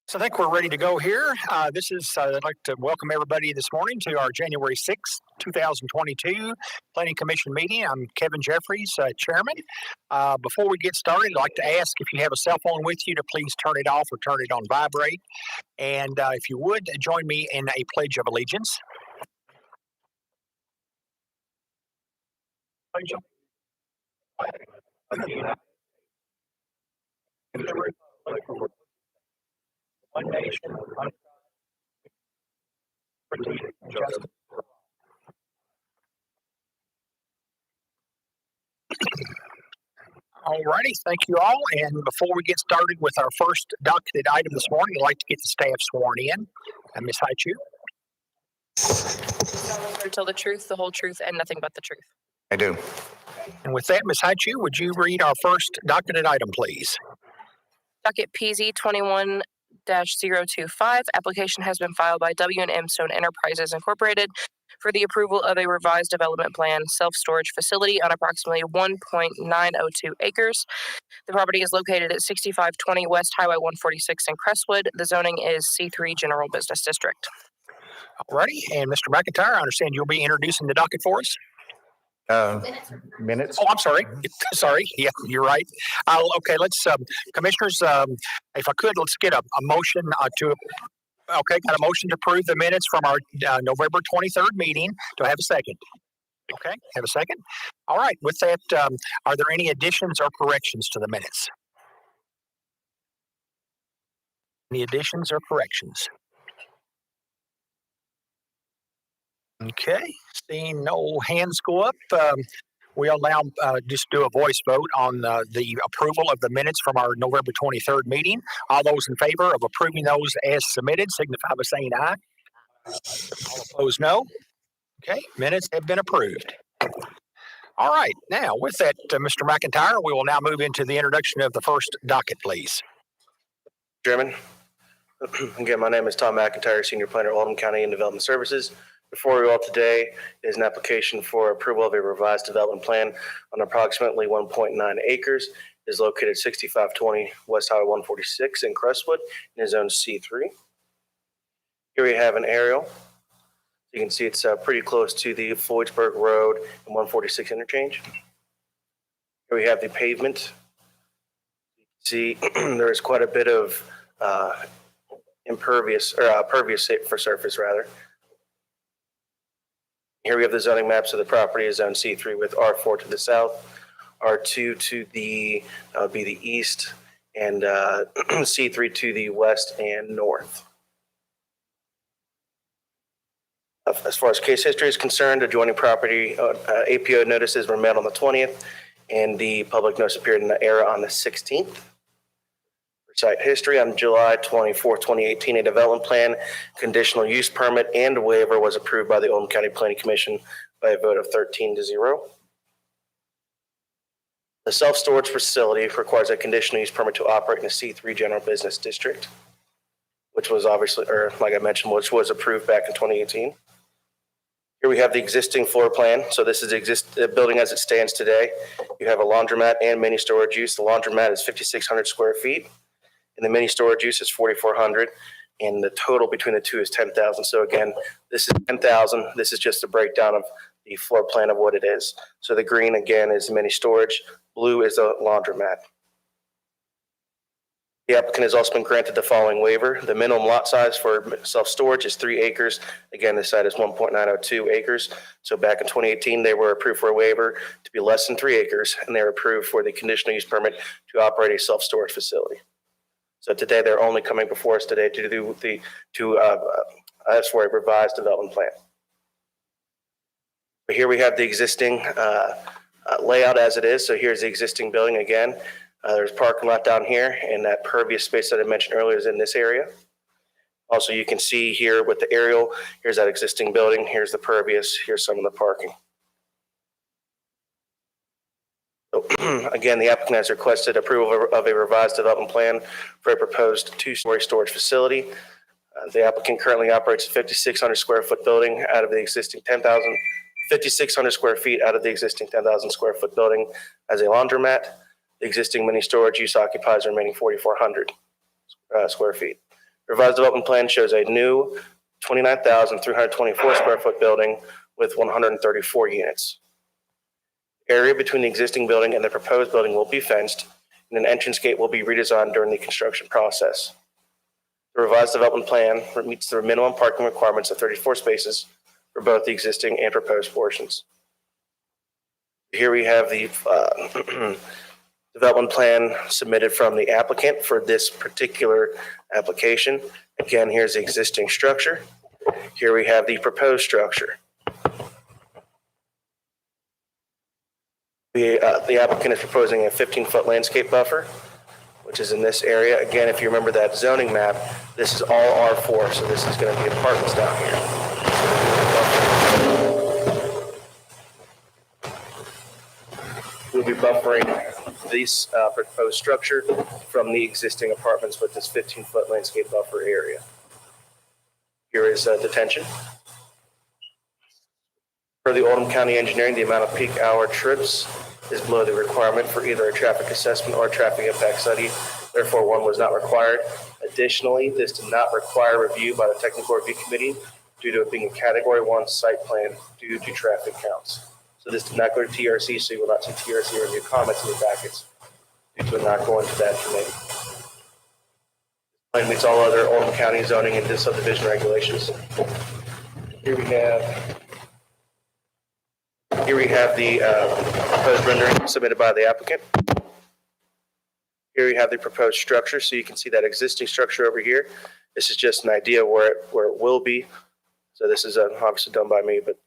So I think we're ready to go here. I'd like to welcome everybody this morning to our January 6th, 2022 Planning Commission meeting. I'm Kevin Jeffries, Chairman. Before we get started, I'd like to ask if you have a cell phone with you to please turn it off or turn it on vibrate. And if you would, join me in a Pledge of Allegiance. Pledge of Allegiance. One nation, one justice. All righty, thank you all. And before we get started with our first docketed item this morning, I'd like to get the staff sworn in. Ms. Haichu. To tell the truth, the whole truth, and nothing but the truth. I do. And with that, Ms. Haichu, would you read our first docketed item, please? Docket PZ 21-025. Application has been filed by W&M Stone Enterprises Incorporated for the approval of a revised development plan self-storage facility on approximately 1.902 acres. The property is located at 6520 West Highway 146 in Crestwood. The zoning is C3 General Business District. All righty, and Mr. McIntyre, I understand you'll be introducing the docket for us. Minutes. Oh, I'm sorry. Sorry. Yeah, you're right. Okay, let's, commissioners, if I could, let's get a motion got a motion to approve the minutes from our November 23rd meeting. Do I have a second? Okay, have a second. All right, with that, are there any additions or corrections to the minutes? Any additions or corrections? Okay, seeing no hands go up, we'll now just do a voice vote on the approval of the minutes from our November 23rd meeting. All those in favor of approving those as submitted signify by saying aye. All opposed, no. Okay, minutes have been approved. All right, now with that, Mr. McIntyre, we will now move into the introduction of the first docket, please. Chairman, again, my name is Tom McIntyre, Senior Planner, Oldham County and Development Services. Before you all today is an application for approval of a revised development plan on approximately 1.9 acres. It is located 6520 West Highway 146 in Crestwood in Zone C3. Here we have an aerial. You can see it's pretty close to the Floydsburg Road and 146 interchange. Here we have the pavement. You can see there is quite a bit of pervious for surface rather. Here we have the zoning maps of the property is Zone C3 with R4 to the south, R2 to the be the east, and C3 to the west and north. As far as case history is concerned, adjoining property APO notices were mailed on the 20th, and the public notice appeared in the ERA on the 16th. For site history, on July 24, 2018, a development plan, conditional use permit, and waiver was approved by the Oldham County Planning Commission by a vote of 13-0. The self-storage facility requires a conditional use permit to operate in a C3 General Business District, which was obviously, or like I mentioned, which was approved back in 2018. Here we have the existing floor plan. So this is the building as it stands today. You have a laundromat and mini storage use. The laundromat is 5,600 square feet, and the mini storage use is 4,400, and the total between the two is 10,000. So again, this is 10,000. This is just a breakdown of the floor plan of what it is. So the green again is mini storage. Blue is a laundromat. The applicant has also been granted the following waiver. The minimum lot size for self-storage is 3 acres. Again, this site is 1.902 acres. So back in 2018, they were approved for a waiver to be less than 3 acres, and they were approved for the conditional use permit to operate a self-storage facility. So today, they're only coming before us today to ask for a revised development plan. But here we have the existing layout as it is. So here's the existing building again. There's parking lot down here, and that pervious space that I mentioned earlier is in this area. Also, you can see here with the aerial, here's that existing building, here's the pervious, here's some of the parking. So, again, the applicant has requested approval of a revised development plan for a proposed 2-story storage facility. The applicant currently operates a 5,600 square foot building out of the existing 5,600 square feet out of the existing 10,000 square foot building as a laundromat. The existing mini storage use occupies the remaining 4,400 square feet. Revised development plan shows a new 29,324 square foot building with 134 units. Area between the existing building and the proposed building will be fenced, and an entrance gate will be redesigned during the construction process. The revised development plan meets the minimum parking requirements of 34 spaces for both the existing and proposed portions. Here we have the development plan submitted from the applicant for this particular application. Again, here's the existing structure. Here we have the proposed structure. The applicant is proposing a 15-foot landscape buffer, which is in this area. Again, if you remember that zoning map, this is all R4, so this is going to be apartments down here. We'll be buffering this proposed structure from the existing apartments with this 15-foot landscape buffer area. Here is detention. For the Oldham County Engineering, the amount of peak hour trips is below the requirement for either a traffic assessment or a traffic impact study. Therefore, one was not required. Additionally, this did not require review by the Technical Review Committee due to it being a Category 1 site plan due to traffic counts. So this did not go to TRC, so you will not see TRC review comments in your packets due to it not going to that committee. Plan meets all other Oldham County zoning and subdivision regulations. Here we have the proposed rendering submitted by the applicant. Here we have the proposed structure, so you can see that existing structure over here. This is just an idea where it will be. So this is obviously done by me, but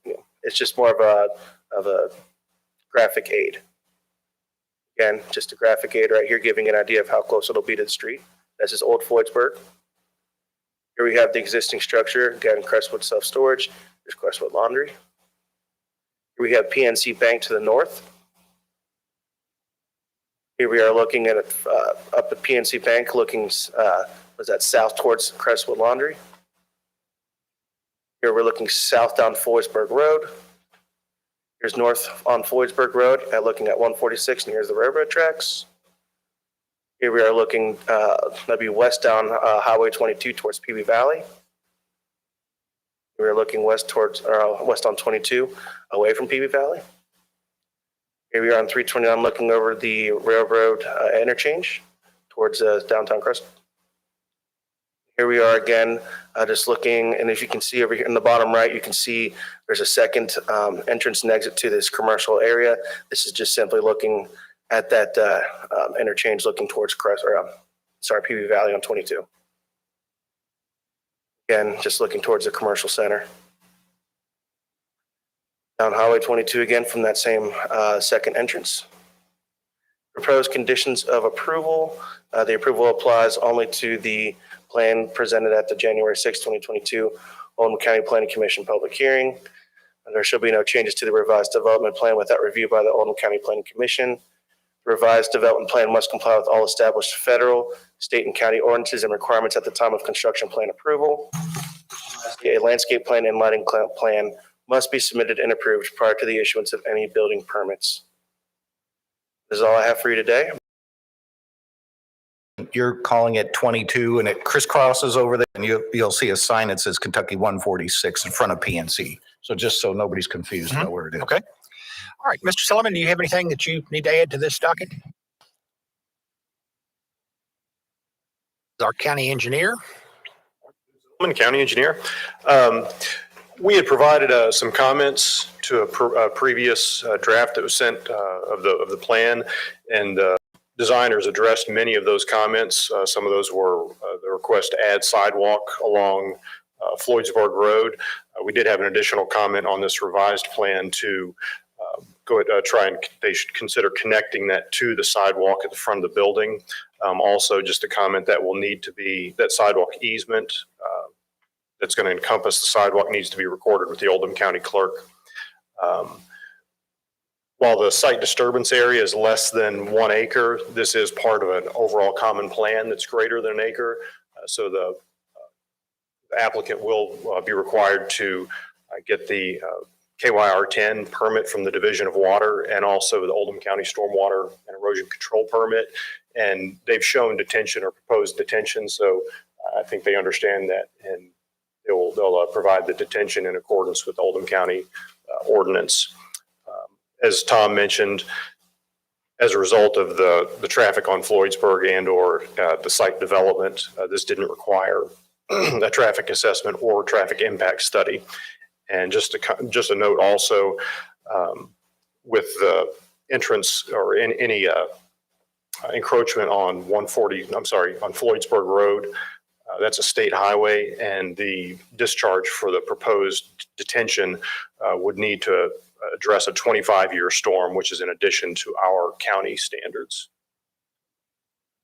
it's just more of a graphic aid. Again, just a graphic aid right here, giving an idea of how close it'll be to the street. This is Old Floydsburg. Here we have the existing structure. Again, Crestwood self-storage. There's Crestwood Laundry. Here we have PNC Bank to the north. Here we are looking at up at PNC Bank, looking was that south towards Crestwood Laundry. Here we're looking south down Floydsburg Road. Here's north on Floydsburg Road, looking at 146, and here's the railroad tracks. Here we are looking, that'd be west down Highway 22 towards PB Valley. We're looking west towards west on 22, away from PB Valley. Here we are on 329, looking over the railroad interchange towards downtown Crestwood. Here we are again, just looking, and as you can see over here in the bottom right, you can see there's a second entrance and exit to this commercial area. This is just simply looking at that interchange, looking towards PB Valley on 22. Again, just looking towards the commercial center. Down Highway 22 again from that same second entrance. Proposed conditions of approval. The approval applies only to the plan presented at the January 6, 2022 Oldham County Planning Commission public hearing. There shall be no changes to the revised development plan without review by the Oldham County Planning Commission. The revised development plan must comply with all established federal, state, and county ordinances and requirements at the time of construction plan approval. A landscape plan and lighting plan must be submitted and approved prior to the issuance of any building permits. This is all I have for you today. You're calling it 22 and it crisscrosses over there, and you'll see a sign that says Kentucky 146 in front of PNC. So just so nobody's confused about where it is. Okay. All right, Mr. Sullivan, do you have anything that you need to add to this docket? Our county engineer. County engineer. We had provided some comments to a previous draft that was sent of the plan, and designers addressed many of those comments. Some of those were the request to add sidewalk along Floydsburg Road. We did have an additional comment on this revised plan to they should consider connecting that to the sidewalk at the front of the building. Also, just a comment that will need to be that sidewalk easement that's going to encompass the sidewalk needs to be recorded with the Oldham County Clerk. While the site disturbance area is less than 1 acre, this is part of an overall common plan that's greater than an acre. So the applicant will be required to get the KYR 10 permit from the Division of Water and also the Oldham County Stormwater and Erosion Control Permit. And they've shown detention or proposed detention. So I think they understand that, and they'll provide the detention in accordance with Oldham County ordinance. As Tom mentioned, as a result of the traffic on Floydsburg and or the site development, this didn't require a traffic assessment or traffic impact study. And just a note also, with the entrance or any encroachment on on Floydsburg Road, that's a state highway, and the discharge for the proposed detention would need to address a 25-year storm, which is in addition to our county standards.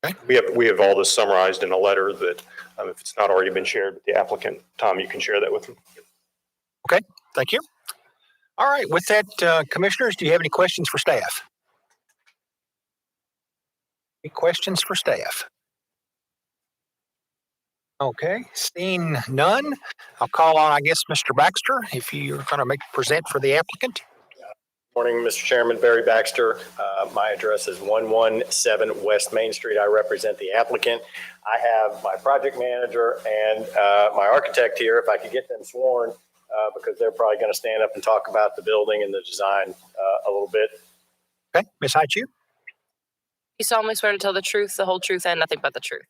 Okay. We have all this summarized in a letter that, if it's not already been shared with the applicant, Tom, you can share that with them. Okay, thank you. All right, with that, commissioners, do you have any questions for staff? Any questions for staff? Okay, seeing none, I'll call on, I guess, Mr. Baxter, if you're going to present for the applicant. Morning, Mr. Chairman, Barry Baxter. My address is 117 West Main Street. I represent the applicant. I have my project manager and my architect here, if I could get them sworn, because they're probably going to stand up and talk about the building and the design a little bit. Okay, Ms. Haichu? You solemnly swear to tell the truth, the whole truth, and nothing but the truth.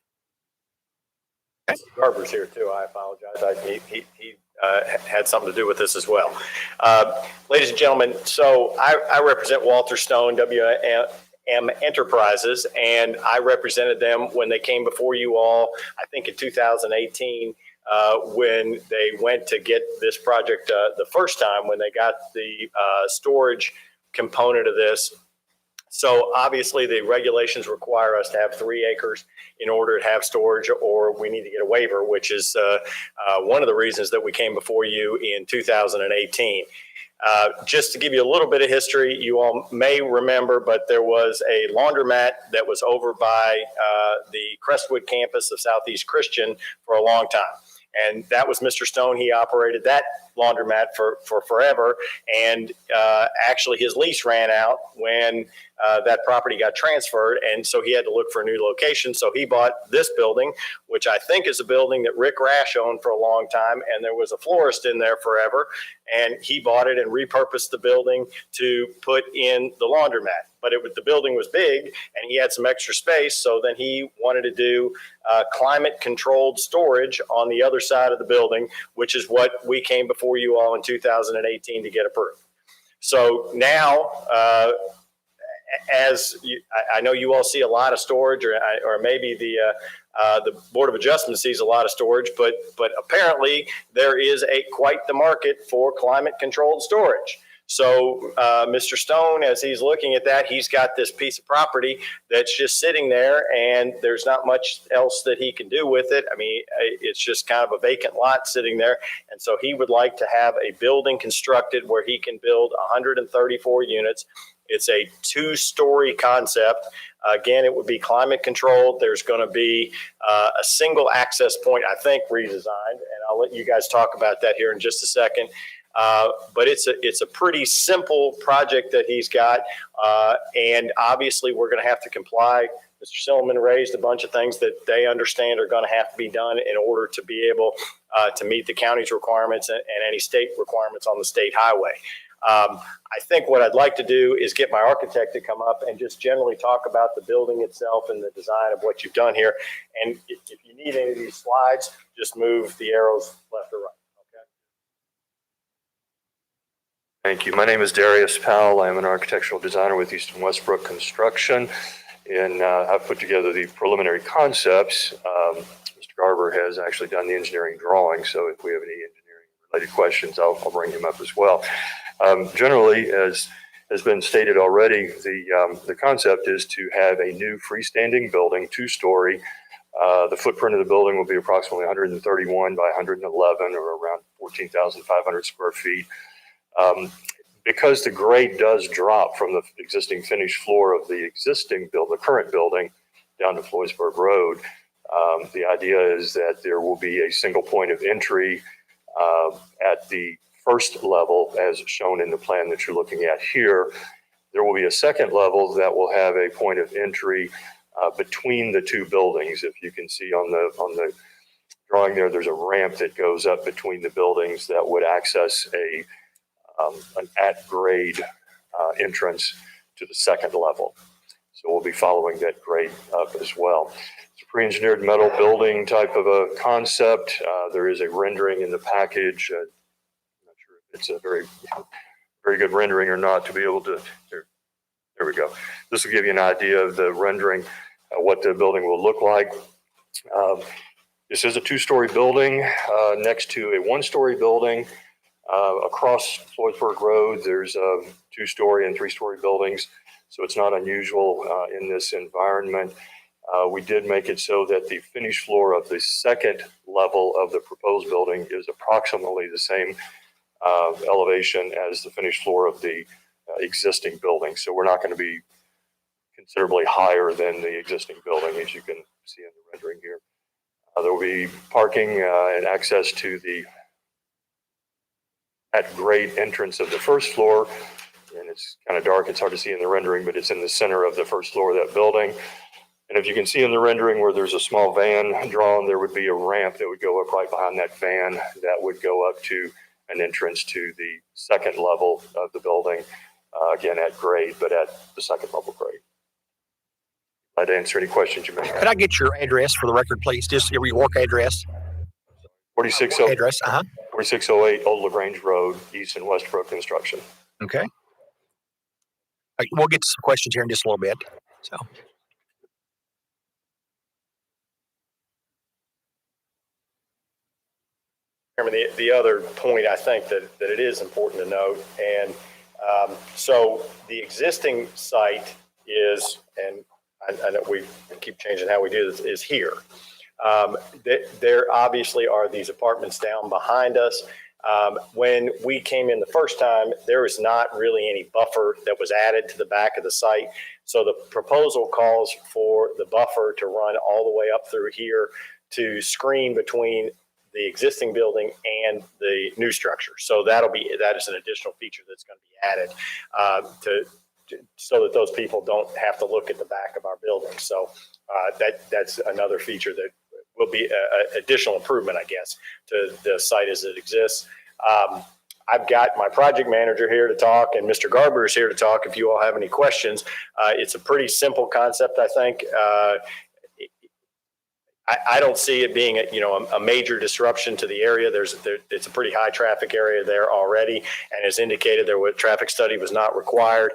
Garber's here too. I apologize. He had something to do with this as well. Ladies and gentlemen, so I represent Walter Stone, WM Enterprises, and I represented them when they came before you all, I think in 2018, when they went to get this project the first time, when they got the storage component of this. So obviously the regulations require us to have 3 acres in order to have storage, or we need to get a waiver, which is one of the reasons that we came before you in 2018. Just to give you a little bit of history, you all may remember, but there was a laundromat that was over by the Crestwood campus of Southeast Christian for a long time. And that was Mr. Stone. He operated that laundromat for forever. And actually his lease ran out when that property got transferred. And so he had to look for a new location. So he bought this building, which I think is a building that Rick Rash owned for a long time. And there was a florist in there forever. And he bought it and repurposed the building to put in the laundromat. But the building was big and he had some extra space. So then he wanted to do climate controlled storage on the other side of the building, which is what we came before you all in 2018 to get approved. So now, I know you all see a lot of storage, or maybe the Board of Adjustment sees a lot of storage, but apparently there is quite the market for climate controlled storage. So Mr. Stone, as he's looking at that, he's got this piece of property that's just sitting there, and there's not much else that he can do with it. I mean, it's just kind of a vacant lot sitting there. And so he would like to have a building constructed where he can build 134 units. It's a 2-story concept. Again, it would be climate controlled. There's going to be a single access point, I think, redesigned, and I'll let you guys talk about that here in just a second. But it's a pretty simple project that he's got, and obviously we're going to have to comply. Mr. Silliman raised a bunch of things that they understand are going to have to be done in order to be able to meet the county's requirements and any state requirements on the state highway. I think what I'd like to do is get my architect to come up and just generally talk about the building itself and the design of what you've done here. And if you need any of these slides, just move the arrows left or right. Thank you. My name is Darius Powell. I am an architectural designer with East and Westbrook Construction, and I've put together the preliminary concepts. Mr. Garber has actually done the engineering drawing, so if we have any engineering-related questions, I'll bring him up as well. Generally, as has been stated already, the concept is to have a new freestanding building, 2-story. The footprint of the building will be approximately 131 by 111, or around 14,500 square feet. Because the grade does drop from the existing finished floor of the current building down to Floydsburg Road, the idea is that there will be a single point of entry at the first level, as shown in the plan that you're looking at here. There will be a second level that will have a point of entry between the 2 buildings. If you can see on the drawing there, there's a ramp that goes up between the buildings that would access an at-grade entrance to the second level. So we'll be following that grade up as well. It's a pre-engineered metal building type of a concept. There is a rendering in the package. I'm not sure if it's a very good rendering or not to be able to, there we go. This will give you an idea of the rendering, what the building will look like. This is a two-story building next to a one-story building. Across Floydsburg Road, there's two-story and three-story buildings, so it's not unusual in this environment. We did make it so that the finished floor of the second level of the proposed building is approximately the same elevation as the finished floor of the existing building. So we're not going to be considerably higher than the existing building, as you can see in the rendering here. There will be parking and access to the at-grade entrance of the first floor. And it's kind of dark, it's hard to see in the rendering, but it's in the center of the first floor of that building. And if you can see in the rendering where there's a small van drawn, there would be a ramp that would go up right behind that van that would go up to an entrance to the second level of the building, again at grade, but at the second level grade. I'd answer any questions you may have. Could I get your address for the record, please? Just your work address. 4608 Old LaGrange Road, East and Westbrook Construction. Okay. We'll get to some questions here in just a little bit. So. The other point I think that it is important to note, and so the existing site is, and I know we keep changing how we do this, is here. There obviously are these apartments down behind us. When we came in the first time, there was not really any buffer that was added to the back of the site. So the proposal calls for the buffer to run all the way up through here to screen between the existing building and the new structure. So that is an additional feature that's going to be added so that those people don't have to look at the back of our building. So that's another feature that will be an additional improvement, I guess, to the site as it exists. I've got my project manager here to talk, and Mr. Garber is here to talk if you all have any questions. It's a pretty simple concept, I think. I don't see it being a major disruption to the area. It's a pretty high traffic area there already, and as indicated, traffic study was not required.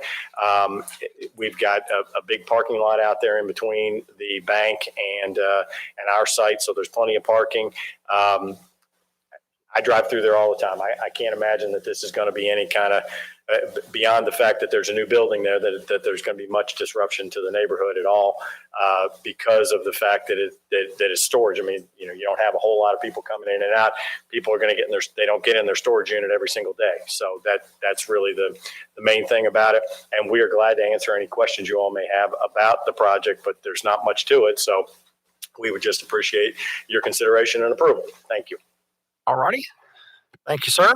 We've got a big parking lot out there in between the bank and our site, so there's plenty of parking. I drive through there all the time. I can't imagine that this is going to be any kind of beyond the fact that there's a new building there, that there's going to be much disruption to the neighborhood at all because of the fact that it's storage. I mean, you don't have a whole lot of people coming in and out. People are going to they don't get in their storage unit every single day. So that's really the main thing about it. And we are glad to answer any questions you all may have about the project, but there's not much to it. So we would just appreciate your consideration and approval. Thank you. All righty. Thank you, sir.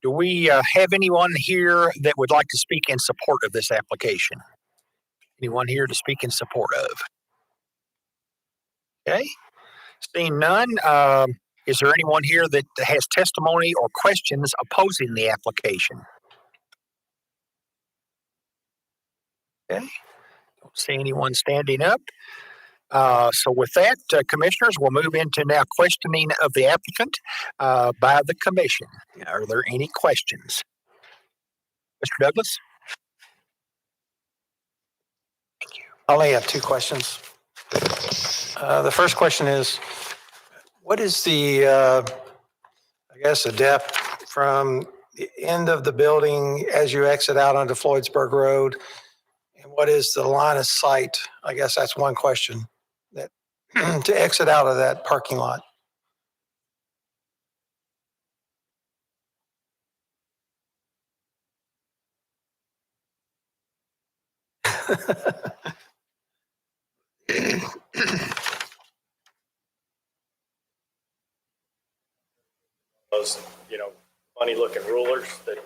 Do we have anyone here that would like to speak in support of this application? Anyone here to speak in support of? Okay. Seeing none, is there anyone here that has testimony or questions opposing the application? Okay. Don't see anyone standing up. So with that, commissioners, we'll move into now questioning of the applicant by the commission. Are there any questions? Mr. Douglas? Thank you. I only have two questions. The first question is, what is the, the depth from the end of the building as you exit out onto Floydsburg Road? And what is the line of sight? I guess that's one question. To exit out of that parking lot. Those, funny looking rulers that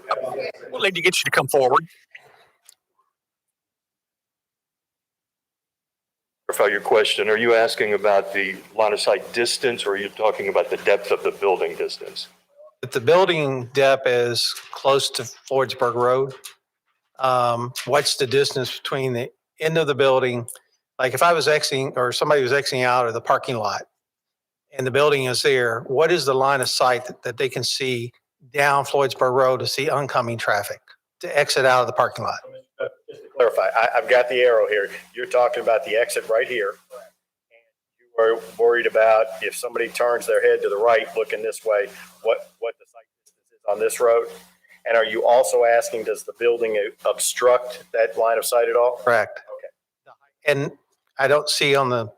We'll need to get you to come forward. Clarify your question. Are you asking about the line of sight distance, or are you talking about the depth of the building distance? If the building depth is close to Floydsburg Road, what's the distance between the end of the building? Like if I was exiting or somebody was exiting out of the parking lot and the building is there, what is the line of sight that they can see down Floydsburg Road to see oncoming traffic to exit out of the parking lot? Just to clarify, I've got the arrow here. You're talking about the exit right here. You were worried about if somebody turns their head to the right, looking this way, what the sight distance is on this road? And are you also asking, does the building obstruct that line of sight at all? Correct. Okay. And I don't see on the,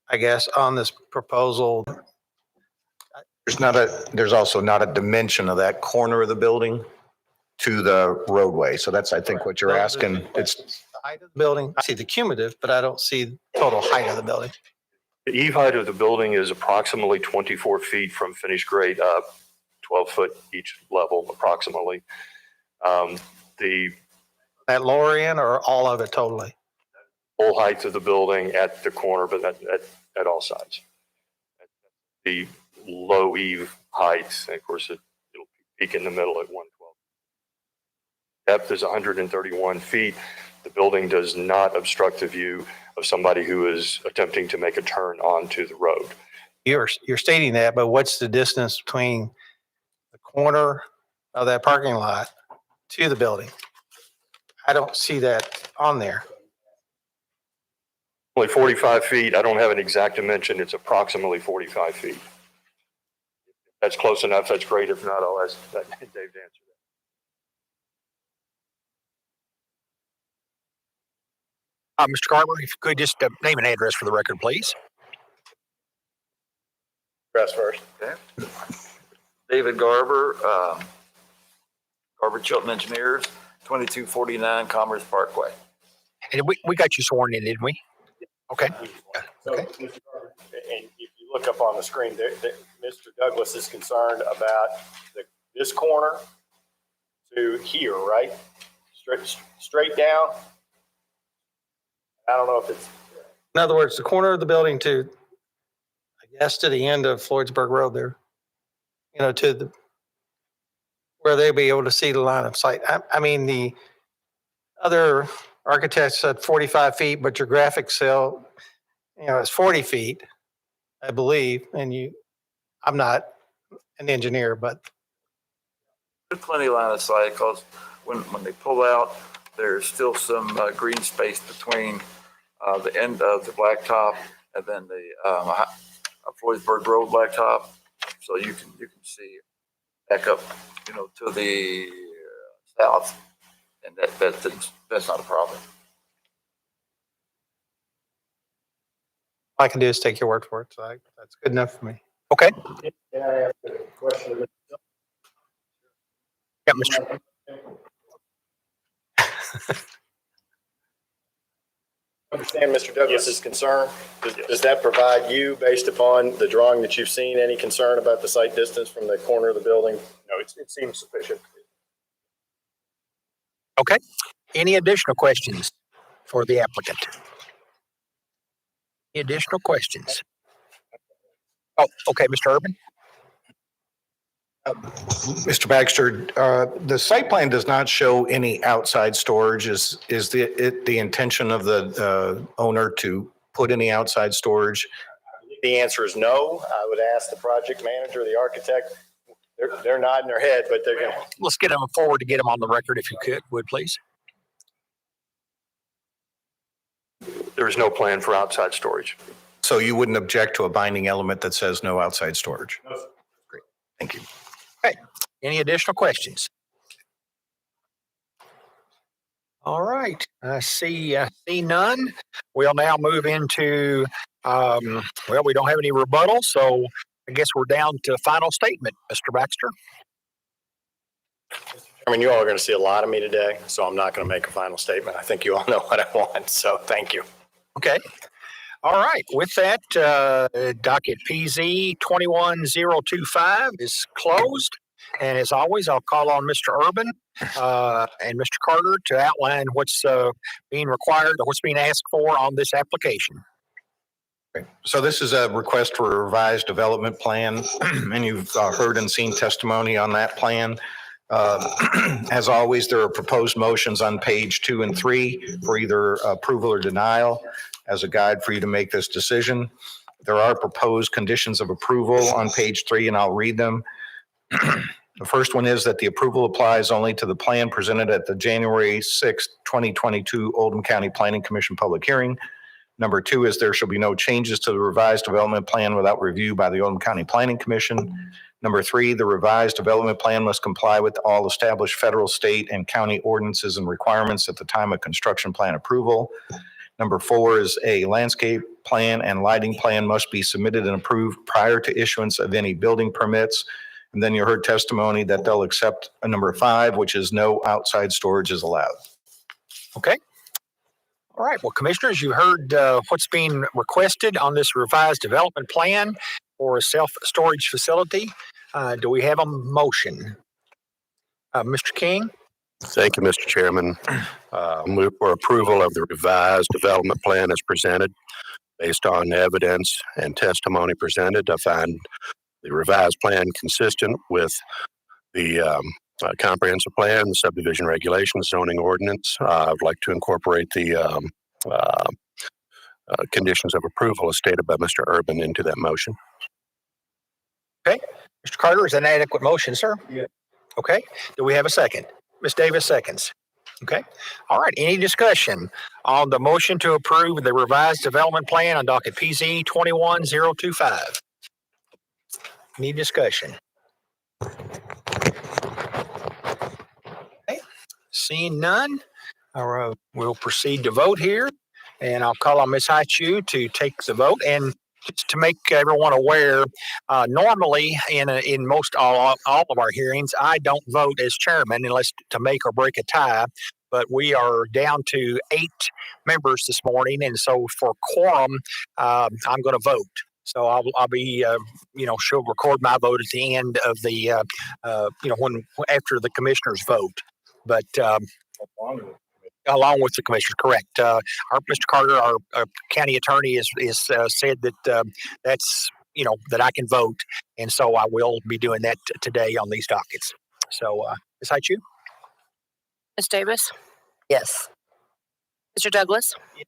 I guess, on this proposal, There's also not a dimension of that corner of the building to the roadway. So that's, I think, what you're asking. It's the height of the building. I see the cumulative, but I don't see the total height of the building. The eve height of the building is approximately 24 feet from finished grade up, 12 foot each level approximately. The At lower end or all of it totally? full height of the building at the corner, but at all sides. The low eve height, and of course, it'll peak in the middle at 112. Depth is 131 feet. The building does not obstruct the view of somebody who is attempting to make a turn onto the road. You're stating that, but what's the distance between the corner of that parking lot to the building? I don't see that on there. Only 45 feet. I don't have an exact dimension. It's approximately 45 feet. If that's close enough, that's great. If not, I'll ask Dave to answer that. Mr. Garber, if you could just name and address for the record, please. Press first. David Garber, Garber Chilton Engineers, 2249 Commerce Parkway. And we got you sworn in, didn't we? Okay. So, Okay. Mr. Garber, and if you look up on the screen, Mr. Douglas is concerned about this corner to here, right? Straight down. I don't know if it's. In other words, the corner of the building to, I guess, to the end of Floydsburg Road there, to the, where they'll be able to see the line of sight. I mean, the other architects said 45 feet, but your graphic cell, it's 40 feet, I believe. And I'm not an engineer, but. There's plenty of line of sight because when they pull out, there's still some green space between the end of the blacktop and then the Floydsburg Road blacktop. So you can see back up, to the south, and that's not a problem. All I can do is take your word for it. So that's good enough for me. Okay. Can I ask a question? Yeah, Mr. Understand Mr. Douglas's concern. Does that provide you, based upon the drawing that you've seen, any concern about the sight distance from the corner of the building? No, it seems sufficient. Okay. Any additional questions for the applicant? Any additional questions? Oh, okay, Mr. Urban. Mr. Baxter, the site plan does not show any outside storage. Is the intention of the owner to put any outside storage? The answer is no. I would ask the project manager, the architect. They're nodding their head, but they're going to. Let's get them forward to get them on the record if you would please. There is no plan for outside storage. So you wouldn't object to a binding element that says no outside storage? No, sir. Great. Thank you. Okay. Any additional questions? All right. I see none. We'll now move into, we don't have any rebuttal, so I guess we're down to final statement, Mr. Baxter. I mean, you all are going to see a lot of me today, so I'm not going to make a final statement. I think you all know what I want, so thank you. Okay. All right. With that, docket PZ 21025 is closed. And as always, I'll call on Mr. Urban and Mr. Carter to outline what's being required or what's being asked for on this application. So this is a request for a revised development plan, and you've heard and seen testimony on that plan. As always, there are proposed motions on page 2 and 3 for either approval or denial as a guide for you to make this decision. There are proposed conditions of approval on page 3, and I'll read them. The first one is that the approval applies only to the plan presented at the January 6, 2022 Oldham County Planning Commission public hearing. Number 2 is there shall be no changes to the revised development plan without review by the Oldham County Planning Commission. Number 3, the revised development plan must comply with all established federal, state, and county ordinances and requirements at the time of construction plan approval. Number 4 is a landscape plan and lighting plan must be submitted and approved prior to issuance of any building permits. And then you heard testimony that they'll accept a number 5, which is no outside storage is allowed. Okay. All right. Well, Commissioners, you heard what's being requested on this revised development plan for a self-storage facility. Do we have a motion? Mr. King? Thank you, Mr. Chairman. Move for approval of the revised development plan as presented. Based on evidence and testimony presented, I find the revised plan consistent with the comprehensive plan, the subdivision regulations, zoning ordinance. I would like to incorporate the conditions of approval as stated by Mr. Urban into that motion. Okay. Mr. Carter, is that an adequate motion, sir? Yeah. Okay. Do we have a second? Ms. Davis seconds. Okay. All right. Any discussion on the motion to approve the revised development plan on docket PZ 21025? Any discussion? Okay. Seeing none, we'll proceed to vote here, and I'll call on Ms. Haichu to take the vote. And just to make everyone aware, normally in most all of our hearings, I don't vote as chairman unless to make or break a tie. But we are down to 8 members this morning, and so for quorum, I'm going to vote. So I'll be, she'll record my vote at the end of the, after the commissioners vote. But along with the commissioners, correct. Our Mr. Carter, our county attorney, is said that that's that I can vote, and so I will be doing that today on these dockets. So, Ms. Haichu? Ms. Davis? Yes. Mr. Douglas? Yes.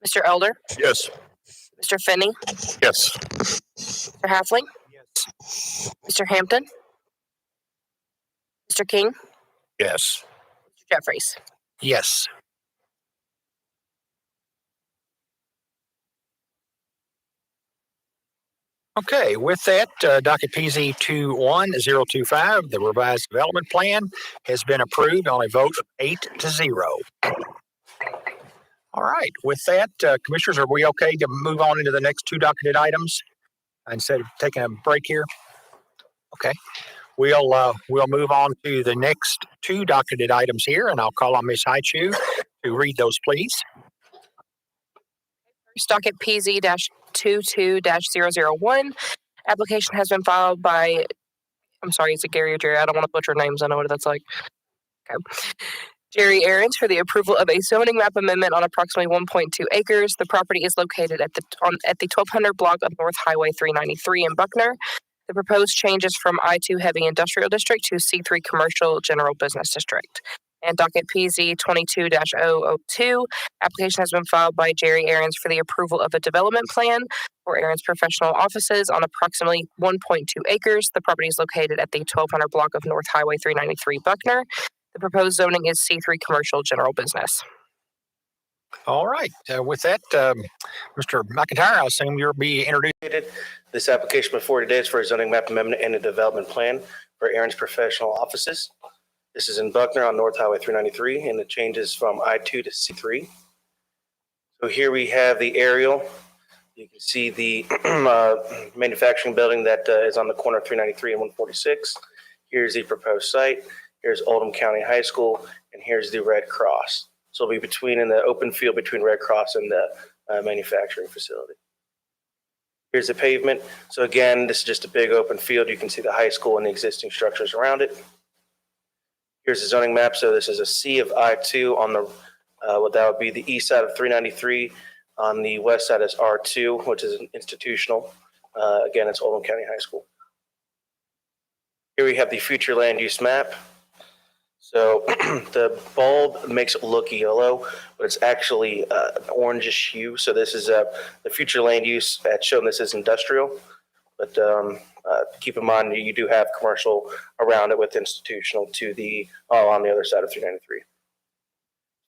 Mr. Elder? Yes. Mr. Finney? Yes. Mr. Halfling? Yes. Mr. Hampton? Mr. King? Yes. Mr. Jeffries? Yes. Okay, with that, docket PZ 21025, the revised development plan has been approved on a vote of 8-0. All right, with that, commissioners, are we okay to move on into the next 2 docketed items instead of taking a break here? Okay, we'll move on to the next 2 docketed items here, and I'll call on Ms. Haichu to read those, please. Docket PZ-22-001. Application has been filed by, I'm sorry, is it Gary or Jerry? I don't want to butcher names. I know what that's like. Okay. Jerry Aarons for the approval of a zoning map amendment on approximately 1.2 acres. The property is located at the 1200 block of North Highway 393 in Buckner. The proposed changes from I-2 Heavy Industrial District to C3 Commercial General Business District. And docket PZ 22-002, application has been filed by Jerry Aarons for the approval of a development plan for Aarons Professional Offices on approximately 1.2 acres. The property is located at the 1200 block of North Highway 393 Buckner. The proposed zoning is C3 Commercial General Business. All right. With that, Mr. McIntyre, I assume you'll be introduced. This application before today is for a zoning map amendment and a development plan for Aaron's Professional Offices. This is in Buckner on North Highway 393, and the changes from I-2 to C3. So here we have the aerial. You can see the manufacturing building that is on the corner of 393 and 146. Here's the proposed site. Here's Oldham County High School, and here's the Red Cross. So it'll be in the open field between Red Cross and the manufacturing facility. Here's the pavement. So again, this is just a big open field. You can see the high school and the existing structures around it. Here's the zoning map. So this is a C of I-2 on the, what that would be the east side of 393. On the west side is R2, which is an institutional. Again, it's Oldham County High School. Here we have the future land use map. So the bulb makes it look yellow, but it's actually an orangish hue. So this is the future land use that's shown. This is industrial, but keep in mind you do have commercial around it with institutional to the on the other side of 393. As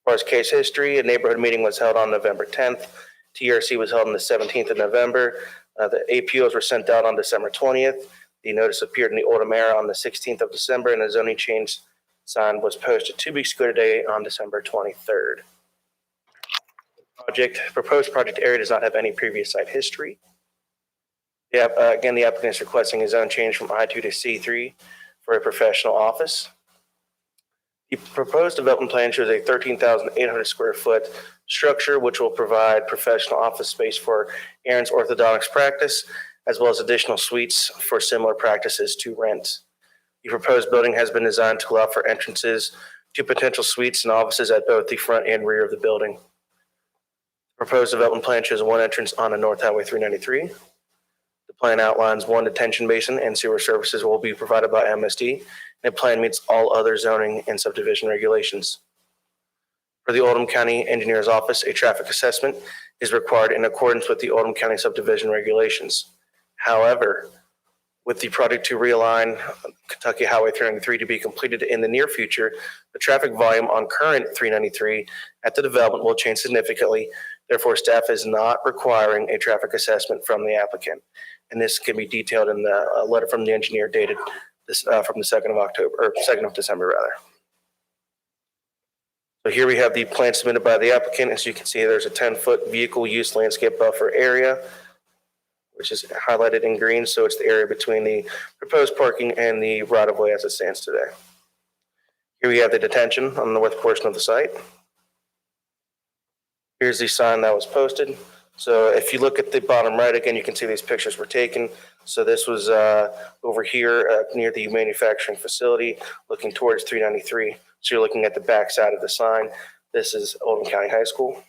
far as case history, a neighborhood meeting was held on November 10th. TRC was held on the 17th of November. The APOs were sent out on December 20th. The notice appeared in the Oldham Era on the 16th of December, and a zoning change sign was posted 2 weeks ago today on December 23rd. Proposed project area does not have any previous site history. Again, the applicant is requesting a zone change from I2 to C3 for a professional office. The proposed development plan shows a 13,800 square foot structure, which will provide professional office space for Aaron's orthodontics practice, as well as additional suites for similar practices to rent. The proposed building has been designed to allow for entrances to potential suites and offices at both the front and rear of the building. The proposed development plan shows one entrance on North Highway 393. The plan outlines one detention basin and sewer services will be provided by MSD. And the plan meets all other zoning and subdivision regulations. For the Oldham County Engineer's Office, a traffic assessment is required in accordance with the Oldham County subdivision regulations. However, with the project to realign Kentucky Highway 393 to be completed in the near future, the traffic volume on current 393 at the development will change significantly. Therefore, staff is not requiring a traffic assessment from the applicant. And this can be detailed in the letter from the engineer dated this, from the 2nd of October, or 2nd of December, rather. So here we have the plan submitted by the applicant. As you can see, there's a 10-foot vehicle use landscape buffer area, which is highlighted in green. So it's the area between the proposed parking and the right-of-way as it stands today. Here we have the detention on the north portion of the site. Here's the sign that was posted. So if you look at the bottom right, again, you can see these pictures were taken. So this was over here near the manufacturing facility, looking towards 393. So you're looking at the back side of the sign. This is Oldham County High School.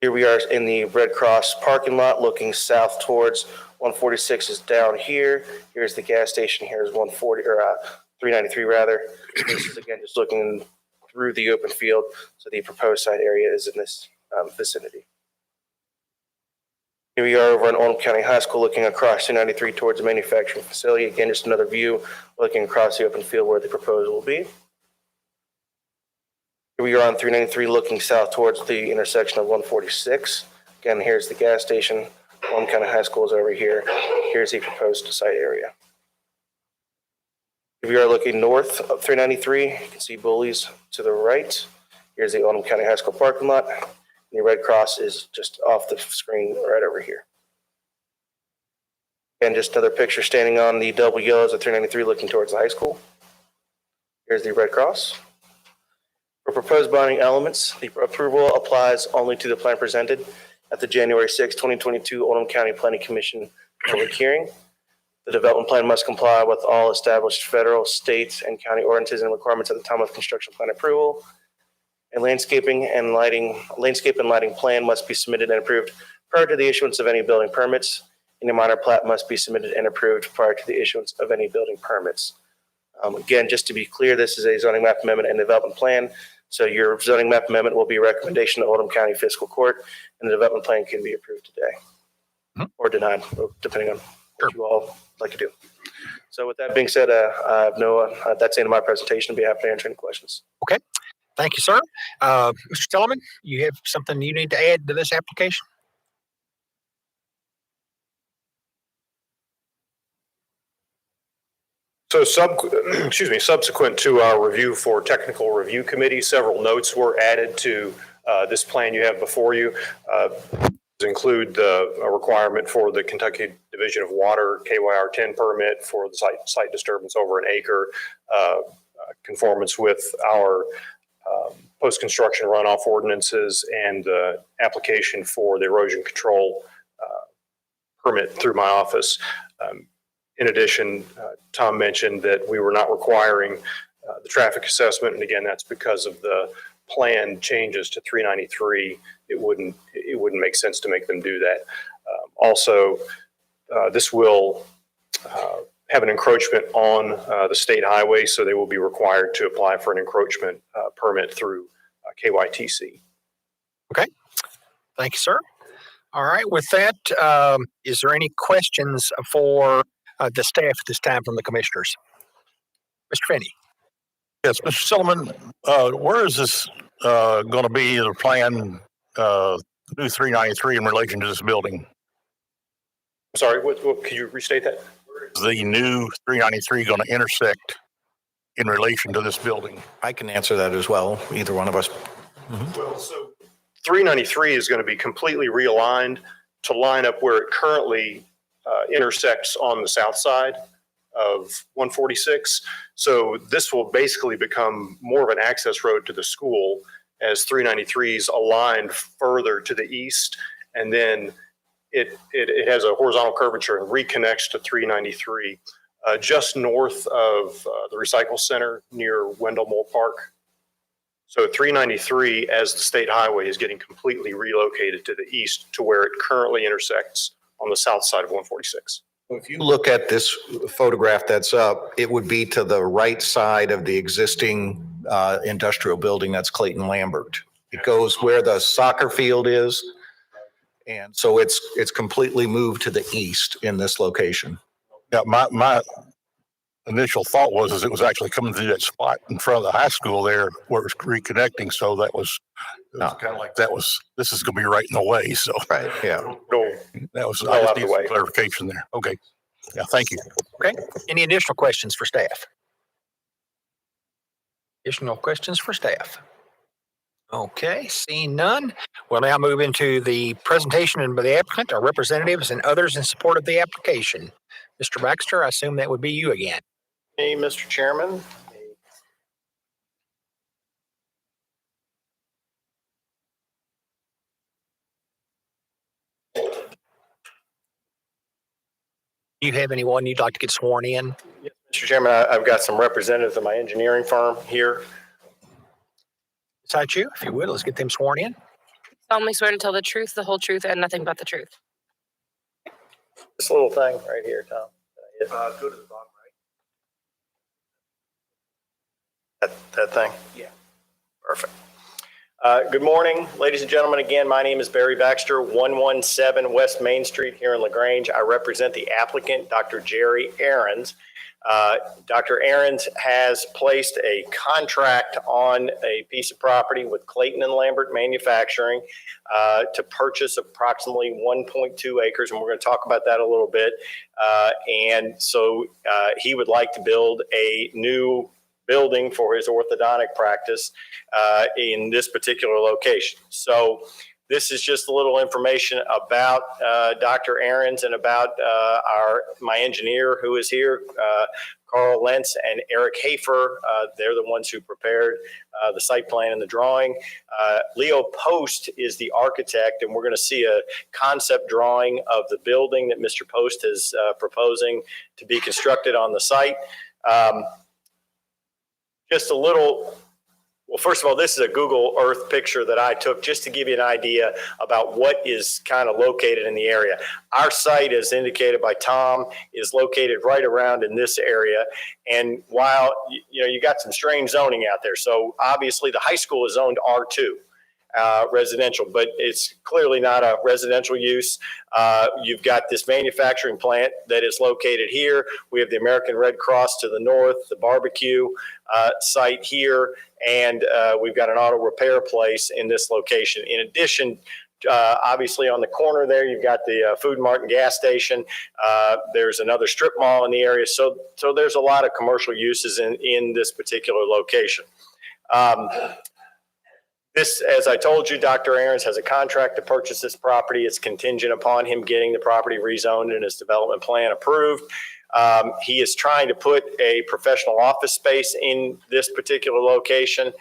Here we are in the Red Cross parking lot looking south towards 146 is down here. Here's the gas station. Here's 140 or 393 rather. This is again just looking through the open field. So the proposed site area is in this vicinity. Here we are over in Oldham County High School looking across 293 towards the manufacturing facility. Again, just another view looking across the open field where the proposal will be. Here we are on 393 looking south towards the intersection of 146. Again, here's the gas station. Oldham County High School is over here. Here's the proposed site area. If we are looking north of 393, you can see Bullies to the right. Here's the Oldham County High School parking lot. And the Red Cross is just off the screen right over here. And just another picture standing on the double yellows of 393 looking towards the high school. Here's the Red Cross. For proposed bonding elements, the approval applies only to the plan presented at the January 6, 2022 Oldham County Planning Commission public hearing. The development plan must comply with all established federal, state, and county ordinances and requirements at the time of construction plan approval. A landscape and lighting plan must be submitted and approved prior to the issuance of any building permits. And a minor plat must be submitted and approved prior to the issuance of any building permits. Again, just to be clear, this is a zoning map amendment and development plan. So your zoning map amendment will be a recommendation to Oldham County Fiscal Court, and the development plan can be approved today or denied, depending on what you all like to do. So with that being said, I have that's the end of my presentation. I'd be happy to answer any questions. Okay. Thank you, sir. Mr. Tillman, you have something you need to add to this application? So subsequent to our review for technical review committee, several notes were added to this plan you have before you. Include a requirement for the Kentucky Division of Water KYR 10 permit for the site disturbance over an acre, conformance with our post-construction runoff ordinances, and application for the erosion control permit through my office. In addition, Tom mentioned that we were not requiring the traffic assessment. And again, that's because of the plan changes to 393. It wouldn't make sense to make them do that. Also, this will have an encroachment on the state highway, so they will be required to apply for an encroachment permit through KYTC. Okay. Thank you, sir. All right. With that, is there any questions for the staff at this time from the commissioners? Mr. Finney. Yes, Mr. Silliman, where is this going to be, the plan, new 393 in relation to this building? Sorry, what could you restate that? Is the new 393 going to intersect in relation to this building? I can answer that as well, either one of us. Well, so 393 is going to be completely realigned to line up where it currently intersects on the south side of 146. So this will basically become more of an access road to the school as 393 is aligned further to the east. And then it has a horizontal curvature and reconnects to 393 just north of the recycle center near Wendell Moore Park. So 393 as the state highway is getting completely relocated to the east to where it currently intersects on the south side of 146. If you look at this photograph that's up, it would be to the right side of the existing industrial building that's Clayton Lambert. It goes where the soccer field is. And so it's completely moved to the east in this location. Yeah, my initial thought was it was actually coming through that spot in front of the high school there where it's reconnecting. So that was kind of like this is going to be right in the way. So Right, yeah. that was, I just need some clarification there. Okay. Yeah, thank you. Okay. Any additional questions for staff? Additional questions for staff? Okay, seeing none, we'll now move into the presentation by the applicant, our representatives, and others in support of the application. Mr. Baxter, I assume that would be you again. Hey, Mr. Chairman. Do you have anyone you'd like to get sworn in? Mr. Chairman, I've got some representatives of my engineering firm here. Besides you, if you would, let's get them sworn in. Solemnly swear to tell the truth, the whole truth, and nothing but the truth. This little thing right here, Tom. Go to the bottom right. That thing? Yeah. Perfect. Good morning, ladies and gentlemen. Again, my name is Barry Baxter, 117 West Main Street here in LaGrange. I represent the applicant, Dr. Jerry Ahrens. Dr. Ahrens has placed a contract on a piece of property with Clayton and Lambert Manufacturing to purchase approximately 1.2 acres, and we're going to talk about that a little bit. And so he would like to build a new building for his orthodontic practice in this particular location. So this is just a little information about Dr. Ahrens and about my engineer who is here, Carl Lentz and Eric Hafer. They're the ones who prepared the site plan and the drawing. Leo Post is the architect, and we're going to see a concept drawing of the building that Mr. Post is proposing to be constructed on the site. Just a little, well, first of all, this is a Google Earth picture that I took just to give you an idea about what is kind of located in the area. Our site, as indicated by Tom, is located right around in this area. And while, you got some strange zoning out there. So obviously the high school is zoned R2. Residential, but it's clearly not a residential use. You've got this manufacturing plant that is located here. We have the American Red Cross to the north, the barbecue site here, and we've got an auto repair place in this location. In addition, obviously on the corner there, you've got the Food Mart and gas station. There's another strip mall in the area. So there's a lot of commercial uses in this particular location. This, as I told you, Dr. Ahrens has a contract to purchase this property. It's contingent upon him getting the property rezoned and his development plan approved. He is trying to put a professional office space in this particular location.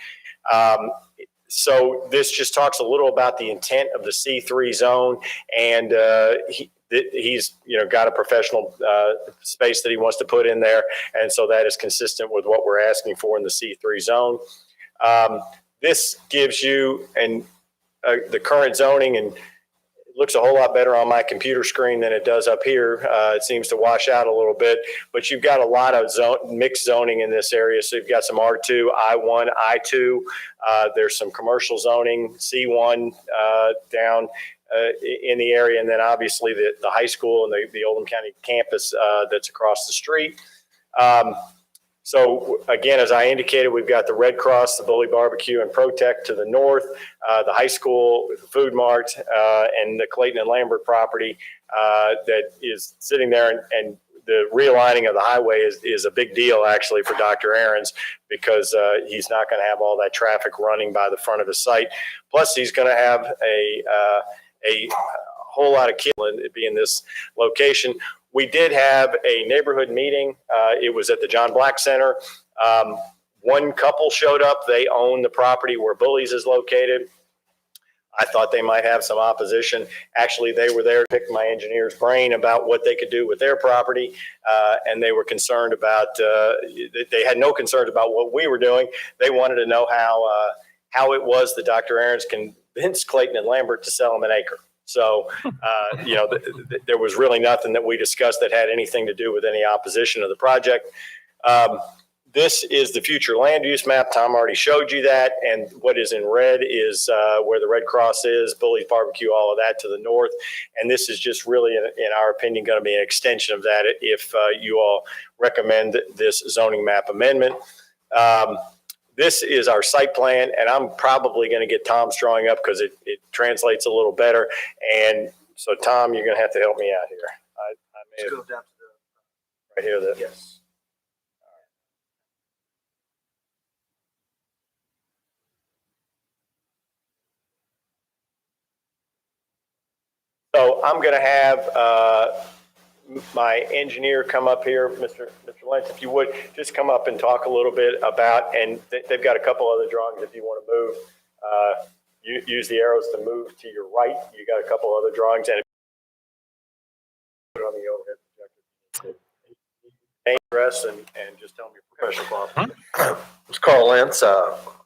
So this just talks a little about the intent of the C3 zone. And he's, got a professional space that he wants to put in there. And so that is consistent with what we're asking for in the C3 zone. This gives you the current zoning, and it looks a whole lot better on my computer screen than it does up here. It seems to wash out a little bit, but you've got a lot of mixed zoning in this area. So you've got some R2, I1, I2. There's some commercial zoning, C1 down in the area, and then obviously the high school and the Oldham County campus that's across the street. So again, as I indicated, we've got the Red Cross, the Bully Barbecue, and Protect to the north, the high school, the Food Mart, and the Clayton and Lambert property that is sitting there. And the realigning of the highway is a big deal actually for Dr. Ahrens, because he's not going to have all that traffic running by the front of his site. Plus, he's going to have a whole lot of kids be in this location. We did have a neighborhood meeting. It was at the John Black Center. One couple showed up. They own the property where Bully's is located. I thought they might have some opposition. Actually, they were there to pick my engineer's brain about what they could do with their property. And they were concerned about, they had no concerns about what we were doing. They wanted to know how it was that Dr. Ahrens convinced Clayton and Lambert to sell them an acre. So, there was really nothing that we discussed that had anything to do with any opposition to the project. This is the future land use map. Tom already showed you that. And what is in red is where the Red Cross is, Bully's Barbecue, all of that to the north. And this is just really, in our opinion, going to be an extension of that if you all recommend this zoning map amendment. This is our site plan, and I'm probably going to get Tom's drawing up because it translates a little better. And so, Tom, you're going to have to help me out here. I may have, Go down to right here. yes. So I'm going to have my engineer come up here, Mr. Lentz, if you would, just come up and talk a little bit about, and they've got a couple other drawings if you want to move. Use the arrows to move to your right. You got a couple other drawings, and put it on the overhead projector. Name, address, and just tell me your professional qualifications. It's Carl Lentz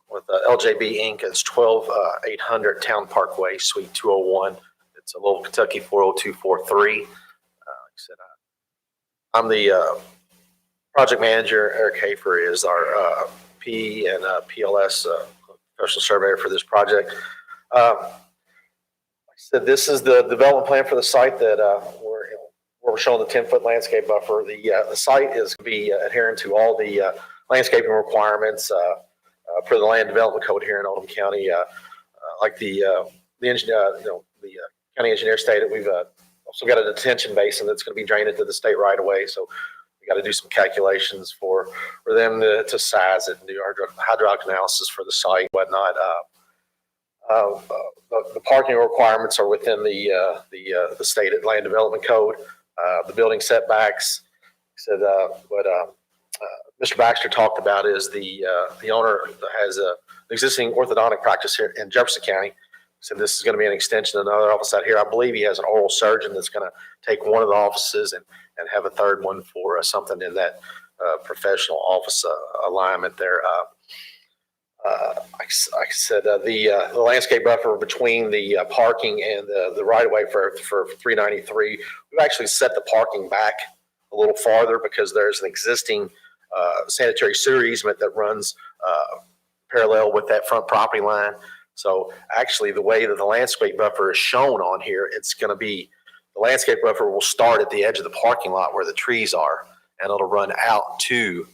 with LJB Inc. It's 12800 Town Parkway, Suite 201. It's a Louisville, Kentucky 40243. Like I said, I'm the project manager. Eric Hafer is our P and PLS professional surveyor for this project. Like I said, this is the development plan for the site that we're showing the 10-foot landscape buffer. The site is going to be adhering to all the landscaping requirements for the land development code here in Oldham County. Like the county engineer stated, we've also got a detention basin that's going to be drained into the state right away. So we got to do some calculations for them to size it and do our hydraulic analysis for the site, whatnot. The parking requirements are within the state land development code. The building setbacks. Said what Mr. Baxter talked about is the owner has an existing orthodontic practice here in Jefferson County. So this is going to be an extension of another office out here. I believe he has an oral surgeon that's going to take one of the offices and have a third one for something in that professional office alignment there. Like I said, the landscape buffer between the parking and the right of way for 393, we've actually set the parking back a little farther because there's an existing sanitary sewer easement that runs parallel with that front property line. So actually the way that the landscape buffer is shown on here, it's going to be, the landscape buffer will start at the edge of the parking lot where the trees are, and it'll run out to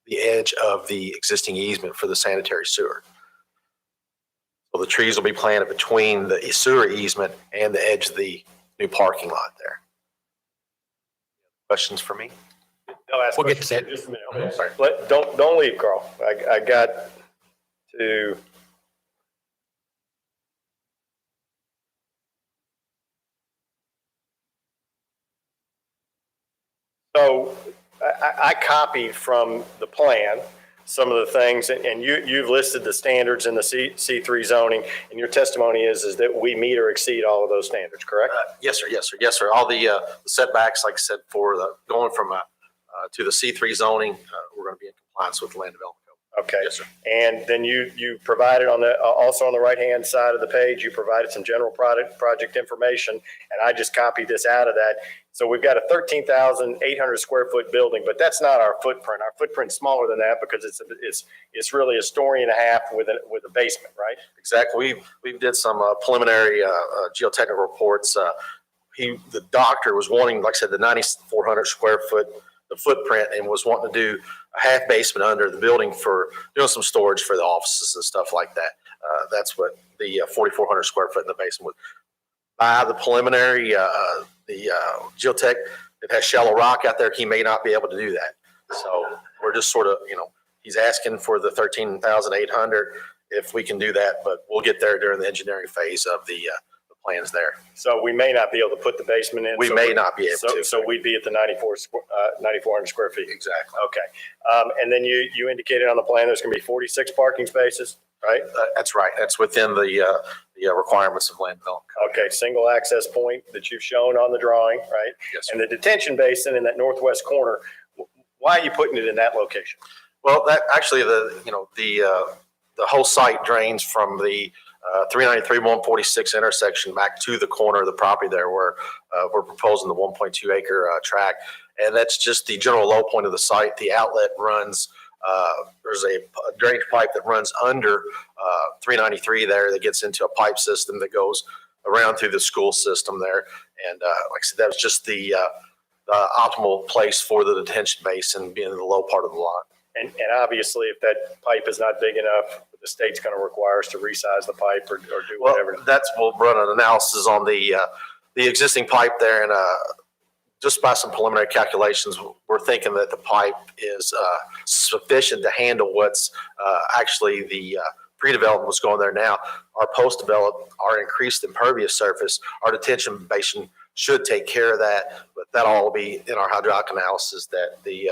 the edge of the existing easement for the sanitary sewer. So the trees will be planted between the sewer easement and the edge of the new parking lot there. Questions for me? We'll get to that. Just a minute. Okay. Sorry. Don't leave, Carl. I got to. So I copied from the plan some of the things, and you've listed the standards in the C3 zoning, and your testimony is that we meet or exceed all of those standards, correct? Yes, sir. Yes, sir. Yes, sir. All the setbacks, like I said, for the going from to the C3 zoning, we're going to be in compliance with the land development code. Okay. Yes, sir. And then you provided on the, also on the right-hand side of the page, you provided some general project information, and I just copied this out of that. So we've got a 13,800 square foot building, but that's not our footprint. Our footprint's smaller than that because it's really a story and a half with a basement, right? Exactly. We did some preliminary geotechnical reports. The doctor was wanting, like I said, the 9,400 square foot the footprint, and was wanting to do a half basement under the building for doing some storage for the offices and stuff like that. That's what the 4,400 square foot in the basement was. By the preliminary, the geotech, it has shallow rock out there. He may not be able to do that. So we're just sort of, he's asking for the 13,800 if we can do that, but we'll get there during the engineering phase of the plans there. So we may not be able to put the basement in. We may not be able to. So we'd be at the 9,400 square feet. Exactly. Okay. And then you indicated on the plan there's going to be 46 parking spaces, right? That's right. That's within the requirements of land development code. Okay, single access point that you've shown on the drawing, right? Yes, sir. And the detention basin in that northwest corner, why are you putting it in that location? Well, that actually the whole site drains from the 393-146 intersection back to the corner of the property there where we're proposing the 1.2 acre tract. And that's just the general low point of the site. The outlet runs, there's a drainage pipe that runs under 393 there that gets into a pipe system that goes around through the school system there. And like I said, that was just the optimal place for the detention basin being in the low part of the lot. And obviously, if that pipe is not big enough, the state's going to require us to resize the pipe or do whatever. Well, we'll run an analysis on the existing pipe there, and just by some preliminary calculations, we're thinking that the pipe is sufficient to handle what's actually the pre-development was going there now. Our post-develop, our increased impervious surface, our detention basin should take care of that, but that'll all be in our hydraulic analysis that the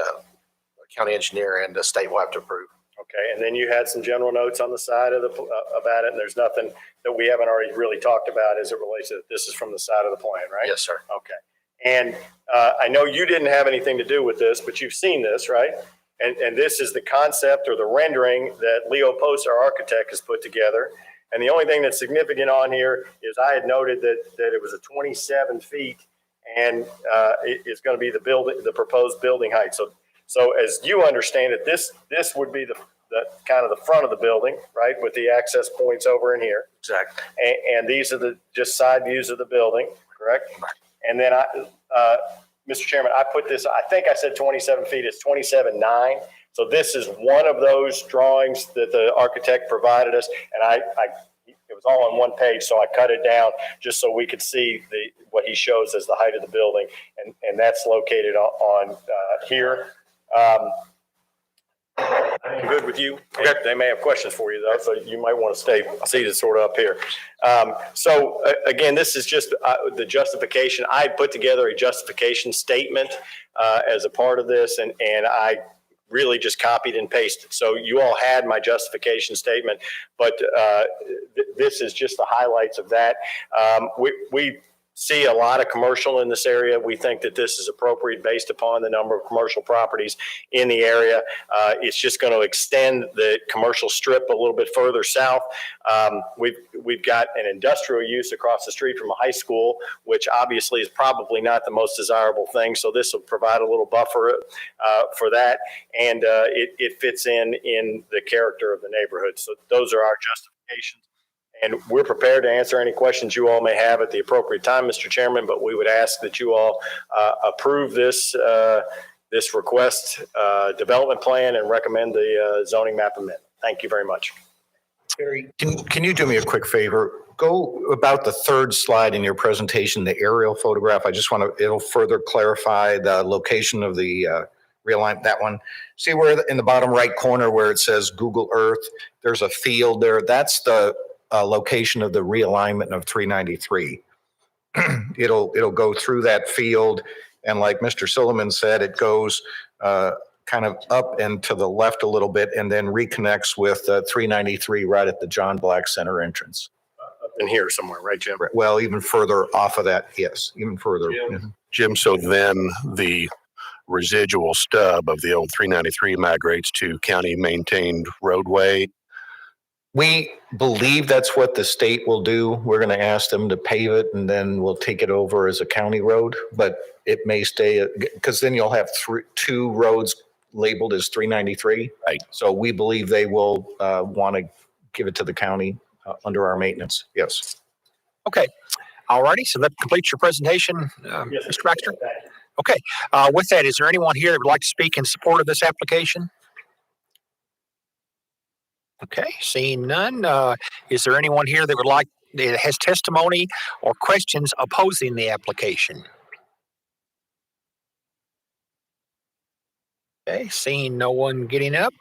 county engineer and the state will have to approve. Okay, and then you had some general notes on the side of about it, and there's nothing that we haven't already really talked about as it relates to this is from the side of the plan, right? Yes, sir. Okay, and I know you didn't have anything to do with this, but you've seen this, right? And this is the concept or the rendering that Leo Post, our architect, has put together. And the only thing that's significant on here is I had noted that it was a 27 feet, and it is going to be the proposed building height. So as you understand it, this would be the kind of the front of the building, right, with the access points over in here. Exactly. And these are the just side views of the building, correct? Right. And then Mr. Chairman, I put this, I think I said 27 feet, it's 27.9. So this is one of those drawings that the architect provided us, and it was all on one page, so I cut it down just so we could see what he shows as the height of the building, and that's located on here. I'm good with you. Okay. They may have questions for you though, so you might want to stay seated sort of up here. So again, this is just the justification. I put together a justification statement as a part of this, and I really just copied and pasted. So you all had my justification statement, but this is just the highlights of that. We see a lot of commercial in this area. We think that this is appropriate based upon the number of commercial properties in the area. It's just going to extend the commercial strip a little bit further south. We've got an industrial use across the street from a high school, which obviously is probably not the most desirable thing. So this will provide a little buffer for that. And it fits in the character of the neighborhood. So those are our justifications. And we're prepared to answer any questions you all may have at the appropriate time, Mr. Chairman, but we would ask that you all approve this request development plan and recommend the zoning map amendment. Thank you very much. Barry, can you do me a quick favor? Go about the third slide in your presentation, the aerial photograph. I just want to, it'll further clarify the location of the realignment, that one. See where in the bottom right corner where it says Google Earth, there's a field there. That's the location of the realignment of 393. It'll go through that field, and like Mr. Silliman said, it goes kind of up and to the left a little bit, and then reconnects with 393 right at the John Black Center entrance. In here somewhere, right, Jim? Well, even further off of that, yes, even further. Jim, so then the residual stub of the old 393 migrates to county maintained roadway. We believe that's what the state will do. We're going to ask them to pave it, and then we'll take it over as a county road, but it may stay, because then you'll have two roads labeled as 393. Right. So we believe they will want to give it to the county under our maintenance. Yes. Okay. All righty. So that completes your presentation, Mr. Baxter. Okay. With that, is there anyone here that would like to speak in support of this application? Okay. Seeing none. Is there anyone here that would like, that has testimony or questions opposing the application? Okay, seeing no one getting up,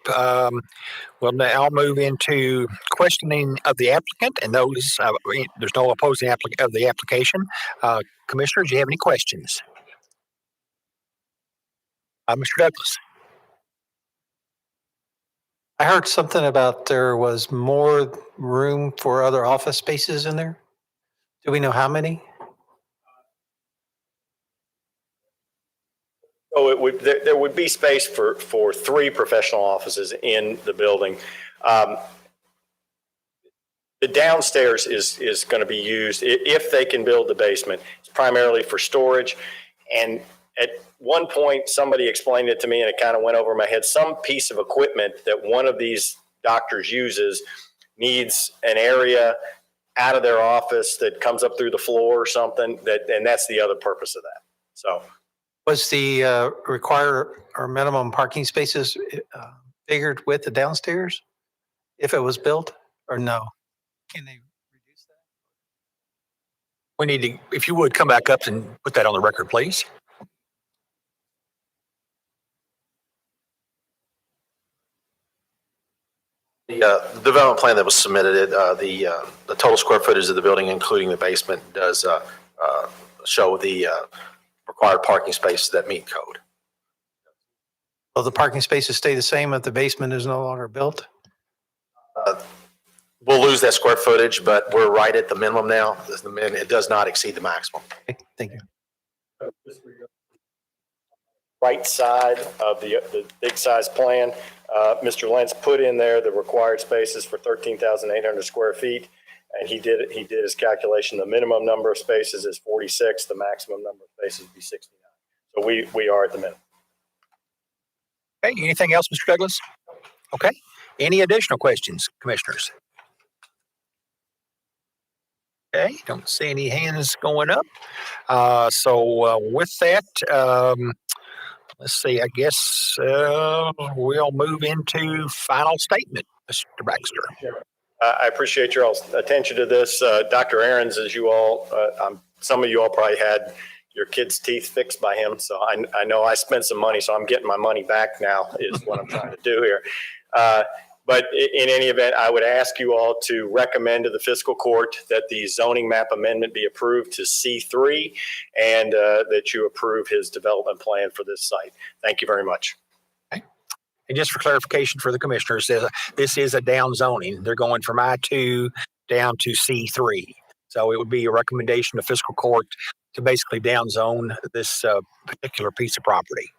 we'll now move into questioning of the applicant, and those, there's no opposing of the application. Commissioners, do you have any questions? Mr. Douglas. I heard something about there was more room for other office spaces in there. Do we know how many? Oh, there would be space for 3 professional offices in the building. The downstairs is going to be used, if they can build the basement, it's primarily for storage. And at one point, somebody explained it to me and it kind of went over my head. Some piece of equipment that one of these doctors uses needs an area out of their office that comes up through the floor or something, and that's the other purpose of that. So. Was the required or minimum parking spaces figured with the downstairs if it was built, or no? Can they reduce that? We need to, if you would, come back up and put that on the record, please. The development plan that was submitted, the total square footage of the building, including the basement, does show the required parking spaces that meet code. Will the parking spaces stay the same if the basement is no longer built? We'll lose that square footage, but we're right at the minimum now. It does not exceed the maximum. Okay, thank you. Right side of the big size plan, Mr. Lentz put in there the required spaces for 13,800 square feet. And he did his calculation. The minimum number of spaces is 46. The maximum number of spaces would be 69. So we are at the minimum. Okay, anything else, Mr. Douglas? Okay. Any additional questions, commissioners? Okay, don't see any hands going up. So with that, let's see, I guess we'll move into final statement, Mr. Baxter. I appreciate your all's attention to this. Dr. Ahrens, as you all, some of you all probably had your kids' teeth fixed by him. So I know I spent some money, so I'm getting my money back now is what I'm trying to do here. But in any event, I would ask you all to recommend to the fiscal court that the zoning map amendment be approved to C3 and that you approve his development plan for this site. Thank you very much. And just for clarification for the commissioners, this is a down zoning. They're going from I-2 down to C3. So it would be a recommendation to fiscal court to basically down zone this particular piece of property.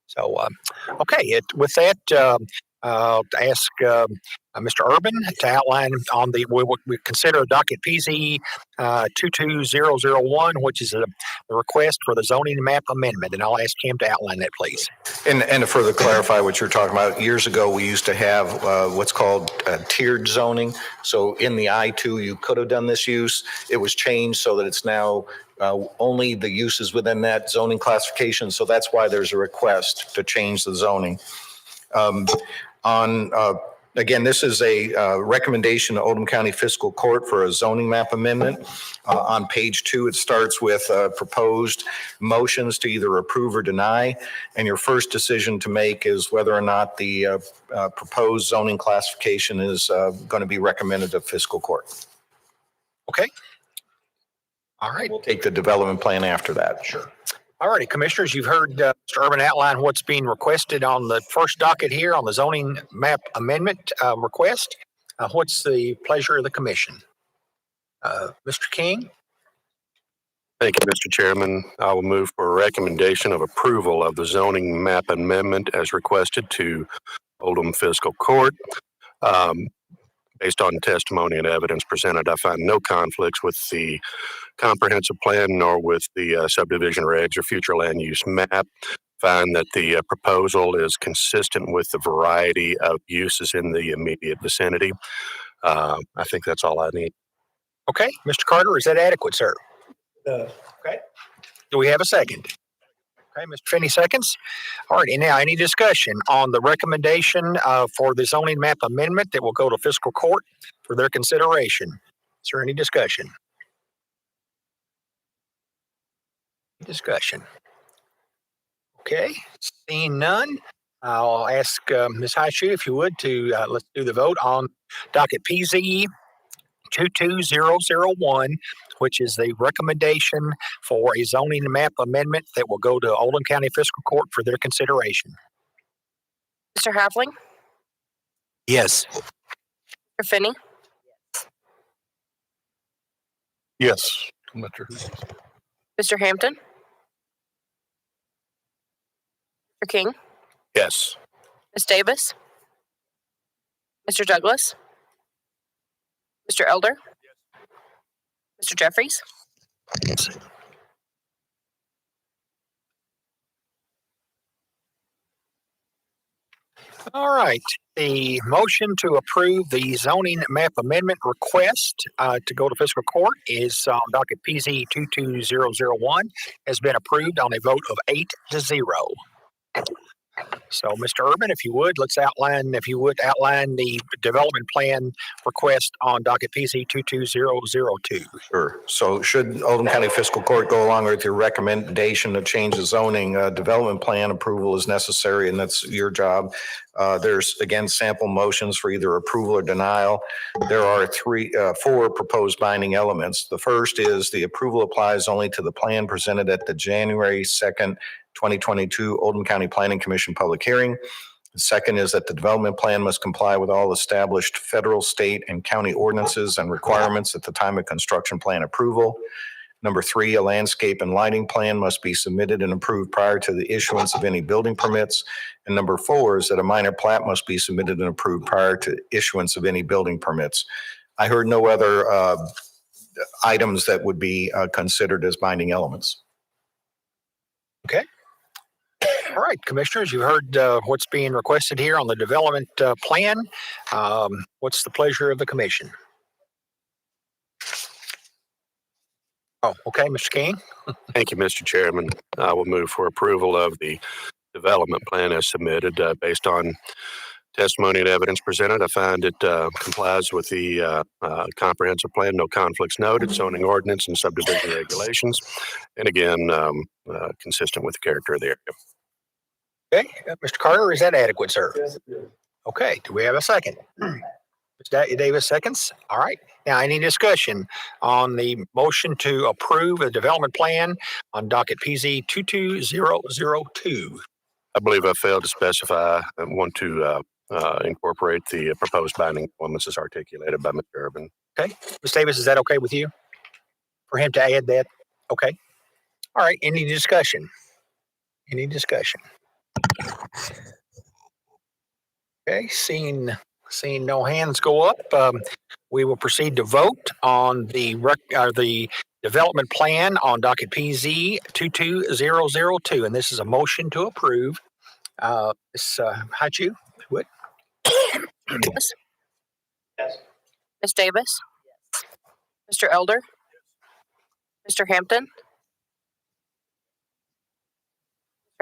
So, okay, with that, ask Mr. Urban to outline on we consider docket PZ 22001, which is the request for the zoning map amendment. And I'll ask him to outline that, please. And to further clarify what you're talking about, years ago, we used to have what's called tiered zoning. So in the I-2, you could have done this use. It was changed so that it's now only the uses within that zoning classification. So that's why there's a request to change the zoning. Again, this is a recommendation to Oldham County Fiscal Court for a zoning map amendment. On page 2, it starts with proposed motions to either approve or deny. And your first decision to make is whether or not the proposed zoning classification is going to be recommended to fiscal court. Okay. All right. We'll take the development plan after that. Sure. All righty, Commissioners, you've heard Mr. Urban outline what's being requested on the first docket here on the zoning map amendment request. What's the pleasure of the commission? Mr. King? Thank you, Mr. Chairman. I will move for a recommendation of approval of the zoning map amendment as requested to Oldham Fiscal Court. Based on testimony and evidence presented, I find no conflicts with the comprehensive plan nor with the subdivision regs or future land use map. Find that the proposal is consistent with the variety of uses in the immediate vicinity. I think that's all I need. Okay, Mr. Carter, is that adequate, sir? Okay. Do we have a second? Okay, Mr. Finney seconds. All right, and now any discussion on the recommendation for the zoning map amendment that will go to fiscal court for their consideration? Is there any discussion? Discussion. Okay, seeing none, I'll ask Ms. Highshoe if you would to let's do the vote on docket PZE 22001, which is the recommendation for a zoning map amendment that will go to Oldham County Fiscal Court for their consideration. Mr. Havling, Yes. Mr. Finney, Yes. Mr. Hampton, Mr. King, Yes. Ms. Davis, Mr. Douglas, Mr. Elder, Mr. Jeffries, All right. The motion to approve the zoning map amendment request to go to fiscal court is on docket PZ 22001 has been approved on a vote of 8-0. So, Mr. Urban, if you would, outline the development plan request on docket PZ 22002. Sure. So should Oldham County Fiscal Court go along with your recommendation to change the zoning, development plan approval is necessary, and that's your job. There's, again, sample motions for either approval or denial. There are four proposed binding elements. The first is the approval applies only to the plan presented at the January 2nd, 2022 Oldham County Planning Commission public hearing. The second is that the development plan must comply with all established federal, state, and county ordinances and requirements at the time of construction plan approval. Number three, a landscape and lighting plan must be submitted and approved prior to the issuance of any building permits. And number four is that a minor plat must be submitted and approved prior to issuance of any building permits. I heard no other items that would be considered as binding elements. Okay. All right, Commissioners, you heard what's being requested here on the development plan. What's the pleasure of the commission? Oh, okay, Mr. King. Thank you, Mr. Chairman. I will move for approval of the development plan as submitted based on testimony and evidence presented. I find it complies with the comprehensive plan, no conflicts noted, zoning ordinance and subdivision regulations, and again, consistent with the character of the area. Okay, Mr. Carter, is that adequate, sir? Yes, it is. Okay, do we have a second? Ms. Davis seconds. All right. Now, any discussion on the motion to approve a development plan on docket PZ 22002? I believe I failed to specify and want to incorporate the proposed binding elements as articulated by Mr. Urban. Okay, Ms. Davis, is that okay with you? For him to add that? Okay. All right, any discussion? Any discussion? Okay, seeing no hands go up, we will proceed to vote on the development plan on docket PZ 22002, and this is a motion to approve. Ms. Hachu, what? Yes. Ms. Davis, Mr. Elder, Mr. Hampton,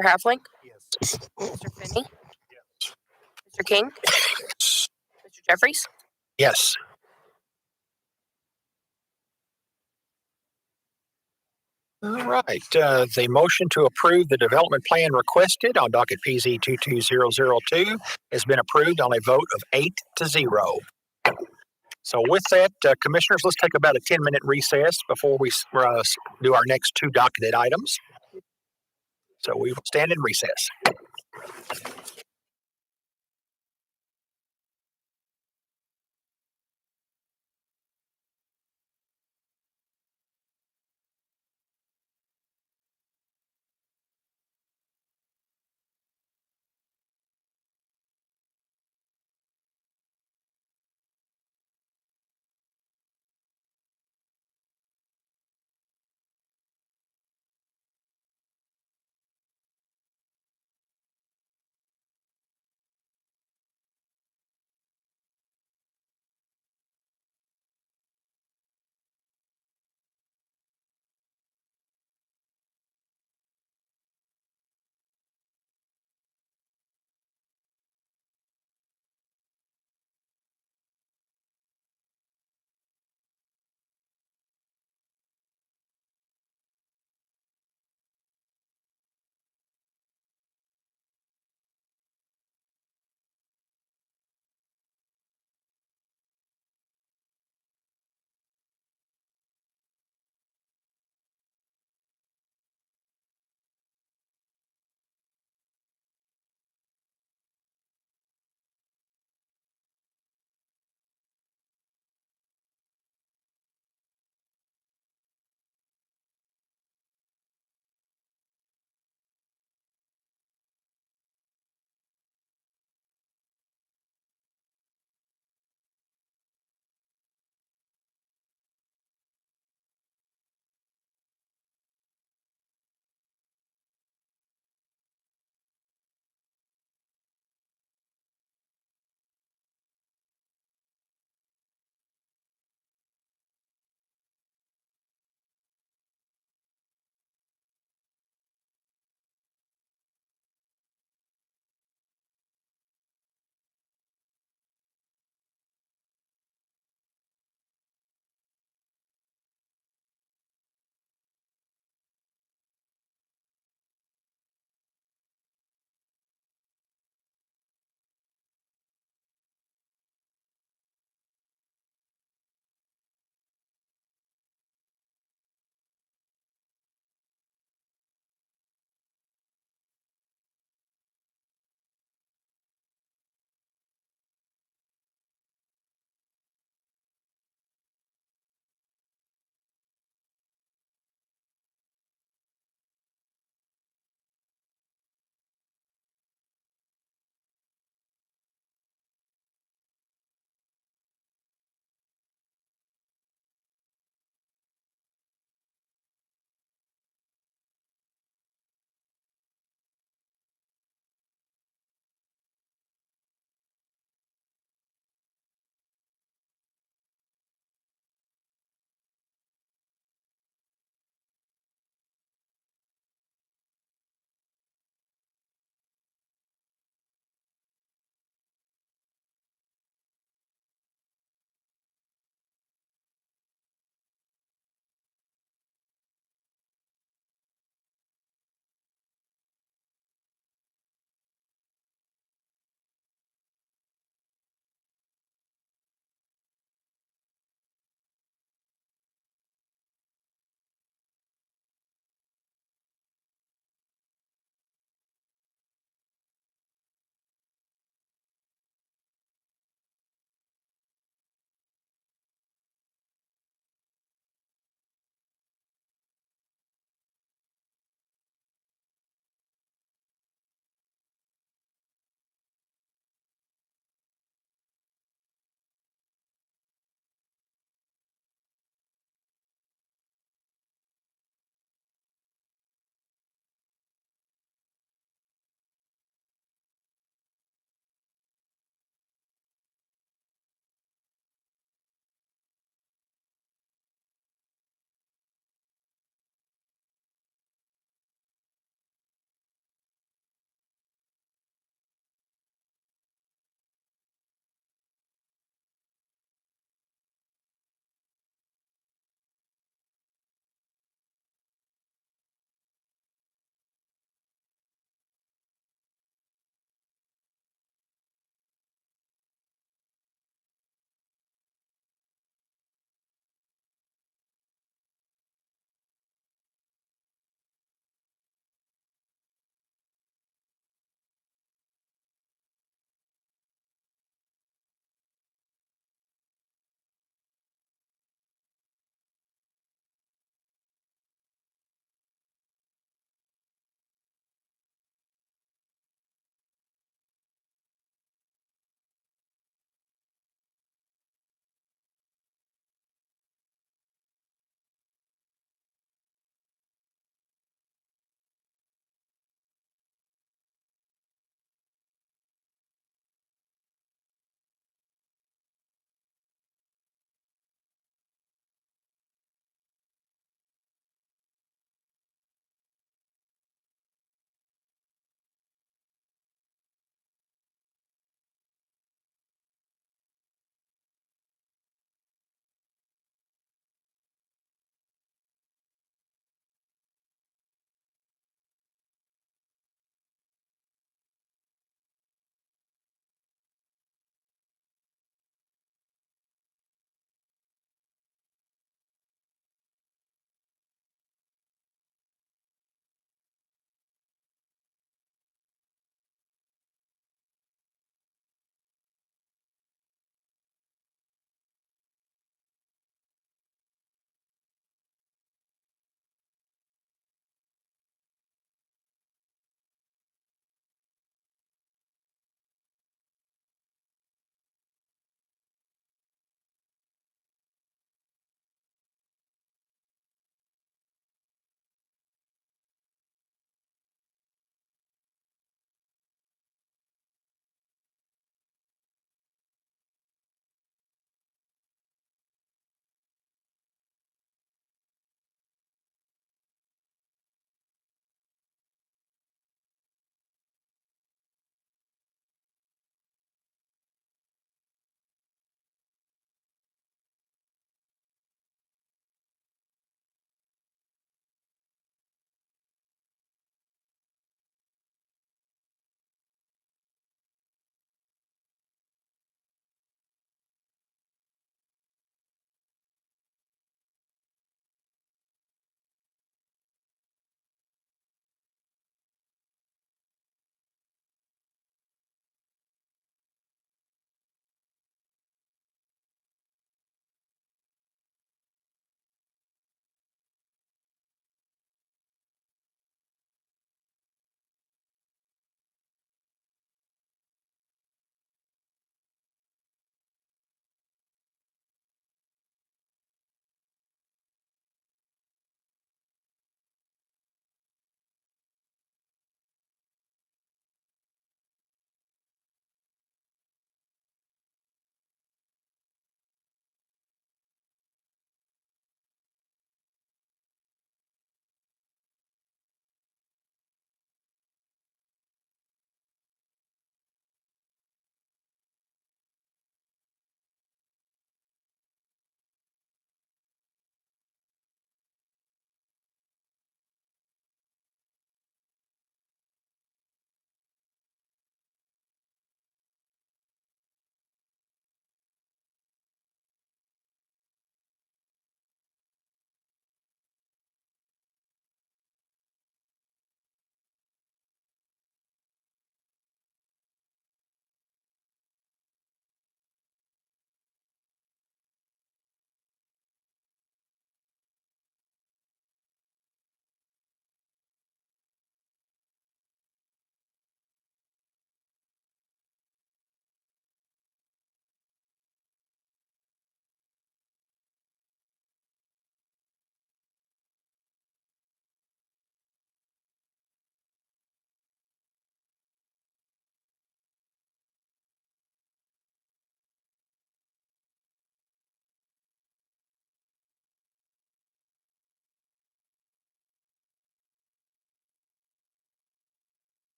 Mr. Havling, Mr. Finney, Mr. King, Mr. Jeffries, Yes. All right, the motion to approve the development plan requested on docket PZ 22002 has been approved on a vote of 8-0. So with that, Commissioners, let's take about a 10-minute recess before we do our next two docketed items. So we will stand in recess.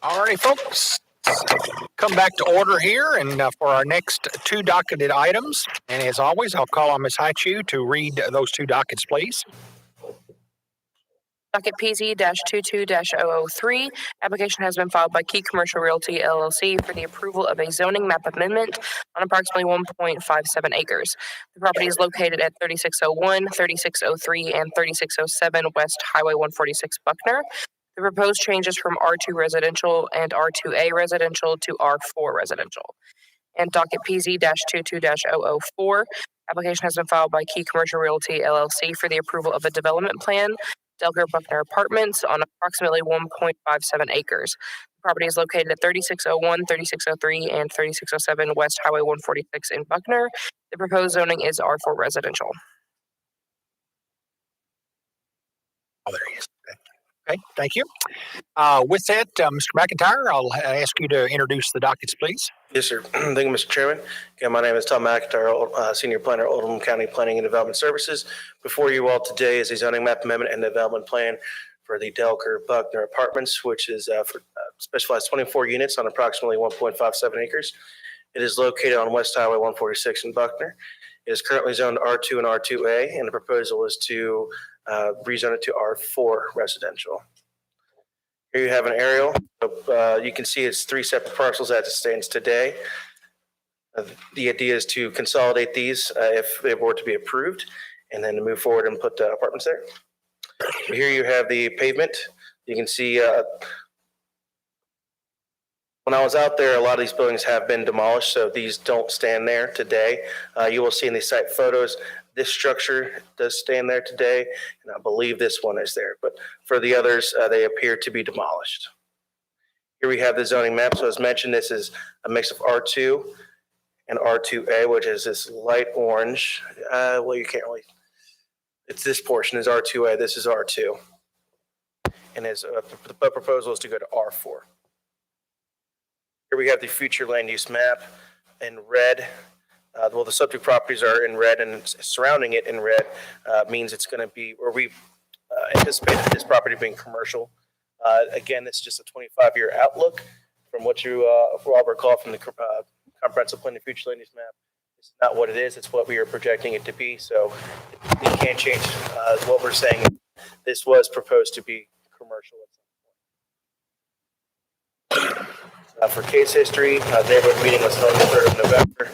All righty, folks. Come back to order here and for our next two docketed items. And as always, I'll call on Ms. Haichu to read those two dockets, please. Docket PZ-22-003, application has been filed by Key Commercial Realty LLC for the approval of a zoning map amendment on approximately 1.57 acres. The property is located at 3601, 3603, and 3607 West Highway 146 Buckner. The proposed changes from R2 residential and R2A residential to R4 residential. And docket PZ-22-004, application has been filed by Key Commercial Realty LLC for the approval of a development plan, Delger Buckner Apartments, on approximately 1.57 acres. The property is located at 3601, 3603, and 3607 West Highway 146 in Buckner. The proposed zoning is R4 residential. Oh, there he is. Okay, thank you. With that, Mr. McIntyre, I'll ask you to introduce the dockets, please. Yes, sir. Thank you, Mr. Chairman. Again, my name is Tom McIntyre, Senior Planner, Oldham County Planning and Development Services. Before you all today is a zoning map amendment and development plan for the Delker Buckner Apartments, which is for specialized 24 units on approximately 1.57 acres. It is located on West Highway 146 in Buckner. It is currently zoned R2 and R2A, and the proposal is to rezone it to R4 residential. Here you have an aerial. You can see it's three separate parcels as it stands today. The idea is to consolidate these if they were to be approved, and then to move forward and put apartments there. Here you have the pavement. You can see when I was out there, a lot of these buildings have been demolished, so these don't stand there today. You will see in the site photos, this structure does stand there today, and I believe this one is there. But for the others, they appear to be demolished. Here we have the zoning map. So as mentioned, this is a mix of R2 and R2A, which is this light orange. Well, you can't really, it's this portion is R2A, this is R2. And the proposal is to go to R4. Here we have the future land use map in red. Well, the subject properties are in red, and surrounding it in red means it's going to be, or we anticipate this property being commercial. Again, it's just a 25-year outlook from what you all recall from the comprehensive plan and future land use map. It's not what it is, it's what we are projecting it to be. So we can't change what we're saying. This was proposed to be commercial at some point. For case history, neighborhood meeting was held on the 3rd of November.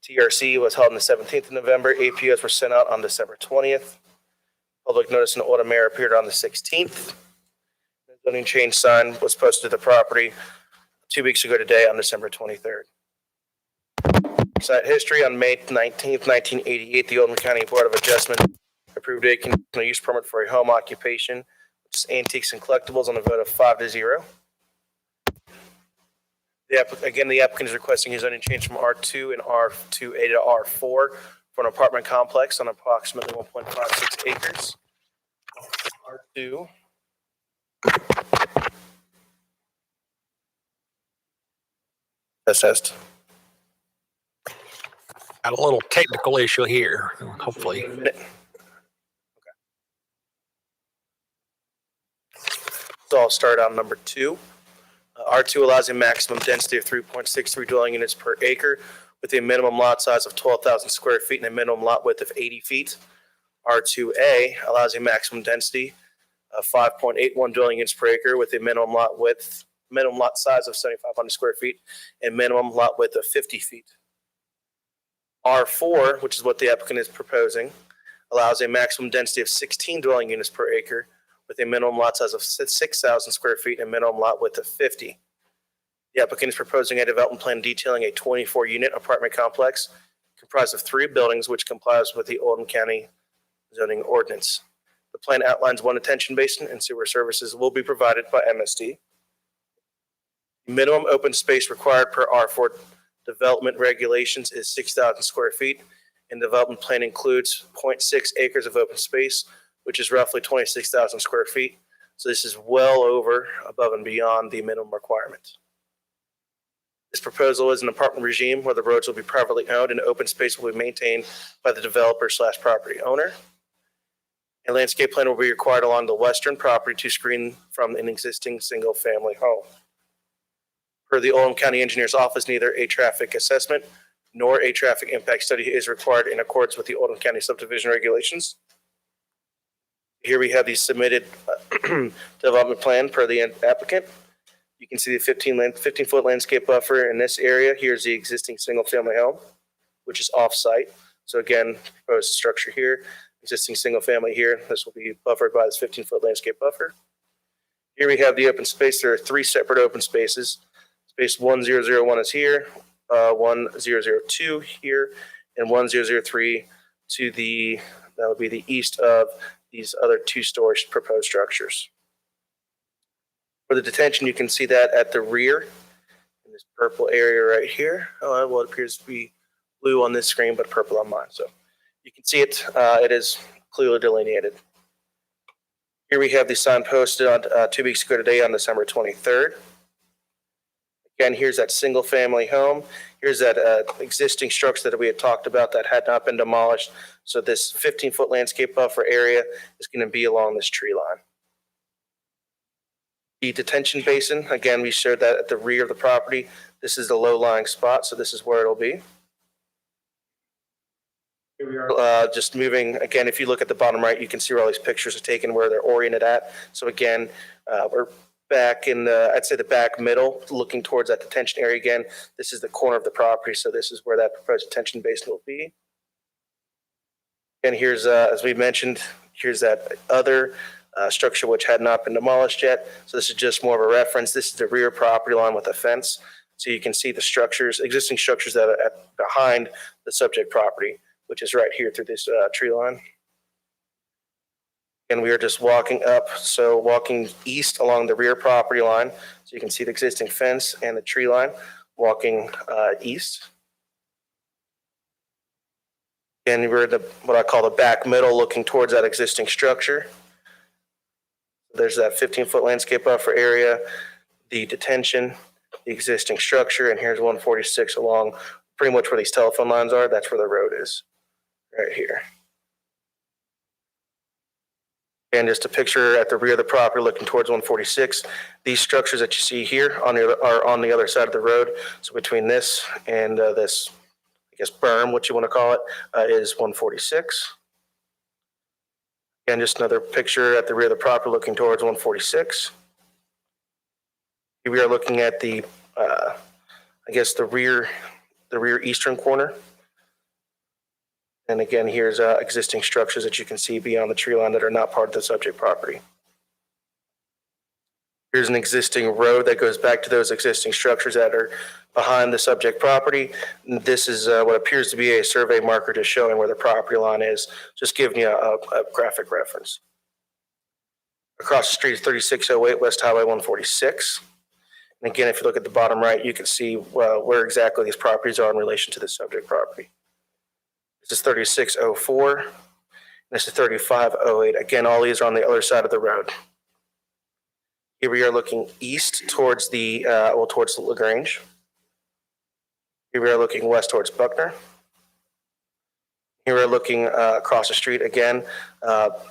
TRC was held on the 17th of November. APOs were sent out on December 20th. Public notice in the Oldham Mayor appeared on the 16th. The zoning change sign was posted to the property 2 weeks ago today on December 23rd. Site history: on May 19th, 1988, the Oldham County Board of Adjustment approved a conditional use permit for a home occupation, which is antiques and collectibles, on a vote of 5-0. Again, the applicant is requesting his zoning change from R2 and R2A to R4 for an apartment complex on approximately 1.56 acres. R2. Test. Got a little technical issue here, hopefully. So I'll start on number 2. R2 allows a maximum density of 3.63 dwelling units per acre with a minimum lot size of 12,000 square feet and a minimum lot width of 80 feet. R2A allows a maximum density of 5.81 dwelling units per acre with a minimum lot size of 7,500 square feet and minimum lot width of 50 feet. R4, which is what the applicant is proposing, allows a maximum density of 16 dwelling units per acre with a minimum lot size of 6,000 square feet and minimum lot width of 50. The applicant is proposing a development plan detailing a 24-unit apartment complex comprised of 3 buildings, which complies with the Oldham County zoning ordinance. The plan outlines 1 detention basin and sewer services will be provided by MSD. Minimum open space required per R4 development regulations is 6,000 square feet, and development plan includes 0.6 acres of open space, which is roughly 26,000 square feet. So this is well over, above and beyond the minimum requirement. This proposal is an apartment regime where the roads will be privately owned and open space will be maintained by the developer/property owner. A landscape plan will be required along the western property to screen from an existing single-family home. Per the Oldham County Engineer's Office, neither a traffic assessment nor a traffic impact study is required in accordance with the Oldham County subdivision regulations. Here we have the submitted development plan per the applicant. You can see the 15-foot landscape buffer in this area. Here's the existing single-family home, which is off-site. So again, proposed structure here, existing single-family here. This will be buffered by this 15-foot landscape buffer. Here we have the open space. There are 3 separate open spaces. Space 1001 is here, 1002 here, and 1003 to the, that would be the east of these other 2-story proposed structures. For the detention, you can see that at the rear in this purple area right here. Oh, well, it appears to be blue on this screen, but purple on mine. So you can see it. It is clearly delineated. Here we have the sign posted on 2 weeks ago today on December 23rd. Again, here's that single family home. Here's that existing structure that we had talked about that had not been demolished. So this 15-foot landscape buffer area is going to be along this tree line. The detention basin, again, we showed that at the rear of the property. This is the low-lying spot, so this is where it'll be. Here we are just moving, again, if you look at the bottom right, you can see where all these pictures are taken, where they're oriented at. So again, we're back in the, I'd say the back middle, looking towards that detention area again. This is the corner of the property, so this is where that proposed detention basin will be. And here's, as we mentioned, here's that other structure which had not been demolished yet. So this is just more of a reference. This is the rear property line with a fence. So you can see the structures, existing structures that are behind the subject property, which is right here through this tree line. And we are just walking up, so walking east along the rear property line. So you can see the existing fence and the tree line walking east. And we're the what I call the back middle, looking towards that existing structure. There's that 15-foot landscape buffer area, the detention, the existing structure, and here's 146 along pretty much where these telephone lines are. That's where the road is, right here. And just a picture at the rear of the property looking towards 146. These structures that you see here are on the other side of the road. So between this and this, I guess, berm, what you want to call it, is 146. And just another picture at the rear of the property looking towards 146. Here we are looking at the, I guess, the rear eastern corner. And again, here's existing structures that you can see beyond the tree line that are not part of the subject property. Here's an existing road that goes back to those existing structures that are behind the subject property. And this is what appears to be a survey marker just showing where the property line is, just giving you a graphic reference. Across the street is 3608 West Highway 146. And again, if you look at the bottom right, you can see where exactly these properties are in relation to the subject property. This is 3604. And this is 3508. Again, all these are on the other side of the road. Here we are looking east towards the, towards the LaGrange. Here we are looking west towards Buckner. Here we're looking across the street again.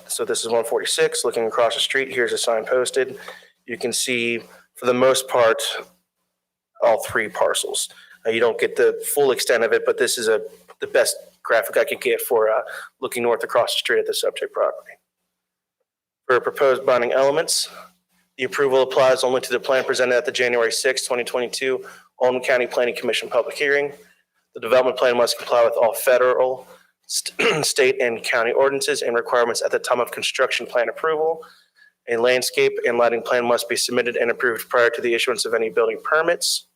So this is 146, looking across the street. Here's a sign posted. You can see, for the most part, all 3 parcels. You don't get the full extent of it, but this is the best graphic I could get for looking north across the street at the subject property. For proposed binding elements, the approval applies only to the plan presented at the January 6, 2022 Oldham County Planning Commission public hearing. The development plan must comply with all federal, state, and county ordinances and requirements at the time of construction plan approval. A landscape and lighting plan must be submitted and approved prior to the issuance of any building permits.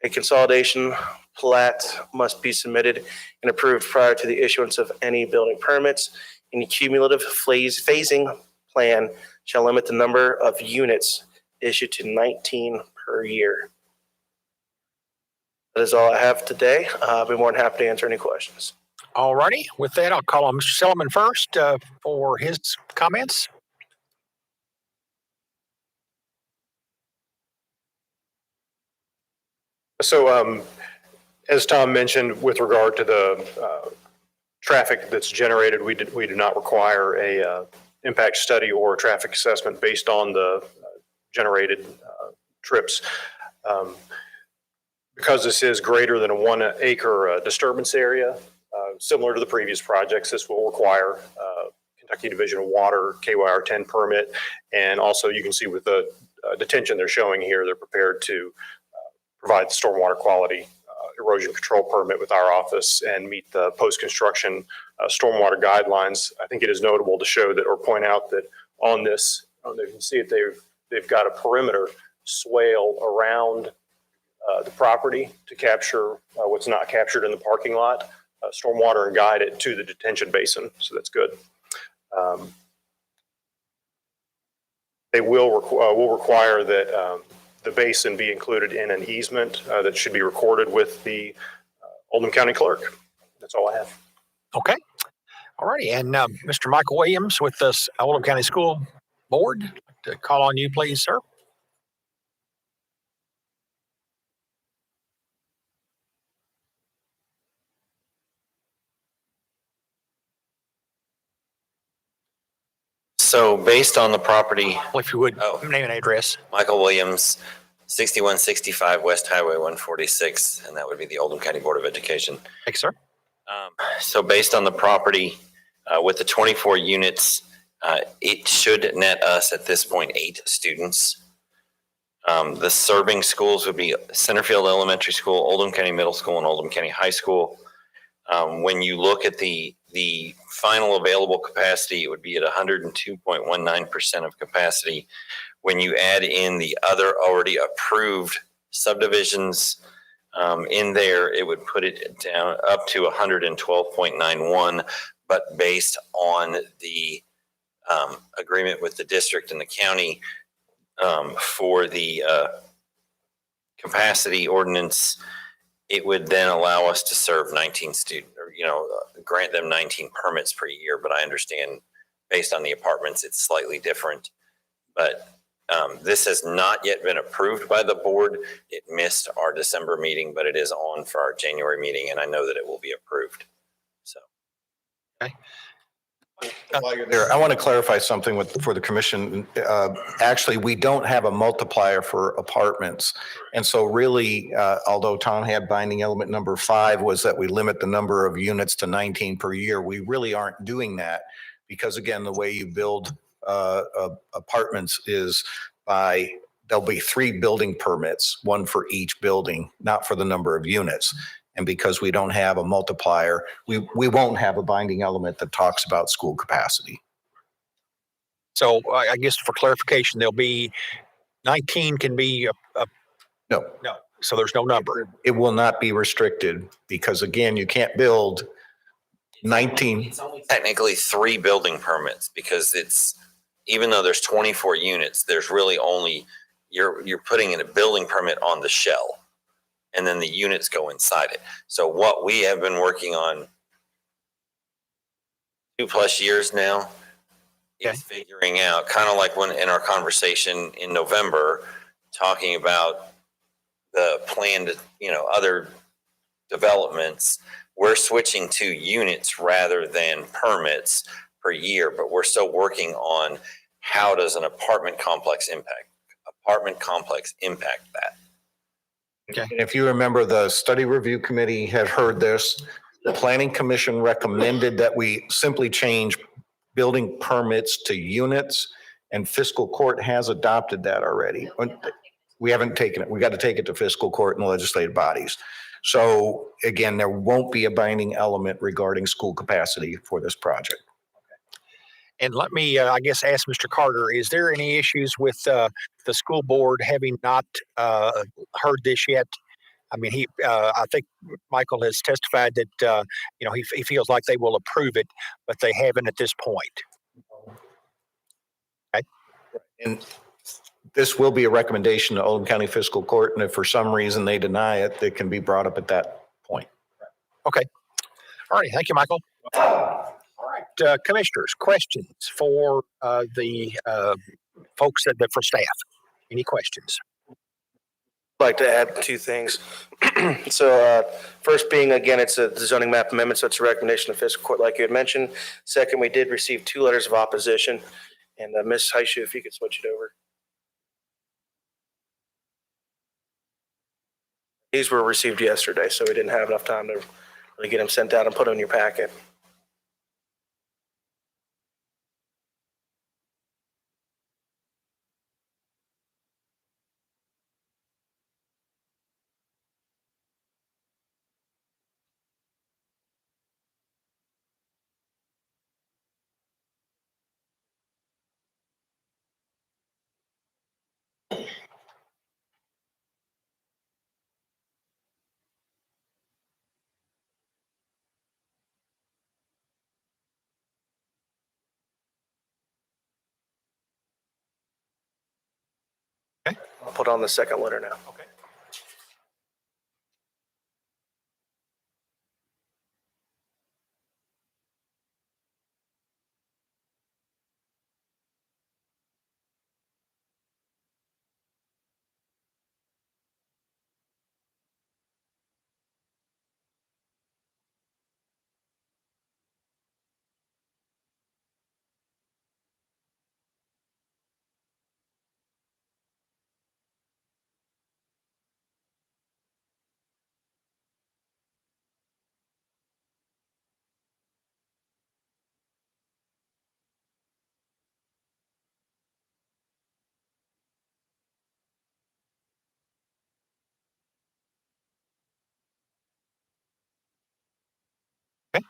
A consolidation plat must be submitted and approved prior to the issuance of any building permits. Any cumulative phasing plan shall limit the number of units issued to 19 per year. That is all I have today. I'll be more than happy to answer any questions. All righty. With that, I'll call on Mr. Silliman first for his comments. So as Tom mentioned, with regard to the traffic that's generated, we do not require a impact study or traffic assessment based on the generated trips. Because this is greater than a 1 acre disturbance area, similar to the previous projects, this will require Kentucky Division of Water KYR 10 permit. And also you can see with the detention they're showing here, they're prepared to provide the stormwater quality erosion control permit with our office and meet the post-construction stormwater guidelines. I think it is notable to show that or point out that on this, you can see it, they've got a perimeter swale around the property to capture what's not captured in the parking lot, stormwater, and guide it to the detention basin. So that's good. They will require that the basin be included in an easement that should be recorded with the Oldham County Clerk. That's all I have. Okay. All righty. And Mr. Michael Williams with the Oldham County School Board, to call on you, please, sir. So based on the property, If you would, name and address. Michael Williams, 6165 West Highway 146, and that would be the Oldham County Board of Education. Thanks, sir. So based on the property with the 24 units, it should net us at this point 8 students. The serving schools would be Centerfield Elementary School, Oldham County Middle School, and Oldham County High School. When you look at the final available capacity, it would be at 102.19% of capacity. When you add in the other already approved subdivisions in there, it would put it down up to 112.91. But based on the agreement with the district and the county for the capacity ordinance, it would then allow us to serve 19 students, or, grant them 19 permits per year. But I understand based on the apartments, it's slightly different. But this has not yet been approved by the board. It missed our December meeting, but it is on for our January meeting, and I know that it will be approved. So. Okay. While you're there, I want to clarify something for the commission. Actually, we don't have a multiplier for apartments. And so really, although Tom had binding element number 5 was that we limit the number of units to 19 per year, we really aren't doing that because, again, the way you build apartments is there'll be 3 building permits, 1 for each building, not for the number of units. And because we don't have a multiplier, we won't have a binding element that talks about school capacity. So I guess for clarification, there'll be 19 can be No, so there's no number. it will not be restricted because, again, you can't build 19. It's only technically 3 building permits because even though there's 24 units, there's really only, you're putting in a building permit on the shell. And then the units go inside it. So what we have been working on 2+ years now is figuring out, kind of like when in our conversation in November, talking about the planned, other developments, we're switching to units rather than permits per year, but we're still working on how does an apartment complex impact that. And if you remember, the study review committee had heard this. The planning commission recommended that we simply change building permits to units, and fiscal court has adopted that already. We haven't taken it. We got to take it to fiscal court and legislative bodies. So again, there won't be a binding element regarding school capacity for this project. And let me, I guess, ask Mr. Carter, is there any issues with the school board having not heard this yet? I mean, I think Michael has testified that, he feels like they will approve it, but they haven't at this point. Okay. And this will be a recommendation to Oldham County Fiscal Court, and if for some reason they deny it, it can be brought up at that point. Okay. All right. Thank you, Michael. All right, commissioners, questions for the folks for staff? Any questions? I'd like to add 2 things. So first being, again, it's a zoning map amendment, so it's a recommendation of fiscal court like you had mentioned. Second, we did receive 2 letters of opposition. And Ms. Heishu, if you could switch it over. These were received yesterday, so we didn't have enough time to really get them sent out and put in your packet. I'll put on the second letter now. Okay. Okay.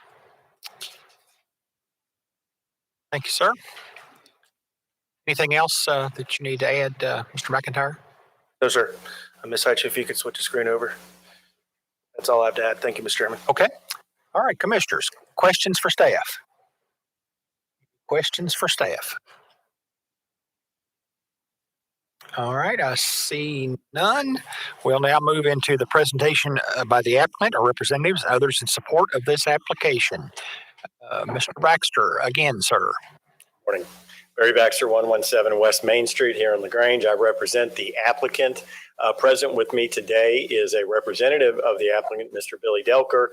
Thank you, sir. Anything else that you need to add, Mr. McIntyre? No, sir. Ms. Heitch, if you could switch the screen over. That's all I have to add. Thank you, Mr. Chairman. Okay. All right, commissioners, questions for staff? Questions for staff? All right, I see none. We'll now move into the presentation by the applicant or representatives, others in support of this application. Mr. Baxter, again, sir. Morning. Barry Baxter, 117 West Main Street here in LaGrange. I represent the applicant. Present with me today is a representative of the applicant, Mr. Billy Delker,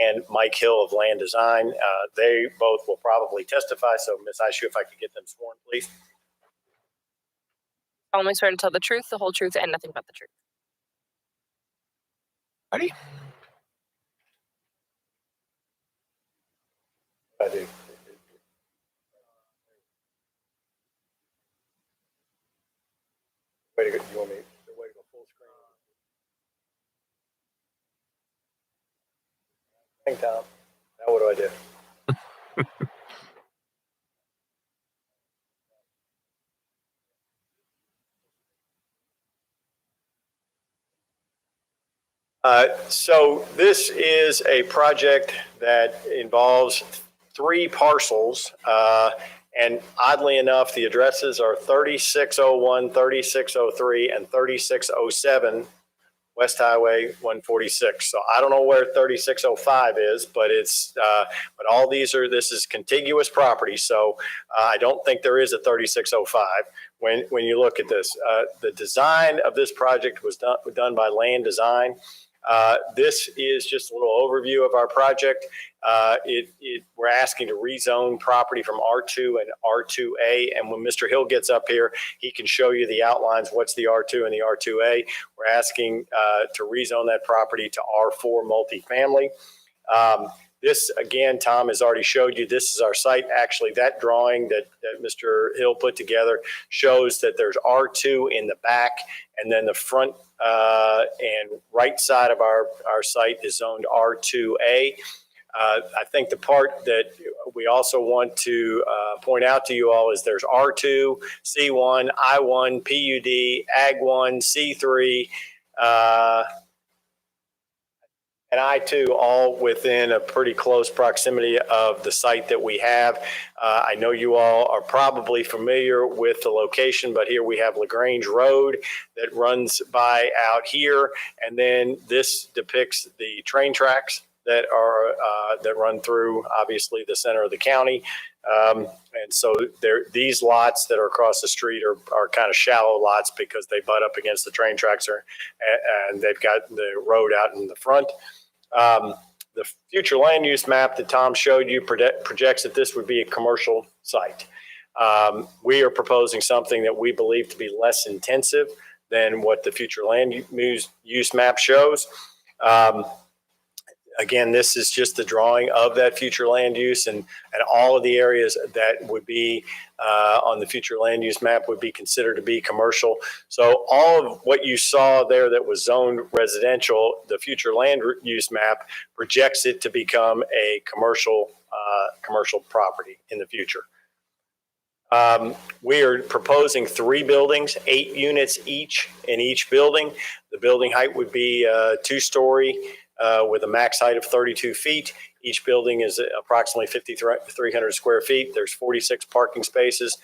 and Mike Hill of Land Design. They both will probably testify, so Ms. Aishu, if I could get them sworn, please. Solemnly swear to tell the truth, the whole truth, and nothing but the truth. Ready? I do. Way to go. You want me? Way to go full screen. Hang Tom. Now what do I do? So this is a project that involves 3 parcels. And oddly enough, the addresses are 3601, 3603, and 3607 West Highway 146. So I don't know where 3605 is, but but all these this is contiguous property. So I don't think there is a 3605. When you look at this, the design of this project was done by Land Design. This is just a little overview of our project. We're asking to rezone property from R2 and R2A. And when Mr. Hill gets up here, he can show you the outlines. What's the R2 and the R2A? We're asking to rezone that property to R4 multifamily. This, again, Tom has already showed you. This is our site. Actually, that drawing that Mr. Hill put together shows that there's R2 in the back, and then the front and right side of our site is zoned R2A. I think the part that we also want to point out to you all is there's R2, C1, I1, PUD, Ag1, C3, and I2, all within a pretty close proximity of the site that we have. I know you all are probably familiar with the location, but here we have LaGrange Road that runs by out here. And then this depicts the train tracks that run through, obviously, the center of the county. And so these lots that are across the street are kind of shallow lots because they butt up against the train tracks, and they've got the road out in the front. The future land use map that Tom showed you projects that this would be a commercial site. We are proposing something that we believe to be less intensive than what the future land use map shows. Again, this is just the drawing of that future land use, and all of the areas that would be on the future land use map would be considered to be commercial. So all of what you saw there that was zoned residential, the future land use map projects it to become a commercial property in the future. We are proposing 3 buildings, 8 units each in each building. The building height would be 2-story with a max height of 32 feet. Each building is approximately 5,300 square feet. There's 46 parking spaces.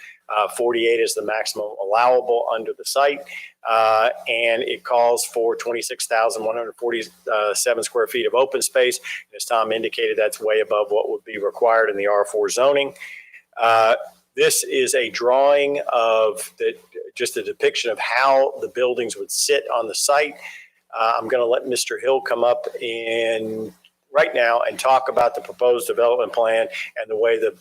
48 is the maximum allowable under the site. And it calls for 26,147 square feet of open space. As Tom indicated, that's way above what would be required in the R4 zoning. This is a drawing of just a depiction of how the buildings would sit on the site. I'm going to let Mr. Hill come up right now and talk about the proposed development plan and the way the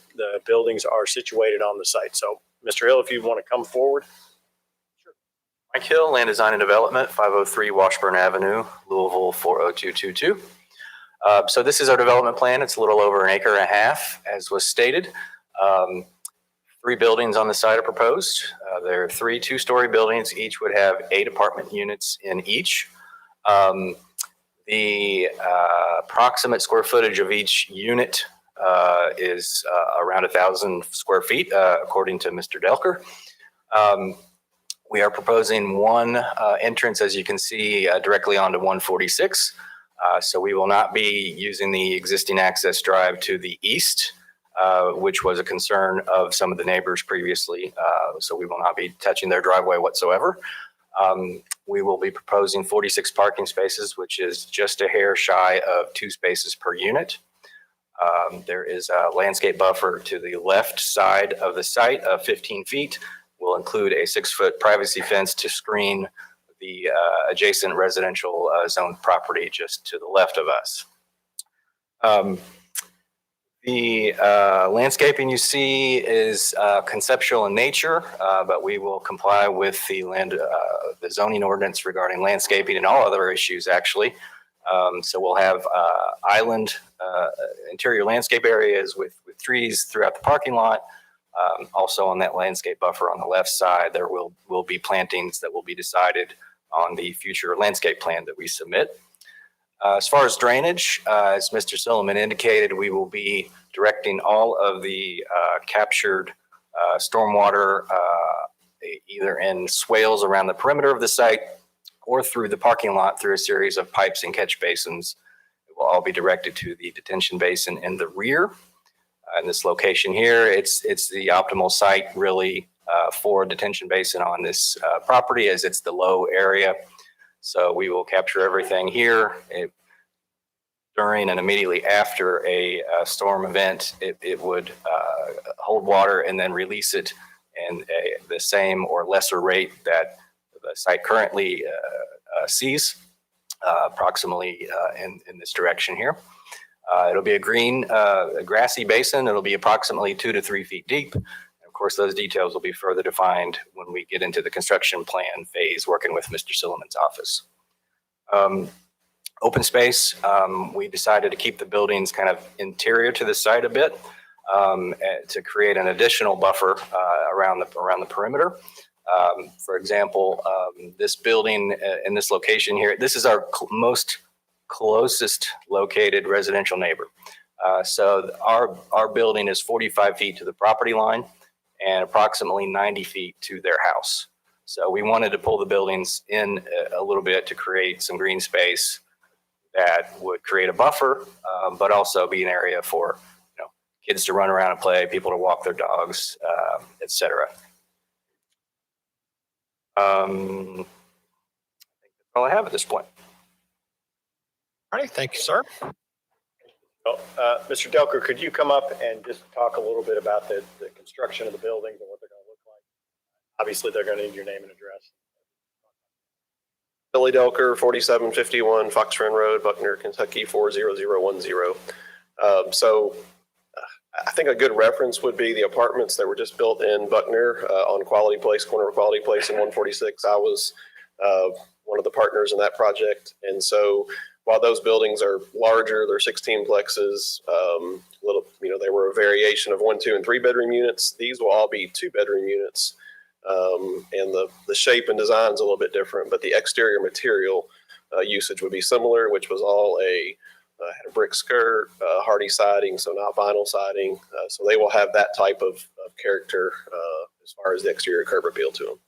buildings are situated on the site. So, Mr. Hill, if you want to come forward. Sure. Mike Hill, Land Design and Development, 503 Washburn Avenue, Louisville, 40222. So this is our development plan. It's a little over 1.5 acres, as was stated. 3 buildings on the site are proposed. There are 3 2-story buildings. Each would have 8 apartment units in each. The approximate square footage of each unit is around 1,000 square feet, according to Mr. Delker. We are proposing 1 entrance, as you can see, directly onto 146. So we will not be using the existing access drive to the east, which was a concern of some of the neighbors previously. So we will not be touching their driveway whatsoever. We will be proposing 46 parking spaces, which is just a hair shy of 2 spaces per unit. There is a landscape buffer to the left side of the site of 15 feet. We'll include a 6-foot privacy fence to screen the adjacent residential zone property just to the left of us. The landscaping you see is conceptual in nature, but we will comply with the zoning ordinance regarding landscaping and all other issues, actually. So we'll have island interior landscape areas with trees throughout the parking lot. Also on that landscape buffer on the left side, there will be plantings that will be decided on the future landscape plan that we submit. As far as drainage, as Mr. Silliman indicated, we will be directing all of the captured stormwater either in swales around the perimeter of the site or through the parking lot through a series of pipes and catch basins. It will all be directed to the detention basin in the rear. In this location here, it's the optimal site really for a detention basin on this property, as it's the low area. So we will capture everything here. During and immediately after a storm event, it would hold water and then release it in the same or lesser rate that the site currently sees, approximately in this direction here. It'll be a green, grassy basin. It'll be approximately 2 to 3 feet deep. Of course, those details will be further defined when we get into the construction plan phase, working with Mr. Silliman's office. Open space, we decided to keep the buildings kind of interior to the site a bit to create an additional buffer around the perimeter. For example, this building in this location here, this is our most closest located residential neighbor. So our building is 45 feet to the property line and approximately 90 feet to their house. So we wanted to pull the buildings in a little bit to create some green space that would create a buffer, but also be an area for kids to run around and play, people to walk their dogs, et cetera. I think that's all I have at this point. All right, thank you, sir. Mr. Delker, could you come up and just talk a little bit about the construction of the buildings and what they're going to look like? Obviously, they're going to need your name and address. Billy Delker, 4751 Fox Run Road, Buckner, Kentucky, 40010. So I think a good reference would be the apartments that were just built in Buckner on Quality Place, corner of Quality Place and 146. I was one of the partners in that project. And so while those buildings are larger, they're 16 plexes, they were a variation of 1, 2, and 3 bedroom units. These will all be 2 bedroom units. And the shape and design is a little bit different, but the exterior material usage would be similar, which was all had a brick skirt, hardy siding, so not vinyl siding. So they will have that type of character as far as the exterior curb appeal to them.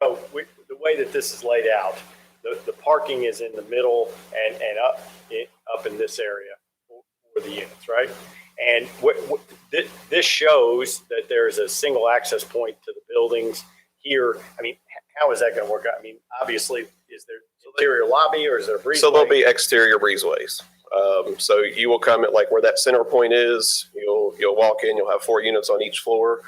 So the way that this is laid out, the parking is in the middle and up in this area for the units, right? And this shows that there's a single access point to the buildings here. I mean, how is that going to work out? I mean, obviously, is there interior lobby or is there a breezeway? So there'll be exterior breezeways. So you will come at like where that center point is. You'll walk in. You'll have 4 units on each floor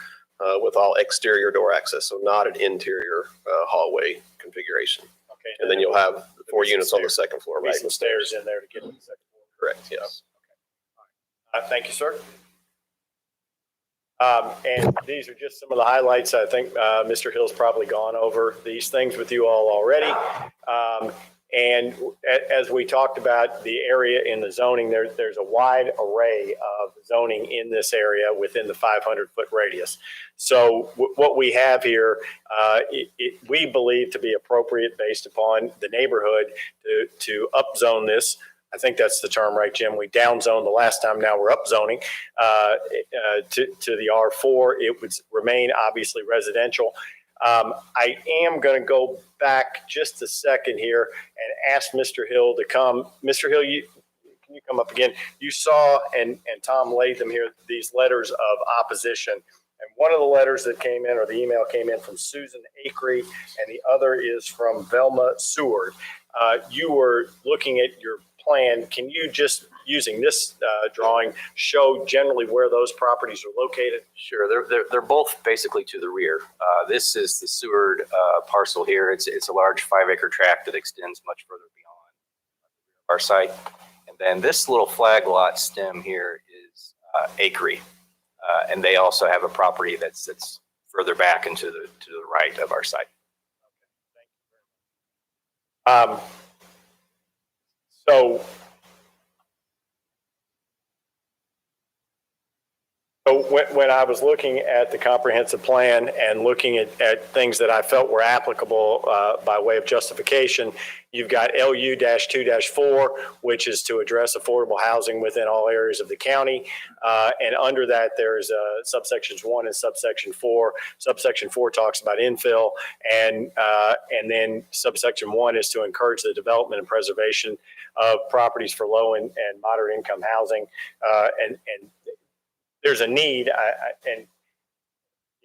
with all exterior door access. So not an interior hallway configuration. Okay. And then you'll have 4 units on the second floor. Right. Some stairs in there to get to the second floor. Correct. Yes. Thank you, sir. And these are just some of the highlights. I think Mr. Hill's probably gone over these things with you all already. And as we talked about the area in the zoning, there's a wide array of zoning in this area within the 500-foot radius. So what we have here, we believe to be appropriate based upon the neighborhood to upzone this. I think that's the term, right, Jim? We downzoned the last time. Now we're upzoning to the R4. It would remain obviously residential. I am going to go back just a second here and ask Mr. Hill to come. Mr. Hill, can you come up again? You saw, and Tom laid them here, these letters of opposition. And one of the letters that came in, or the email came in from Susan Acree, and the other is from Velma Seward. You were looking at your plan. Can you just, using this drawing, show generally where those properties are located? Sure, they're both basically to the rear. This is the Seward parcel here. It's a large 5-acre tract that extends much further beyond our site. And then this little flag lot stem here is Acree. And they also have a property that's further back and to the right of our site. So when I was looking at the comprehensive plan and looking at things that I felt were applicable by way of justification, you've got LU-2-4, which is to address affordable housing within all areas of the county. And under that, there's subsections 1 and subsection 4. Subsection 4 talks about infill, and then subsection 1 is to encourage the development and preservation of properties for low and moderate income housing. And there's a need,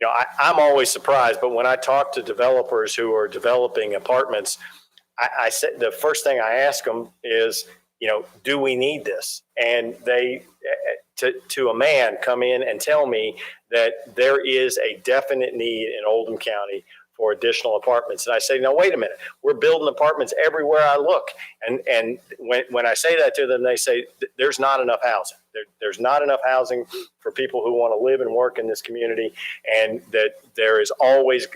I'm always surprised, but when I talk to developers who are developing apartments, I said the first thing I ask them is, do we need this? And they, to a man, come in and tell me that there is a definite need in Oldham County for additional apartments. And I say, no, wait a minute. We're building apartments everywhere I look. And when I say that to them, they say, there's not enough housing. There's not enough housing for people who want to live and work in this community. And that there is always,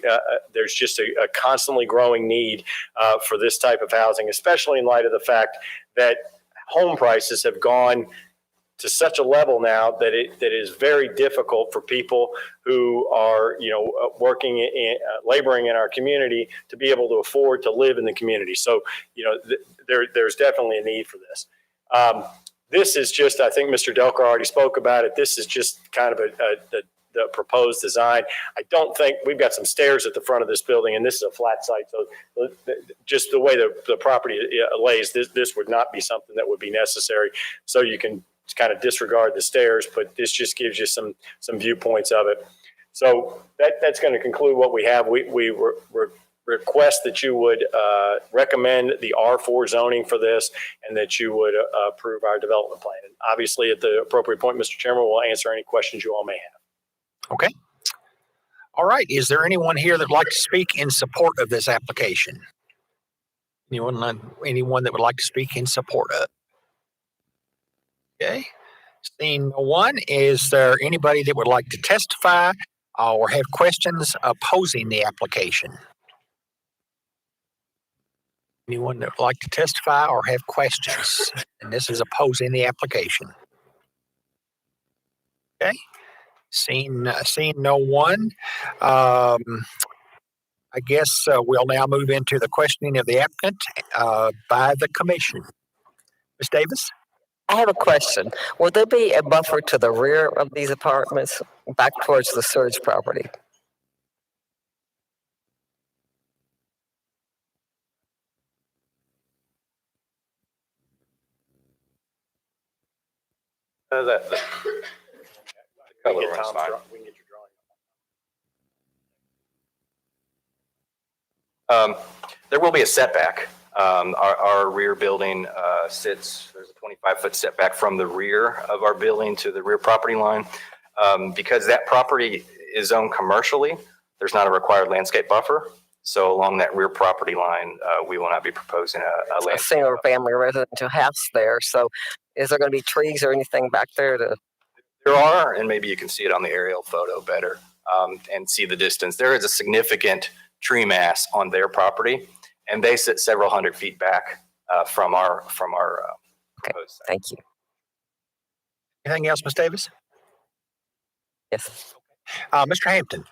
there's just a constantly growing need for this type of housing, especially in light of the fact that home prices have gone to such a level now that it is very difficult for people who are, working laboring in our community to be able to afford to live in the community. So, there's definitely a need for this. This is just, I think Mr. Delcar already spoke about it. This is just kind of the proposed design. I don't think, we've got some stairs at the front of this building, and this is a flat site. So just the way the property lays, this would not be something that would be necessary. So you can kind of disregard the stairs, but this just gives you some viewpoints of it. So that's going to conclude what we have. We request that you would recommend the R4 zoning for this, and that you would approve our development plan. And obviously, at the appropriate point, Mr. Chairman, we'll answer any questions you all may have. Okay. All right. Is there anyone here that would like to speak in support of this application? Anyone that would like to speak in support of? Okay. Seeing no one, is there anybody that would like to testify or have questions opposing the application? Anyone that would like to testify or have questions? And this is opposing the application. Okay. Seeing no one, I guess we'll now move into the questioning of the applicant by the commission. Ms. Davis? I have a question. Will there be a buffer to the rear of these apartments back towards the surge property? The color runs fine. There will be a setback. Our rear building sits, there's a 25-foot setback from the rear of our building to the rear property line. Because that property is owned commercially, there's not a required landscape buffer. So along that rear property line, we will not be proposing a landscape. A single family residential house there. So is there going to be trees or anything back there to? There are, and maybe you can see it on the aerial photo better and see the distance. There is a significant tree mass on their property, and they sit several hundred feet back from our proposed site. Thank you. Anything else, Ms. Davis? Yes. Mr. Hampton?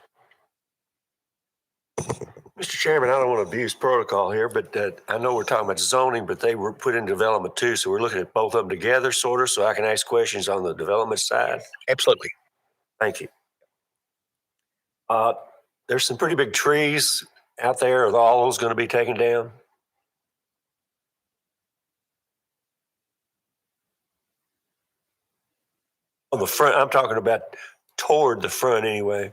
Mr. Chairman, I don't want to abuse protocol here, but I know we're talking about zoning, but they were put in development too. So we're looking at both of them together, sort of, so I can ask questions on the development side. Absolutely. Thank you. There's some pretty big trees out there. Are all those going to be taken down? On the front, I'm talking about toward the front anyway.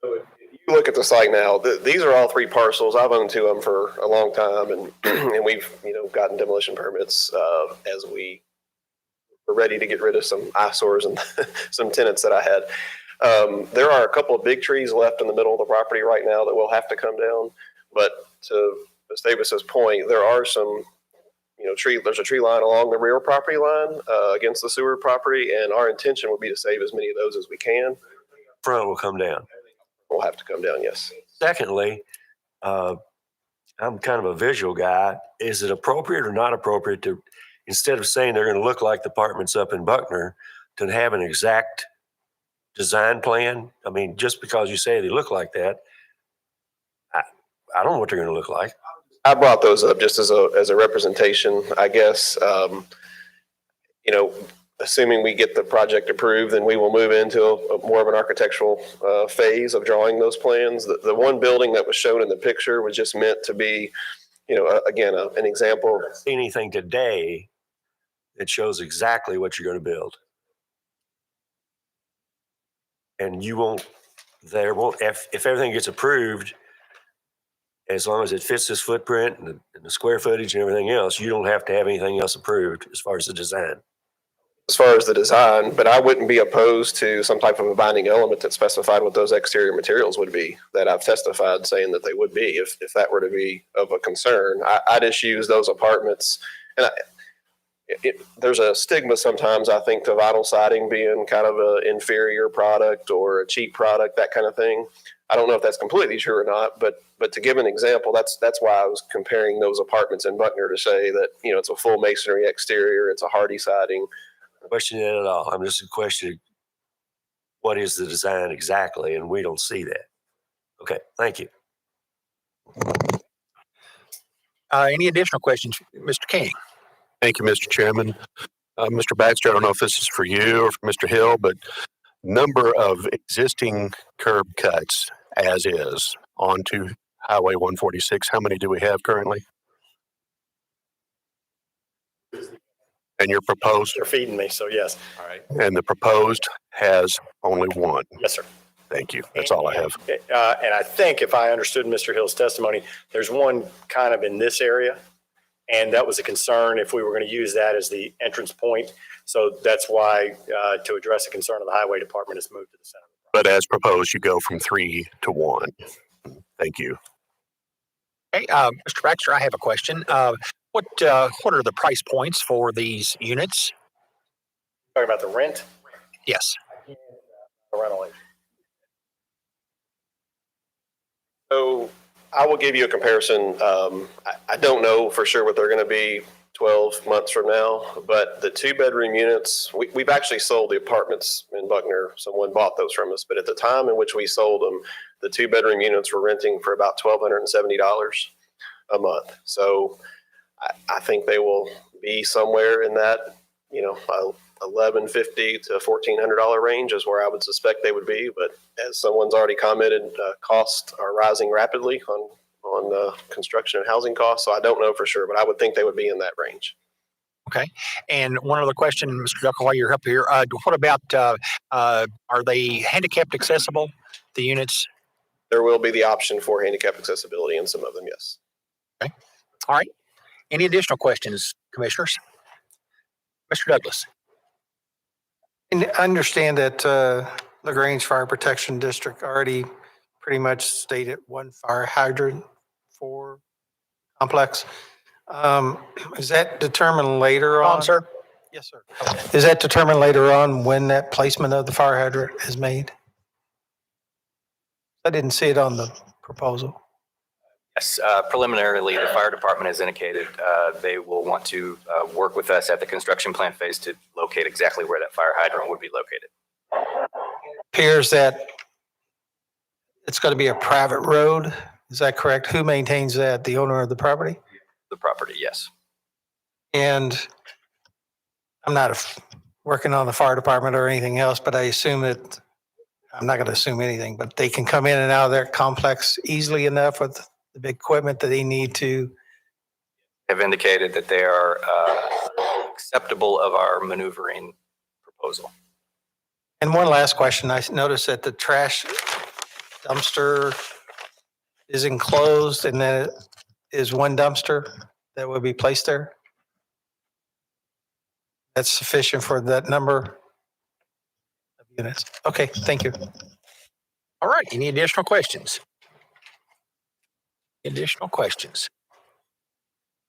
So if you look at the site now, these are all three parcels. I've owned two of them for a long time, and and we've gotten demolition permits as we were ready to get rid of some eyesores and some tenants that I had. There are a couple of big trees left in the middle of the property right now that will have to come down. But to Ms. Davis's point, there are some, there's a tree line along the rear property line against the sewer property, and our intention would be to save as many of those as we can. Front will come down. Will have to come down, yes. Secondly, I'm kind of a visual guy. Is it appropriate or not appropriate to, instead of saying they're going to look like the apartments up in Buckner, to have an exact design plan? I mean, just because you say they look like that, I don't know what they're going to look like. I brought those up just as a representation, I guess. Assuming we get the project approved, then we will move into more of an architectural phase of drawing those plans. The one building that was shown in the picture was just meant to be, again, an example. Anything today that shows exactly what you're going to build. And you won't, if everything gets approved, as long as it fits this footprint and the square footage and everything else, you don't have to have anything else approved as far as the design. As far as the design, but I wouldn't be opposed to some type of a binding element that specified what those exterior materials would be, that I've testified saying that they would be, if that were to be of a concern. I just use those apartments, and there's a stigma sometimes, I think, to vinyl siding being kind of an inferior product or a cheap product, that kind of thing. I don't know if that's completely true or not, but to give an example, that's why I was comparing those apartments in Buckner to say that, it's a full masonry exterior, it's a hardy siding. Question it at all. I'm just questioning what is the design exactly, and we don't see that. Okay, thank you. Any additional questions, Mr. King? Thank you, Mr. Chairman. Mr. Baxter, I don't know if this is for you or for Mr. Hill, but number of existing curb cuts as is onto Highway 146, how many do we have currently? And your proposed? They're feeding me, so yes. All right. And the proposed has only one. Yes, sir. Thank you. That's all I have. And I think if I understood Mr. Hill's testimony, there's one kind of in this area. And that was a concern if we were going to use that as the entrance point. So that's why, to address the concern of the highway department, it's moved to the center. But as proposed, you go from 3 to 1. Thank you. Hey, Mr. Baxter, I have a question. What are the price points for these units? Talking about the rent? Yes. The rental. So I will give you a comparison. I don't know for sure what they're going to be 12 months from now, but the 2-bedroom units, we've actually sold the apartments in Buckner. Someone bought those from us, but at the time in which we sold them, the 2-bedroom units were renting for about $1,270 a month. So I think they will be somewhere in that, $1,150 to $1,400 range is where I would suspect they would be. But as someone's already commented, costs are rising rapidly on construction and housing costs. So I don't know for sure, but I would think they would be in that range. Okay. And one other question, Mr. Ducker, while you're up here, what about, are they handicapped accessible, the units? There will be the option for handicap accessibility in some of them, yes. Okay. All right. Any additional questions, commissioners? Mr. Douglas. And I understand that LaGrange Fire Protection District already pretty much stated one fire hydrant for complex. Is that determined later on? Sir? Yes, sir. Is that determined later on when that placement of the fire hydrant is made? I didn't see it on the proposal. Yes, preliminarily, the fire department has indicated they will want to work with us at the construction plan phase to locate exactly where that fire hydrant would be located. Appears that it's going to be a private road. Is that correct? Who maintains that? The owner of the property? The property, yes. And I'm not working on the fire department or anything else, but I assume that, I'm not going to assume anything, but they can come in and out of their complex easily enough with the big equipment that they need to. Have indicated that they are acceptable of our maneuvering proposal. And one last question. I noticed that the trash dumpster is enclosed and then it is one dumpster that will be placed there. That's sufficient for that number of units. Okay, thank you. All right. Any additional questions? Additional questions?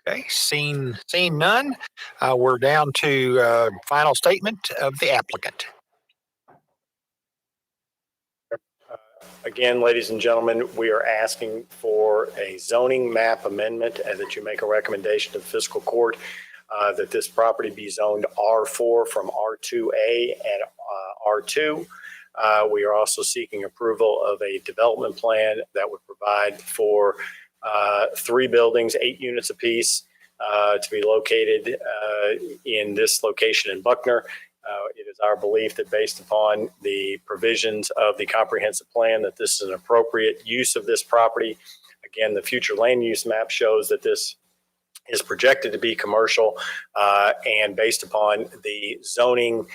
Okay, seeing none, we're down to final statement of the applicant. Again, ladies and gentlemen, we are asking for a zoning map amendment and that you make a recommendation to the fiscal court that this property be zoned R4 from R2A and R2. We are also seeking approval of a development plan that would provide for 3 buildings, 8 units apiece, to be located in this location in Buckner. It is our belief that based upon the provisions of the comprehensive plan that this is an appropriate use of this property. Again, the future land use map shows that this is projected to be commercial, and based upon the zoning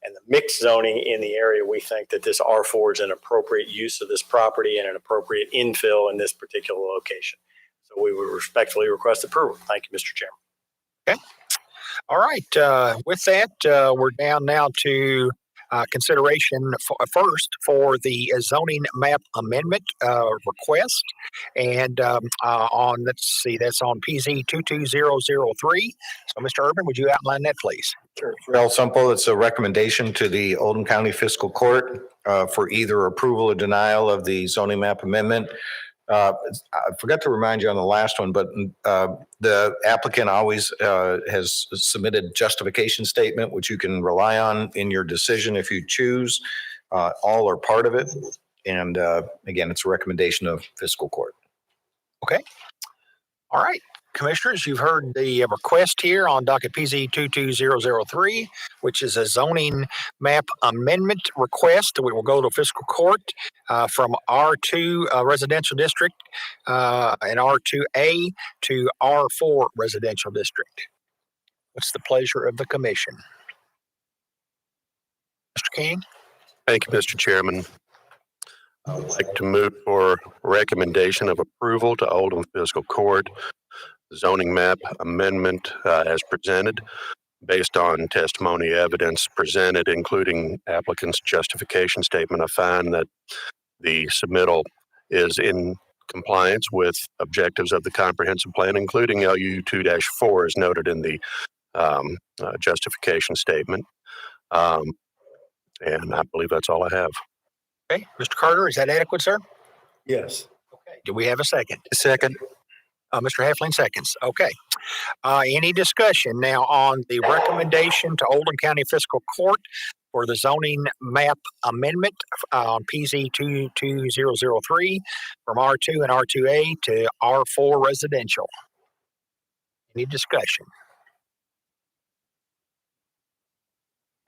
and the mixed zoning in the area, we think that this R4 is an appropriate use of this property and an appropriate infill in this particular location. So we would respectfully request approval. Thank you, Mr. Chairman. Okay. All right. With that, we're down now to consideration first for the zoning map amendment request. And let's see, that's on PZ 22003. So, Mr. Urban, would you outline that, please? Sure. Real simple. It's a recommendation to the Oldham County Fiscal Court for either approval or denial of the zoning map amendment. I forgot to remind you on the last one, but the applicant always has submitted justification statement, which you can rely on in your decision if you choose, all or part of it. And again, it's a recommendation of fiscal court. Okay. All right. Commissioners, you've heard the request here on docket PZ 22003, which is a zoning map amendment request. We will go to fiscal court from R2 residential district and R2A to R4 residential district. What's the pleasure of the commission? Mr. King? Thank you, Mr. Chairman. I would like to move for recommendation of approval to Oldham Fiscal Court zoning map amendment as presented based on testimony evidence presented, including applicant's justification statement. I find that the submittal is in compliance with objectives of the comprehensive plan, including LU 2-4 as noted in the justification statement. And I believe that's all I have. Okay. Mr. Carter, is that adequate, sir? Yes. Okay. Do we have a second? Second. Mr. Heflin seconds. Okay. Any discussion now on the recommendation to Oldham County Fiscal Court for the zoning map amendment on PZ 22003 from R2 and R2A to R4 residential? Any discussion?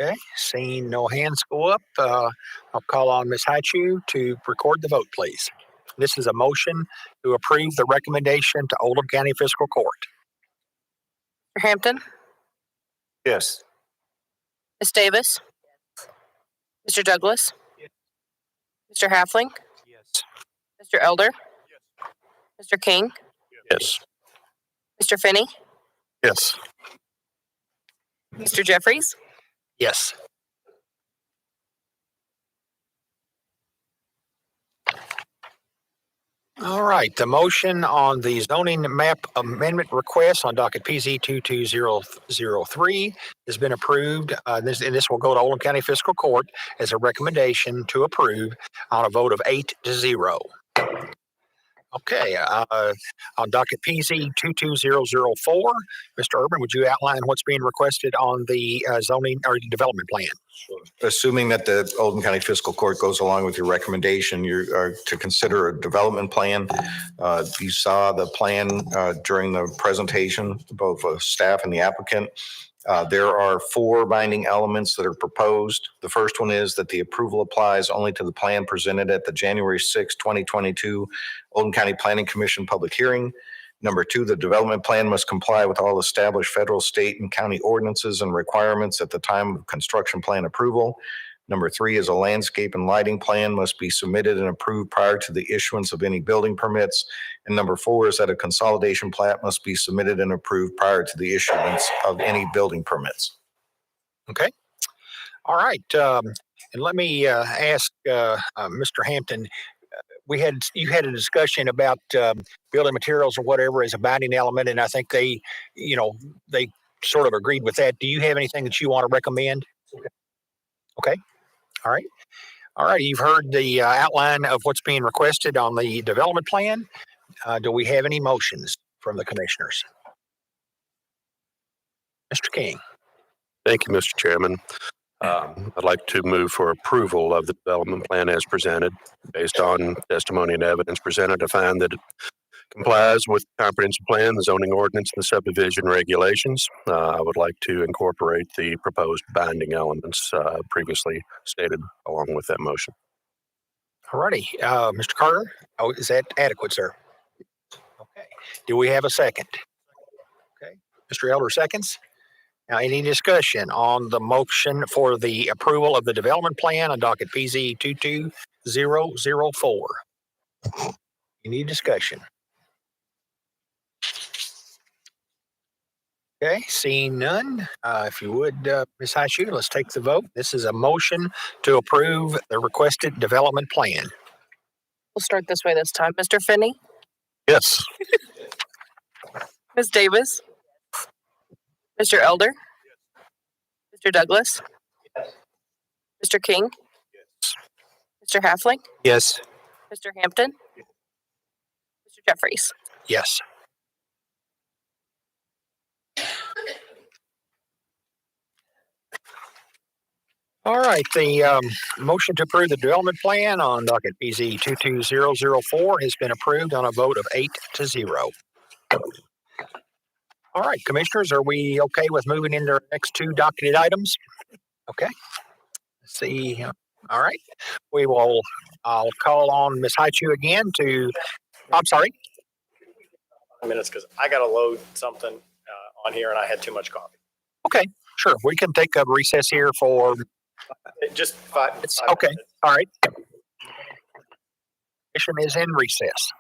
Okay, seeing no hands go up, I'll call on Ms. Haichu to record the vote, please. This is a motion to approve the recommendation to Oldham County Fiscal Court. Mr. Hampton, Yes. Ms. Davis, Mr. Douglas, Mr. Halfling, Yes. Mr. Elder, Mr. King, Yes. Mr. Finney, Yes. Mr. Jeffries, Yes. All right, the motion on the zoning map amendment request on docket PZ 22003 has been approved. This will go to Oldham County Fiscal Court as a recommendation to approve on a vote of 8-0. Okay, on docket PZ 22004, Mr. Urban, would you outline what's being requested on the zoning or development plan? Assuming that the Oldham County Fiscal Court goes along with your recommendation, you are to consider a development plan. You saw the plan during the presentation, both staff and the applicant. There are 4 binding elements that are proposed. The first one is that the approval applies only to the plan presented at the January 6, 2022 Oldham County Planning Commission public hearing. Number 2, the development plan must comply with all established federal, state, and county ordinances and requirements at the time of construction plan approval. Number 3 is a landscape and lighting plan must be submitted and approved prior to the issuance of any building permits. And number 4 is that a consolidation plat must be submitted and approved prior to the issuance of any building permits. Okay. All right. And let me ask Mr. Hampton. You had a discussion about building materials or whatever as a binding element, and I think they sort of agreed with that. Do you have anything that you want to recommend? Okay. All right. All right. You've heard the outline of what's being requested on the development plan. Do we have any motions from the commissioners? Mr. King. Thank you, Mr. Chairman. I'd like to move for approval of the development plan as presented. Based on testimony and evidence presented, I find that it complies with the comprehensive plan, the zoning ordinance, and the subdivision regulations. I would like to incorporate the proposed binding elements previously stated along with that motion. All righty. Mr. Carter, is that adequate, sir? Okay. Do we have a second? Okay. Mr. Elder seconds. Now, any discussion on the motion for the approval of the development plan on docket PZ 22004? Any discussion? Okay, seeing none, if you would, Ms. Haichu, let's take the vote. This is a motion to approve the requested development plan. we'll start this way this time. Mr. Finney, Yes. Ms. Davis, Mr. Elder, Mr. Douglas, Mr. King, Mr. Halfling, Yes. Mr. Hampton, Mr. Jeffries. Yes. All right, the motion to approve the development plan on docket PZ 22004 has been approved on a vote of 8-0. All right, commissioners, are we okay with moving into our next 2 docketed items? Okay. Let's see. All right. I'll call on Ms. Haichu again I'm sorry. Minutes because I got to load something on here and I had too much coffee. Okay, sure. We can take a recess here for Just 5 minutes. okay. All right. Commission is in recess.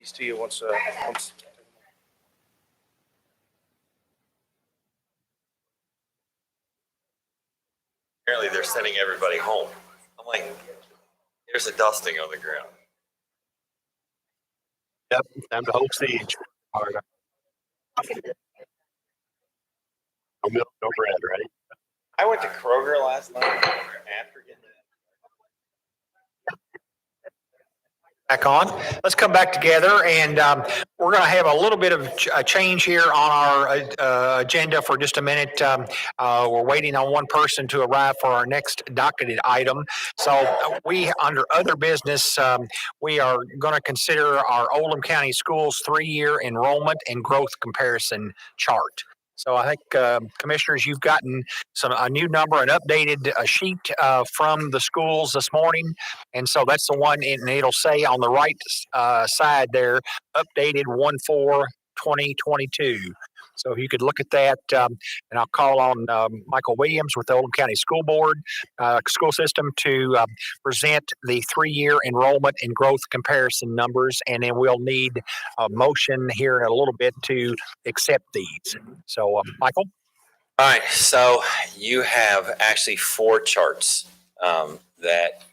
These to you once. Apparently they're sending everybody home. I'm like, there's a dusting on the ground. Yep, time to hold siege. All right. No milk, no bread, right? I went to Kroger last night after getting Back on. Let's come back together, and we're going to have a little bit of a change here on our agenda for just a minute. We're waiting on one person to arrive for our next docketed item. So we, under other business, we are going to consider our Oldham County Schools 3-year enrollment and growth comparison chart. So I think, Commissioners, you've gotten a new number, an updated sheet from the schools this morning. And so that's the one, and it'll say on the right side there, updated 1/4/2022. So if you could look at that, and I'll call on Michael Williams with the Oldham County School Board, school system to present the 3-year enrollment and growth comparison numbers, and then we'll need a motion here in a little bit to accept these. So, Michael? All right, so you have actually 4 charts that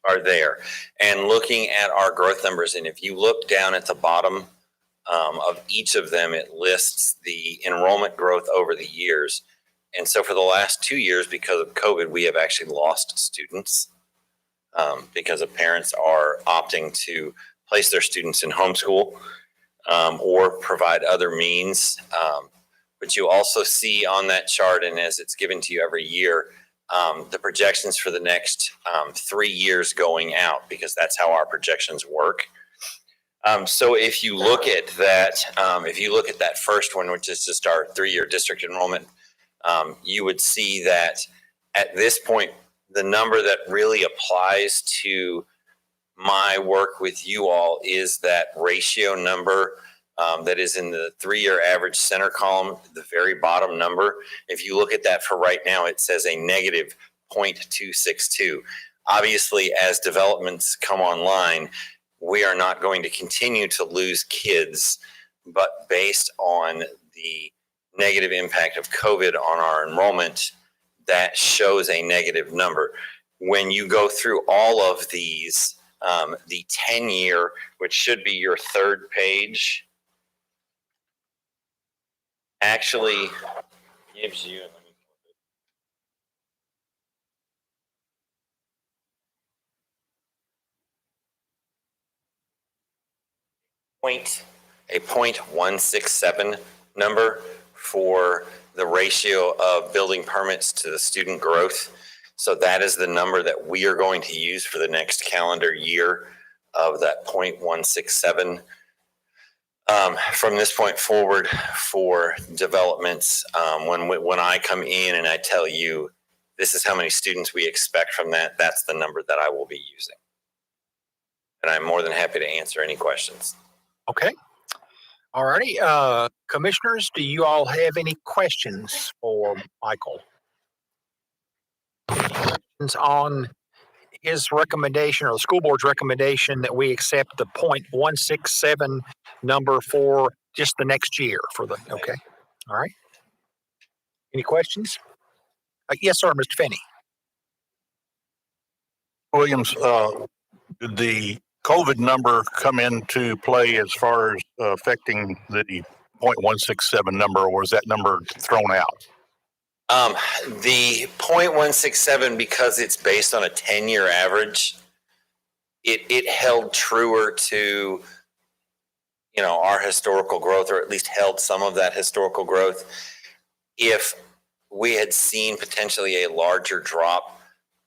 are there. And looking at our growth numbers, and if you look down at the bottom of each of them, it lists the enrollment growth over the years. And so for the last 2 years, because of COVID, we have actually lost students because of parents are opting to place their students in homeschool or provide other means. But you also see on that chart, and as it's given to you every year, the projections for the next 3 years going out, because that's how our projections work. So if you look at that, first one, which is just our 3-year district enrollment, you would see that at this point, the number that really applies to my work with you all is that ratio number that is in the 3-year average center column, the very bottom number. If you look at that for right now, it says a negative 0.262. Obviously, as developments come online, we are not going to continue to lose kids, but based on the negative impact of COVID on our enrollment, that shows a negative number. When you go through all of these, the 10-year, which should be your 3rd page, actually gives you, a 0.167 number for the ratio of building permits to the student growth. So that is the number that we are going to use for the next calendar year of that 0.167. From this point forward for developments, when I come in and I tell you this is how many students we expect from that, that's the number that I will be using. And I'm more than happy to answer any questions. Okay. All righty. Commissioners, do you all have any questions for Michael? Questions on his recommendation or the school board's recommendation that we accept the 0.167 number for just the next year for the, okay. All right. Any questions? Yes, sir, Mr. Finney. Williams, did the COVID number come into play as far as affecting the 0.167 number, or was that number thrown out? The 0.167, because it's based on a 10-year average, it held truer to, our historical growth, or at least held some of that historical growth. If we had seen potentially a larger drop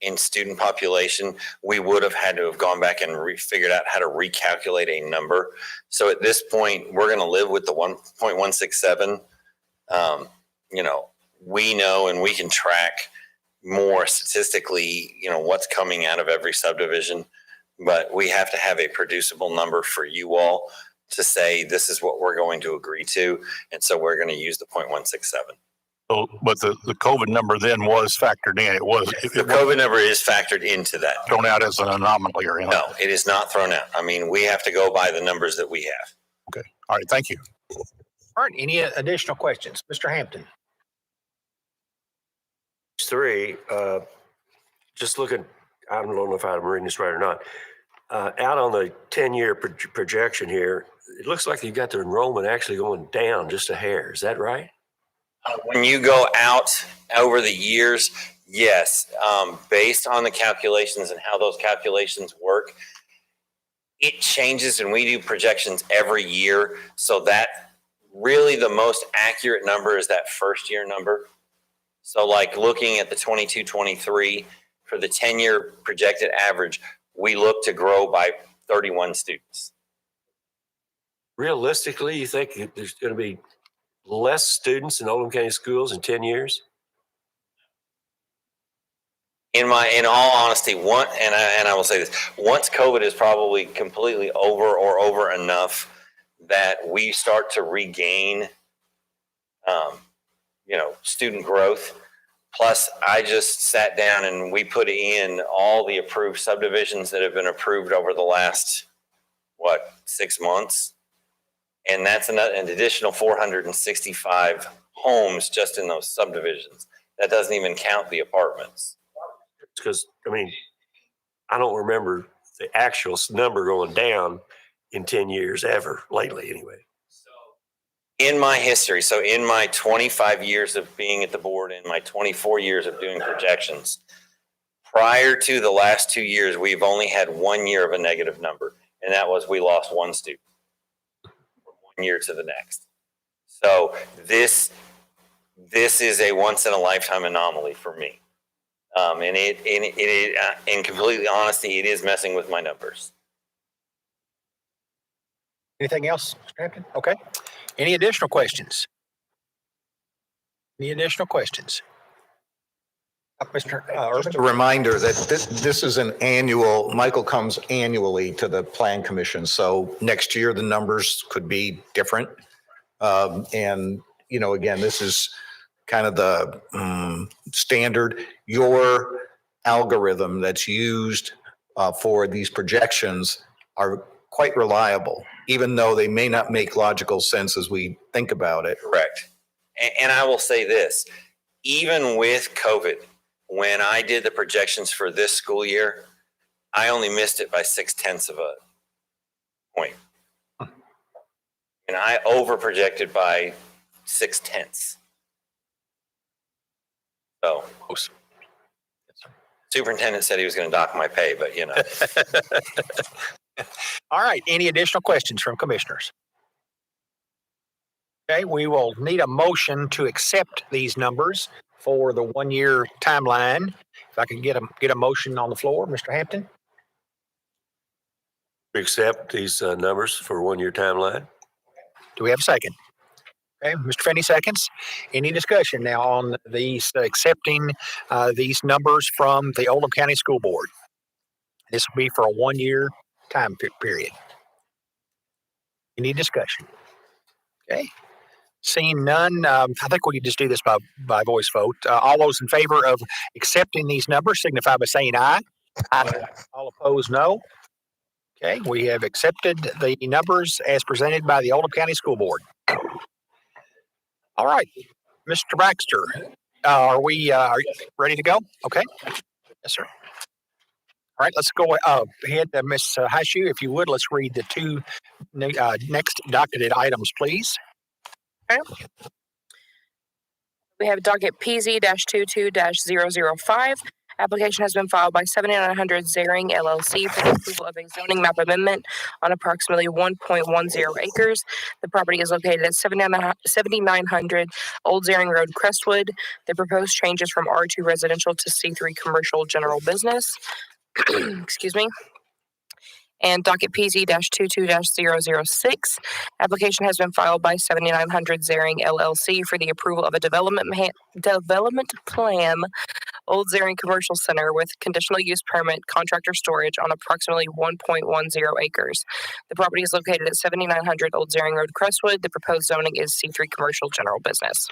in student population, we would have had to have gone back and figured out how to recalculate a number. So at this point, we're going to live with the 1.167. We know and we can track more statistically, what's coming out of every subdivision, but we have to have a producible number for you all to say this is what we're going to agree to. And so we're going to use the 0.167. So, but the COVID number then was factored in. The COVID number is factored into that. Thrown out as an anomaly or anything? No, it is not thrown out. I mean, we have to go by the numbers that we have. All right, thank you. All right, any additional questions? Mr. Hampton? Three, just looking, I don't know if I'm reading this right or not. Out on the 10-year projection here, it looks like you've got the enrollment actually going down just a hair. Is that right? When you go out over the years, yes, based on the calculations and how those calculations work, it changes, and we do projections every year. So that really the most accurate number is that first year number. So like looking at the 22-23 for the 10-year projected average, we look to grow by 31 students. Realistically, you think there's going to be less students in Oldham County schools in 10 years? In all honesty, I will say this, once COVID is probably completely over enough that we start to regain, student growth. Plus, I just sat down and we put in all the approved subdivisions that have been approved over the last, 6 months? And that's an additional 465 homes just in those subdivisions. That doesn't even count the apartments. Because, I don't remember the actual number going down in 10 years ever, lately anyway. In my history, so in my 25 years of being at the board and my 24 years of doing projections, prior to the last 2 years, we've only had 1 year of a negative number, and that was we lost one student from 1 year to the next. So this is a once in a lifetime anomaly for me. And in completely honesty, it is messing with my numbers. Anything else, Mr. Hampton? Okay. Any additional questions? Any additional questions? Mr. Urban? Just a reminder that this is an annual, Michael comes annually to the Plan Commission. So next year, the numbers could be different. And, again, this is kind of the standard. Your algorithm that's used for these projections are quite reliable, even though they may not make logical sense as we think about it. Correct. And I will say this, even with COVID, when I did the projections for this school year, I only missed it by 0.6 of a point. And I over projected by 0.6. So superintendent said he was going to dock my pay, but All right. Any additional questions from commissioners? Okay, we will need a motion to accept these numbers for the 1 year timeline. If I can get a motion on the floor, Mr. Hampton. Accept these numbers for 1 year timeline. Do we have a second? Okay, Mr. Finney seconds. Any discussion now on these accepting these numbers from the Oldham County School Board? This will be for a 1 year time period. Any discussion? Okay. Seeing none, I think we can just do this by voice vote. All those in favor of accepting these numbers signify by saying aye. Aye. All opposed, no. Okay, we have accepted the numbers as presented by the Oldham County School Board. All right, Mr. Baxter, are you ready to go? Okay. Yes, sir. All right, let's go ahead, Ms. Hashu, if you would, let's read the two next docketed items, please. Okay. We have docket PZ-22-005. Application has been filed by 7900 Zaring LLC for the approval of a zoning map amendment on approximately 1.10 acres. The property is located at 7900 Old Zaring Road, Crestwood. The proposed changes from R2 residential to C3 commercial general business. Excuse me. And docket PZ-22-006. Application has been filed by 7900 Zaring LLC for the approval of a development plan, Old Zaring Commercial Center with conditional use permit, contractor storage on approximately 1.10 acres. The property is located at 7900 Old Zaring Road, Crestwood. The proposed zoning is C3 commercial general business.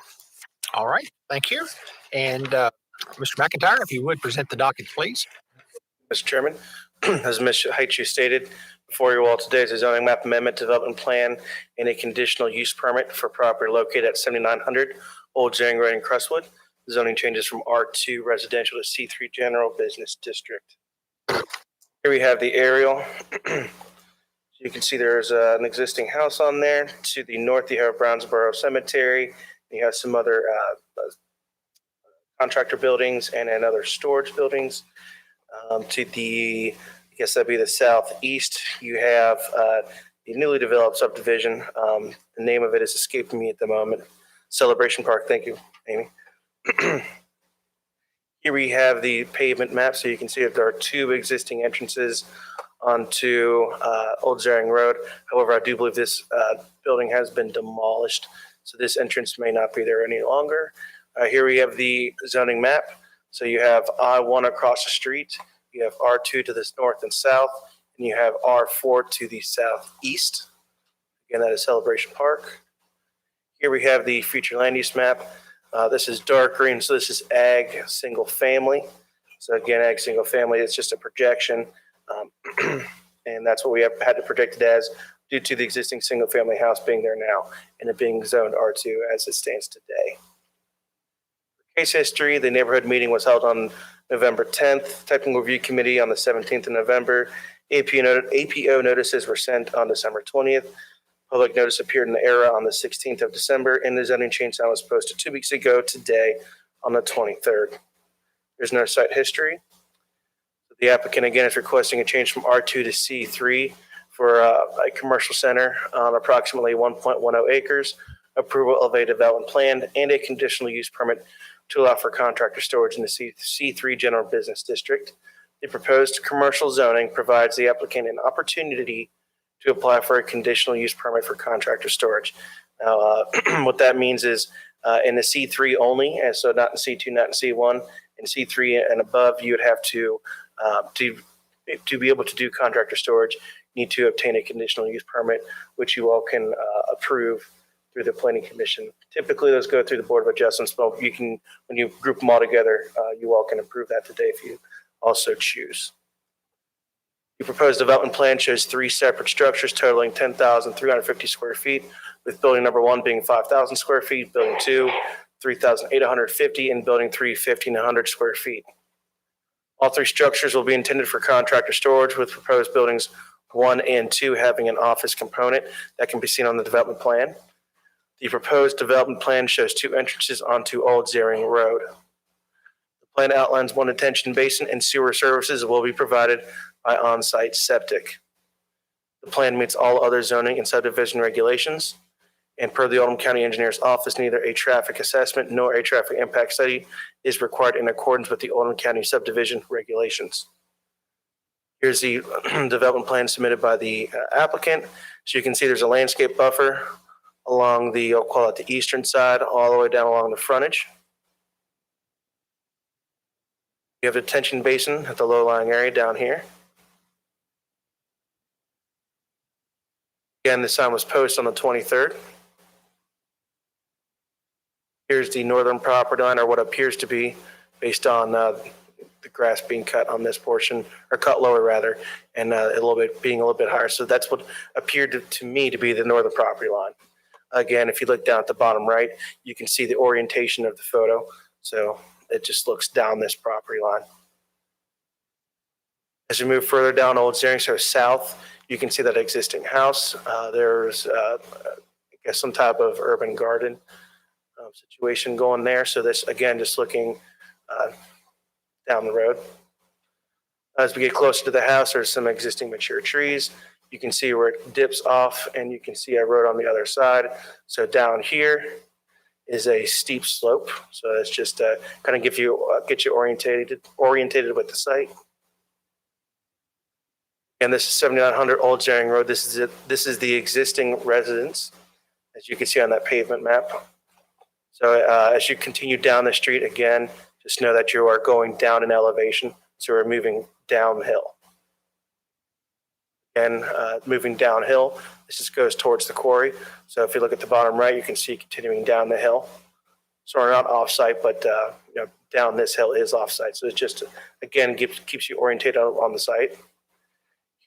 All right, thank you. And Mr. McIntyre, if you would present the docket, please. Mr. Chairman, as Ms. Haichu stated, Before you all today is a zoning map amendment development plan and a conditional use permit for property located at 7900 Old Jaring Road in Crestwood. The zoning changes from R2 residential to C3 general business district. Here we have the aerial. You can see there's an existing house on there. To the north, you have Brownsboro Cemetery. You have some other contractor buildings and other storage buildings. To the, I guess that'd be the southeast, you have the newly developed subdivision. The name of it is escaping me at the moment. Celebration Park. Thank you, Amy. Here we have the pavement map, so you can see that there are two existing entrances onto Old Jaring Road. However, I do believe this building has been demolished, so this entrance may not be there any longer. Here we have the zoning map. So you have I-1 across the street, you have R2 to the north and south, and you have R4 to the southeast. Again, that is Celebration Park. Here we have the future land use map. This is dark green, so this is ag single family. So again, ag single family, it's just a projection. And that's what we have had to predict it as due to the existing single family house being there now and it being zoned R2 as it stands today. Case history, the neighborhood meeting was held on November 10th, technical review committee on the 17th of November. APO notices were sent on December 20th. Public notice appeared in the Era on the 16th of December, and the zoning change sign was posted 2 weeks ago today on the 23rd. There's no site history. The applicant again is requesting a change from R2 to C3 for a commercial center on approximately 1.10 acres, approval of a development plan, and a conditional use permit to allow for contractor storage in the C3 general business district. The proposed commercial zoning provides the applicant an opportunity to apply for a conditional use permit for contractor storage. Now, what that means is in the C3 only, and so not in C2, not in C1, in C3 and above, you would have to be able to do contractor storage, you need to obtain a conditional use permit, which you all can approve through the planning commission. Typically, those go through the Board of Adjustments, but you can, when you group them all together, you all can approve that today if you also choose. The proposed development plan shows 3 separate structures totaling 10,350 square feet, with building number 1 being 5,000 square feet, building 2, 3,850, and building 3, 1,500 square feet. All 3 structures will be intended for contractor storage, with proposed buildings 1 and 2 having an office component that can be seen on the development plan. The proposed development plan shows 2 entrances onto Old Jaring Road. The plan outlines 1 detention basin and sewer services will be provided by on-site septic. The plan meets all other zoning and subdivision regulations. And per the Oldham County Engineer's Office, neither a traffic assessment nor a traffic impact study is required in accordance with the Oldham County subdivision regulations. Here's the development plan submitted by the applicant. So you can see there's a landscape buffer along the, I'll call it the eastern side, all the way down along the frontage. You have a detention basin at the low-lying area down here. Again, the sign was posted on the 23rd. Here's the northern property line, or what appears to be, based on the grass being cut on this portion, or cut lower rather, and being a little bit higher. So that's what appeared to me to be the northern property line. Again, if you look down at the bottom right, you can see the orientation of the photo. So it just looks down this property line. As we move further down Old Jaring, so south, you can see that existing house. There's, I guess, some type of urban garden situation going there. So this, again, just looking down the road. As we get closer to the house, there's some existing mature trees. You can see where it dips off, and you can see a road on the other side. So down here is a steep slope. So that's just kind of get you orientated with the site. And this is 7900 Old Jaring Road. This is it. This is the existing residence, as you can see on that pavement map. So as you continue down the street, again, just know that you are going down in elevation. So we're moving downhill. Again, moving downhill, this just goes towards the quarry. So if you look at the bottom right, you can see continuing down the hill. So we're not off-site, but down this hill is off-site. So it just, again, keeps you orientated on the site.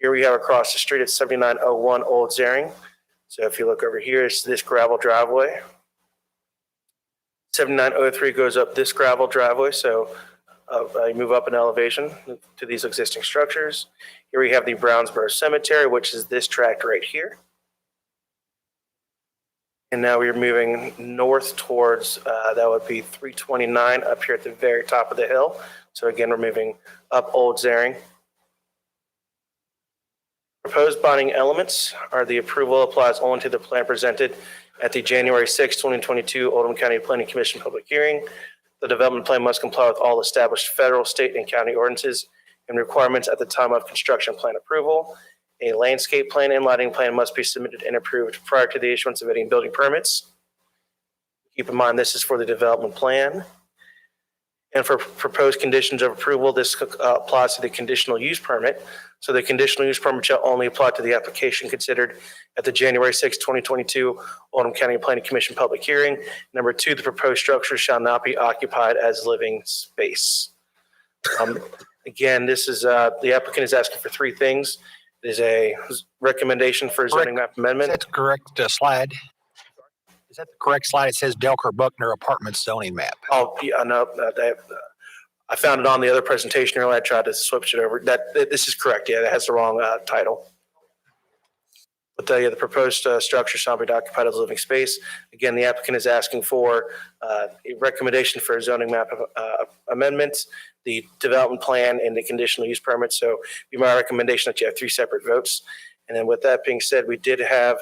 Here we have across the street at 7901 Old Zaring. So if you look over here, it's this gravel driveway. 7903 goes up this gravel driveway, so you move up in elevation to these existing structures. Here we have the Brownsboro Cemetery, which is this tract right here. And now we're moving north towards, that would be 329 up here at the very top of the hill. So again, we're moving up Old Zaring. Proposed bonding elements are the approval applies only to the plan presented at the January 6, 2022 Oldham County Planning Commission public hearing. The development plan must comply with all established federal, state, and county ordinances and requirements at the time of construction plan approval. A landscape plan and lighting plan must be submitted and approved prior to the issuance of any building permits. Keep in mind, this is for the development plan. And for proposed conditions of approval, this applies to the conditional use permit. So the conditional use permit shall only apply to the application considered at the January 6, 2022 Oldham County Planning Commission public hearing. Number 2, the proposed structure shall not be occupied as living space. Again, this is the applicant is asking for 3 things. There's a recommendation for a zoning map amendment. That's correct slide. Is that the correct slide? It says Delker Buckner Apartments zoning map. Oh, yeah, no, I found it on the other presentation earlier. I tried to switch it over. This is correct. Yeah, that has the wrong title. But the proposed structure shall be occupied as a living space. Again, the applicant is asking for a recommendation for a zoning map amendment, the development plan, and the conditional use permit. So it'd be my recommendation that you have 3 separate votes. And then with that being said, we did have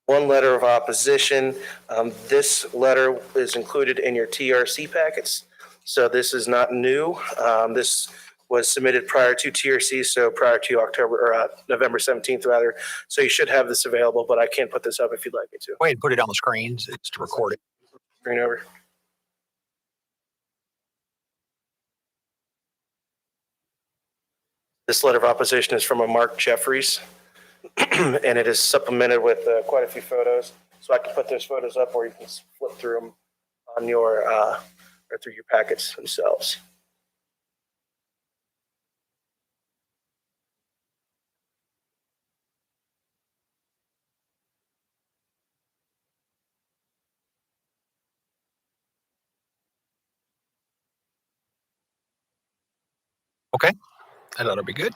1 letter of opposition. This letter is included in your TRC packets. So this is not new. This was submitted prior to TRC, so prior to November 17th rather. So you should have this available, but I can put this up if you'd like me to. Go ahead and put it on the screen just to record it. Screen over. This letter of opposition is from a Mark Jeffries, and it is supplemented with quite a few photos. So I can put those photos up, or you can flip through them on your or through your packets themselves. Okay, I thought it'd be good.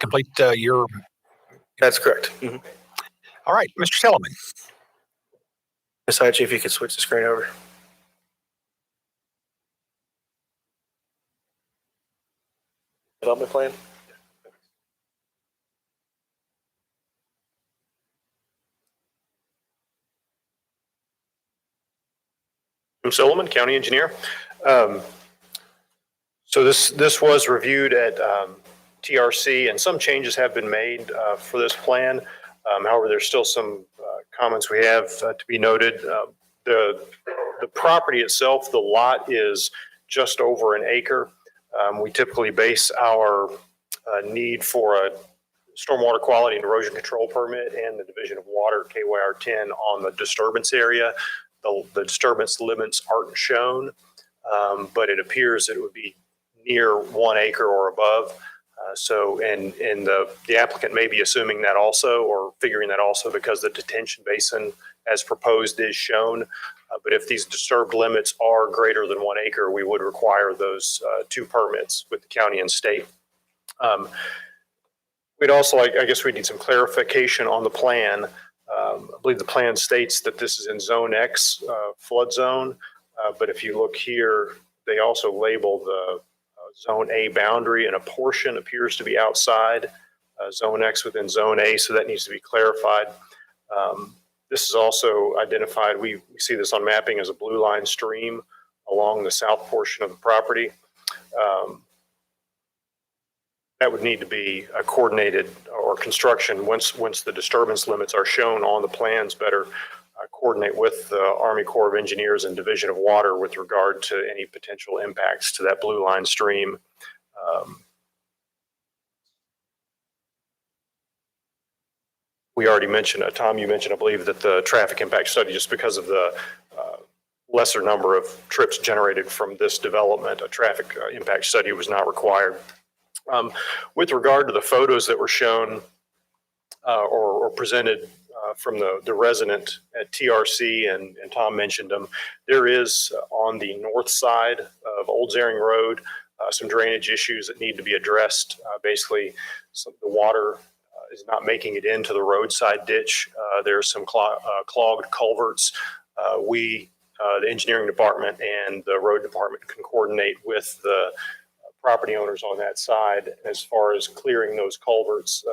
Complete your. That's correct. Mm-hmm. All right, Mr. Silliman. Ms. Hyde, if you could switch the screen over. Development plan. I'm Silliman, County Engineer. So this was reviewed at TRC, and some changes have been made for this plan. However, there's still some comments we have to be noted. The property itself, the lot is just over an acre. We typically base our need for a stormwater quality and erosion control permit and the Division of Water KYR 10 on the disturbance area. The disturbance limits aren't shown, but it appears that it would be near 1 acre or above. And the applicant may be assuming that also, or figuring that also, because the detention basin as proposed is shown. But if these disturbed limits are greater than 1 acre, we would require those 2 permits with the county and state. We'd also, I guess we need some clarification on the plan. I believe the plan states that this is in Zone X flood zone, but if you look here, they also label the Zone A boundary, and a portion appears to be outside Zone X within Zone A, so that needs to be clarified. This is also identified, we see this on mapping as a blue line stream along the south portion of the property. That would need to be a coordinated or construction once the disturbance limits are shown on the plans, better coordinate with the Army Corps of Engineers and Division of Water with regard to any potential impacts to that blue line stream. We already mentioned, Tom, you mentioned, I believe, that the traffic impact study, just because of the lesser number of trips generated from this development. A traffic impact study was not required. With regard to the photos that were shown or presented from the resident at TRC, and Tom mentioned them, there is on the north side of Old Zaring Road some drainage issues that need to be addressed. Basically, the water is not making it into the roadside ditch. There's some clogged culverts. The engineering department and the road department can coordinate with the property owners on that side as far as clearing those culverts.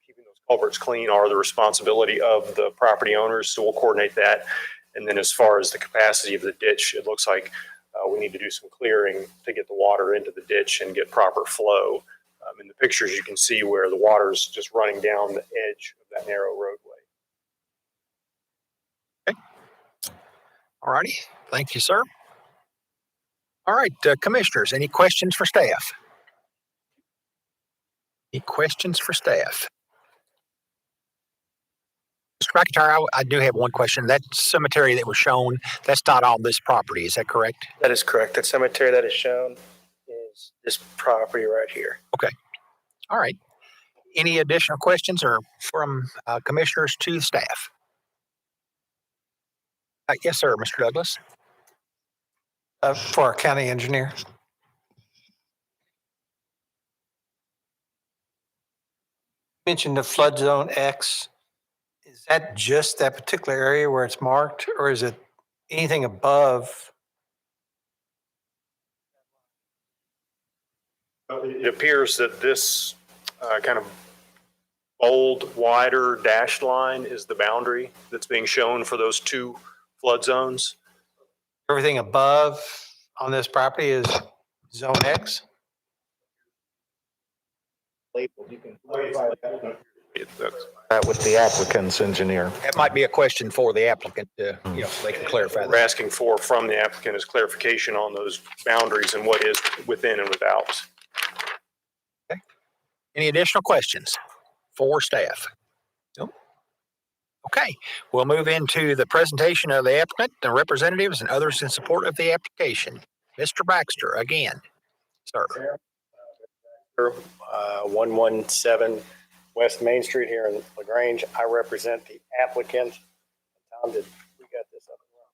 Keeping those culverts clean are the responsibility of the property owners, so we'll coordinate that. And then as far as the capacity of the ditch, it looks like we need to do some clearing to get the water into the ditch and get proper flow. In the pictures, you can see where the water is just running down the edge of that narrow roadway. Okay. All righty. Thank you, sir. All right, commissioners, any questions for staff? Any questions for staff? Mr. McIntyre, I do have one question. That cemetery that was shown, that's not on this property, is that correct? That is correct. That cemetery that is shown is this property right here. Okay. All right. Any additional questions or from commissioners to staff? Yes, sir, Mr. Douglas. For our county engineer. Mentioned the flood zone X. Is that just that particular area where it's marked, or is it anything above? It appears that this kind of bold, wider dashed line is the boundary that's being shown for those two flood zones. Everything above on this property is zone X? That with the applicant's engineer. That might be a question for the applicant, so they can clarify We're that. asking from the applicant is clarification on those boundaries and what is within and without. Okay. Any additional questions for staff? Nope. Okay, we'll move into the presentation of the applicant, the representatives, and others in support of the application. Mr. Baxter, again, sir. 117 West Main Street here in LaGrange. I represent the applicant. Tom, did we got this up and running?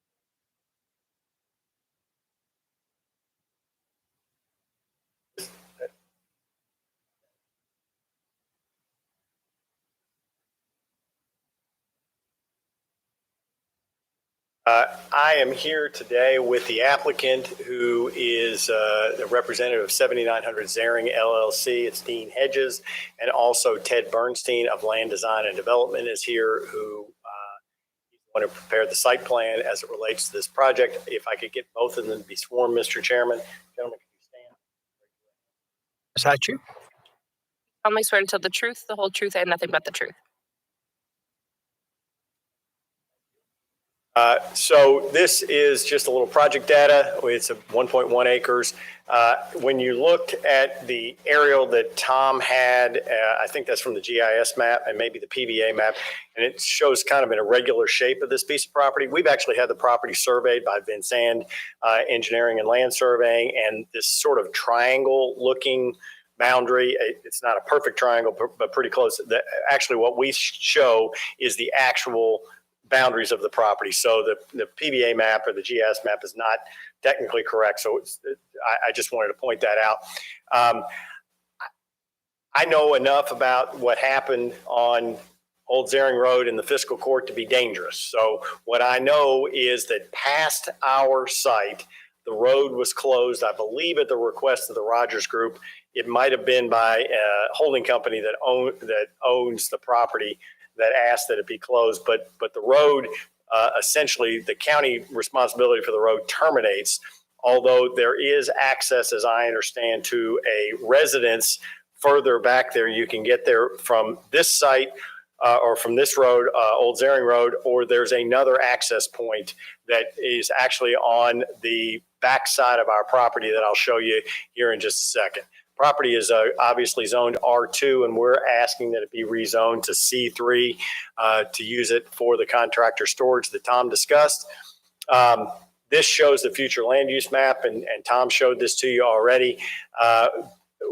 I am here today with the applicant, who is the representative of 7900 Zaring LLC. It's Dean Hedges, and also Ted Bernstein of Land Design and Development is here, who want to prepare the site plan as it relates to this project. If I could get both of them to be sworn, Mr. Chairman. Gentlemen, can you stand? Is that you? Solemnly swear to tell the truth, the whole truth, and nothing but the truth. So this is just a little project data. It's a 1.1 acres. When you looked at the aerial that Tom had, I think that's from the GIS map and maybe the PVA map, and it shows kind of an irregular shape of this piece of property. We've actually had the property surveyed by Vincent Engineering and Land Surveying, and this sort of triangle looking boundary, it's not a perfect triangle, but pretty close. Actually, what we show is the actual boundaries of the property. So the PVA map or the GIS map is not technically correct. So I just wanted to point that out. I know enough about what happened on Old Zaring Road in the fiscal court to be dangerous. So what I know is that past our site, the road was closed, I believe at the request of the Rogers Group. It might have been by a holding company that owns the property that asked that it be closed, but the road, essentially the county responsibility for the road terminates, although there is access, as I understand, to a residence further back there. You can get there from this site or from this road, Old Zaring Road, or there's another access point that is actually on the backside of our property that I'll show you here in just a second. Property is obviously zoned R2, and we're asking that it be rezoned to C3 to use it for the contractor storage that Tom discussed. This shows the future land use map, and Tom showed this to you already.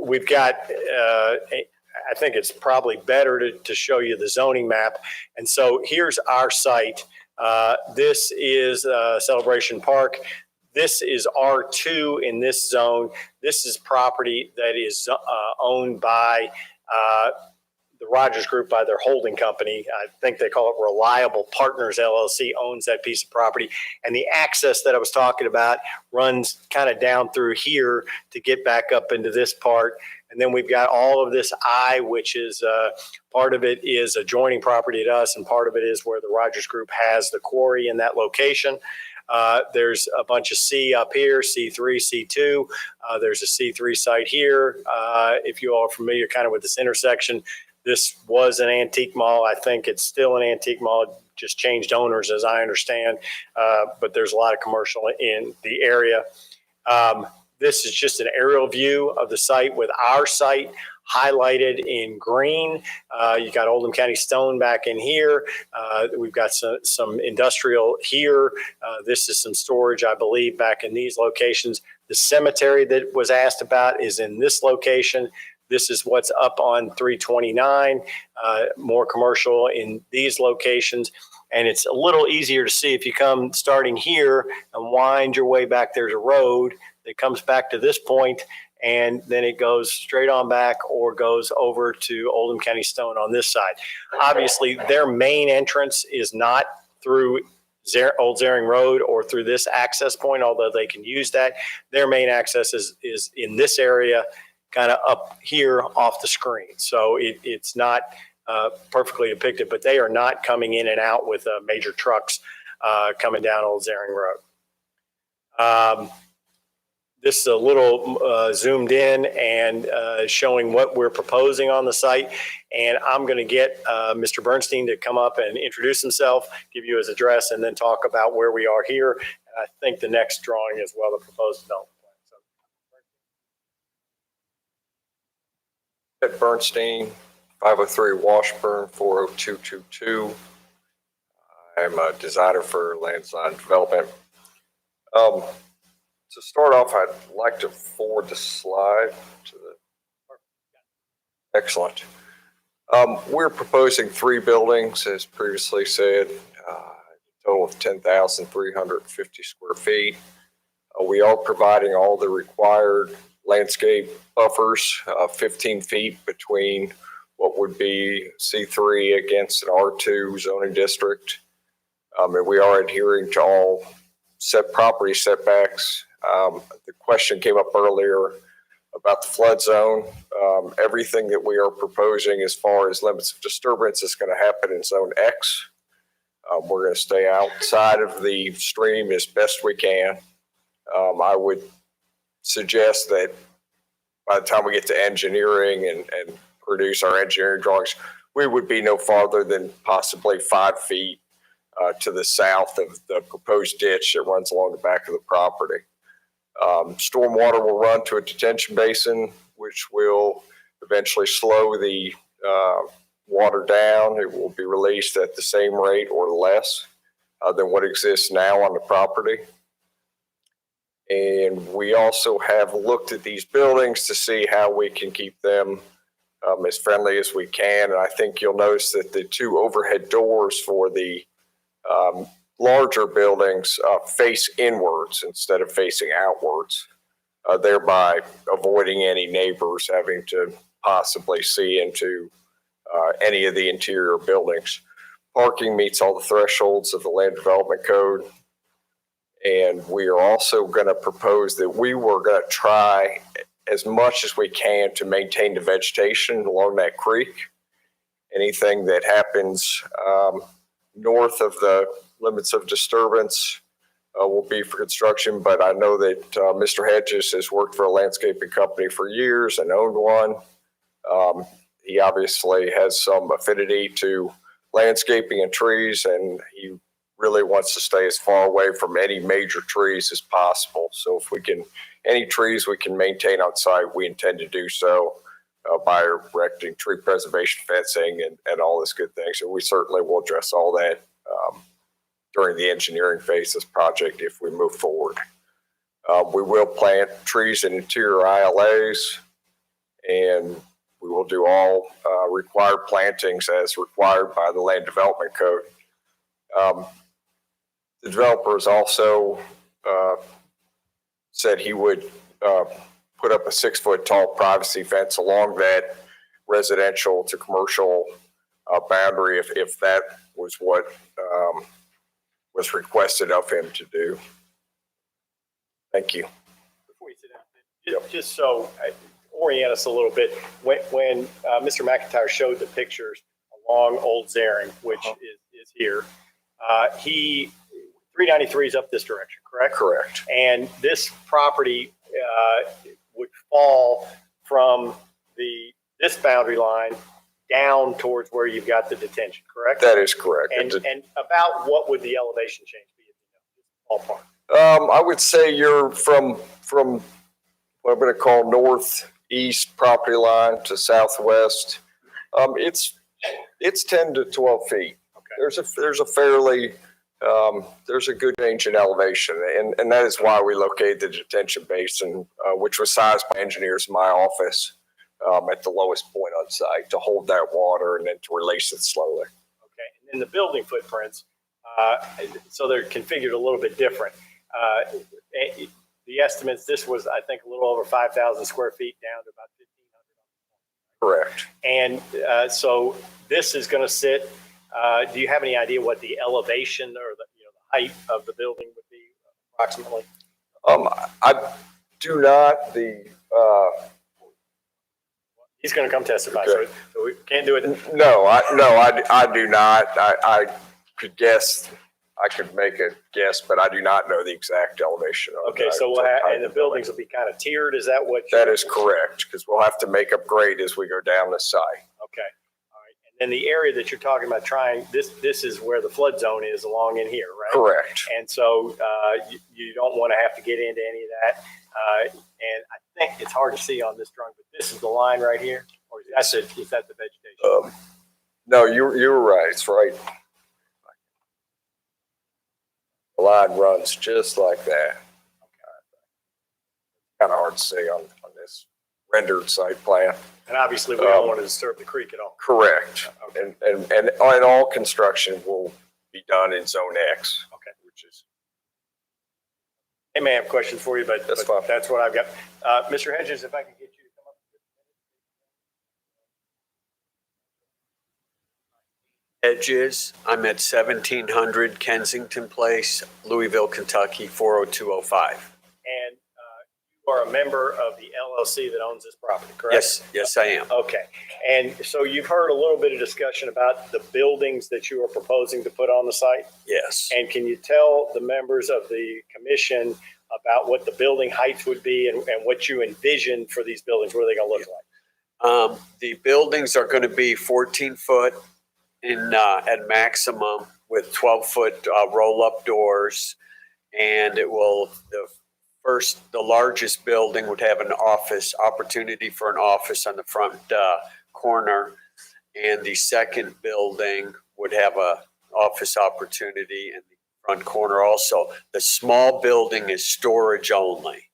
We've got, I think it's probably better to show you the zoning map. And so here's our site. This is Celebration Park. This is R2 in this zone. This is property that is owned by the Rogers Group, by their holding company. I think they call it Reliable Partners LLC, owns that piece of property. And the access that I was talking about runs kind of down through here to get back up into this part. And then we've got all of this I, which is part of it is adjoining property to us, and part of it is where the Rogers Group has the quarry in that location. There's a bunch of C up here, C3, C2. There's a C3 site here. If you all are familiar kind of with this intersection, this was an antique mall. I think it's still an antique mall, just changed owners as I understand. But there's a lot of commercial in the area. This is just an aerial view of the site with our site highlighted in green. You got Oldham County Stone back in here. We've got some industrial here. This is some storage, I believe, back in these locations. The cemetery that was asked about is in this location. This is what's up on 329, more commercial in these locations. And it's a little easier to see if you come starting here and wind your way back. There's a road that comes back to this point, and then it goes straight on back or goes over to Oldham County Stone on this side. Obviously, their main entrance is not through Old Zaring Road or through this access point, although they can use that. Their main access is in this area, kind of up here off the screen. So it's not perfectly depicted, but they are not coming in and out with major trucks coming down Old Zaring Road. This is a little zoomed in and showing what we're proposing on the site. And I'm going to get Mr. Bernstein to come up and introduce himself, give you his address, and then talk about where we are here. And I think the next drawing as well, the proposed development plan. Ed Bernstein, 503 Washburn, 40222. I'm a designer for land design development. To start off, I'd like to forward the slide to the. Excellent. We're proposing 3 buildings, as previously said, a total of 10,350 square feet. We are providing all the required landscape buffers, 15 feet between what would be C3 against an R2 zoning district. And we are adhering to all property setbacks. The question came up earlier about the flood zone. Everything that we are proposing as far as limits of disturbance is going to happen in zone X. We're going to stay outside of the stream as best we can. I would suggest that by the time we get to engineering and produce our engineering drawings, we would be no farther than possibly 5 feet to the south of the proposed ditch that runs along the back of the property. Stormwater will run to a detention basin, which will eventually slow the water down. It will be released at the same rate or less than what exists now on the property. And we also have looked at these buildings to see how we can keep them as friendly as we can. And I think you'll notice that the 2 overhead doors for the larger buildings face inwards instead of facing outwards, thereby avoiding any neighbors having to possibly see into any of the interior buildings. Parking meets all the thresholds of the Land Development Code. And we are also going to propose that we were going to try as much as we can to maintain the vegetation along that creek. Anything that happens north of the limits of disturbance will be for construction, but I know that Mr. Hedges has worked for a landscaping company for years and owned one. He obviously has some affinity to landscaping and trees, and he really wants to stay as far away from any major trees as possible. So if we can, any trees we can maintain on site, we intend to do so by erecting tree preservation fencing and all this good things. So we certainly will address all that during the engineering phase of this project if we move forward. We will plant trees in interior ILAs, and we will do all required plantings as required by the Land Development Code. The developer has also said he would put up a 6-foot tall privacy fence along that residential to commercial boundary if that was what was requested of him to do. Thank you. Before you sit down, just so orient us a little bit, when Mr. McIntyre showed the pictures along Old Zaring, which is here, 393 is up this direction, correct? Correct. And this property would fall from this boundary line down towards where you've got the detention, correct? That is correct. And about what would the elevation change be? Ballpark. I would say you're from what I'm going to call northeast property line to southwest. It's 10 to 12 feet. Okay. There's a fairly there's a good range in elevation, and that is why we located the detention basin, which was sized by engineers in my office at the lowest point on site to hold that water and then to release it slowly. Okay, and then the building footprints, so they're configured a little bit different. The estimates, this was, I think, a little over 5,000 square feet down to about 1,500. Correct. And so this is going to sit. Do you have any idea what the elevation or the height of the building would be approximately? I do not. He's going to come testify, okay. so we can't do it. No, I do not. I could guess. I could make a guess, but I do not know the exact elevation of it. Okay, so and the buildings will be kind of tiered. Is that what? That is correct, because we'll have to make up grade as we go down the site. Okay. And the area that you're talking about this is where the flood zone is along in here, right? Correct. And so you don't want to have to get into any of that. And I think it's hard to see on this drawing, but this is the line right here, or is that the vegetation? No, you're right. It's right. The line runs just like that. Kind of hard to see on this rendered site plan. And obviously, we don't want to disturb the creek at all. Correct. Okay. And all construction will be done in Zone X. Okay. I may have questions for you, but that's fine. That's what I've got. Mr. Hedges, if I can get you to come up. Hedges, I'm at 1700 Kensington Place, Louisville, Kentucky, 40205. And you are a member of the LLC that owns this property, correct? Yes, I am. Okay. And so you've heard a little bit of discussion about the buildings that you are proposing to put on the site? Yes. And can you tell the members of the commission about what the building heights would be and what you envision for these buildings? What are they going to look like? The buildings are going to be 14 foot at maximum with 12-foot roll-up doors. And the largest building would have an opportunity for an office on the front corner. And the second building would have a office opportunity in the front corner also. The small building is storage only.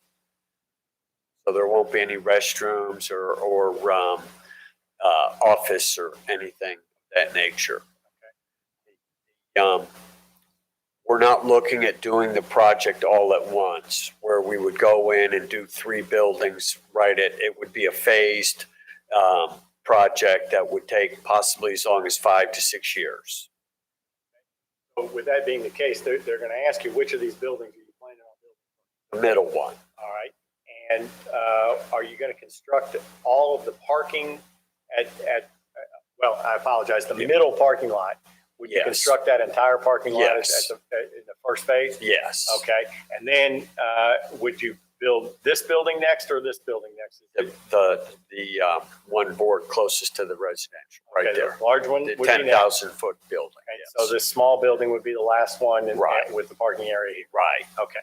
So there won't be any restrooms or office or anything of that nature. We're not looking at doing the project all at once, where we would go in and do 3 buildings it would be a phased project that would take possibly as long as 5 to 6 years. So with that being the case, they're going to ask you which of these buildings are you planning on building? The middle one. All right. And are you going to construct all of the parking well, I apologize, the middle parking lot? Would you construct that entire parking lot in the first phase? Yes. Okay. And then would you build this building next or this building next? The one board closest to the residential, right there. The large one? The 10,000-foot building. And so this small building would be the last one with the parking area here? Right. Okay.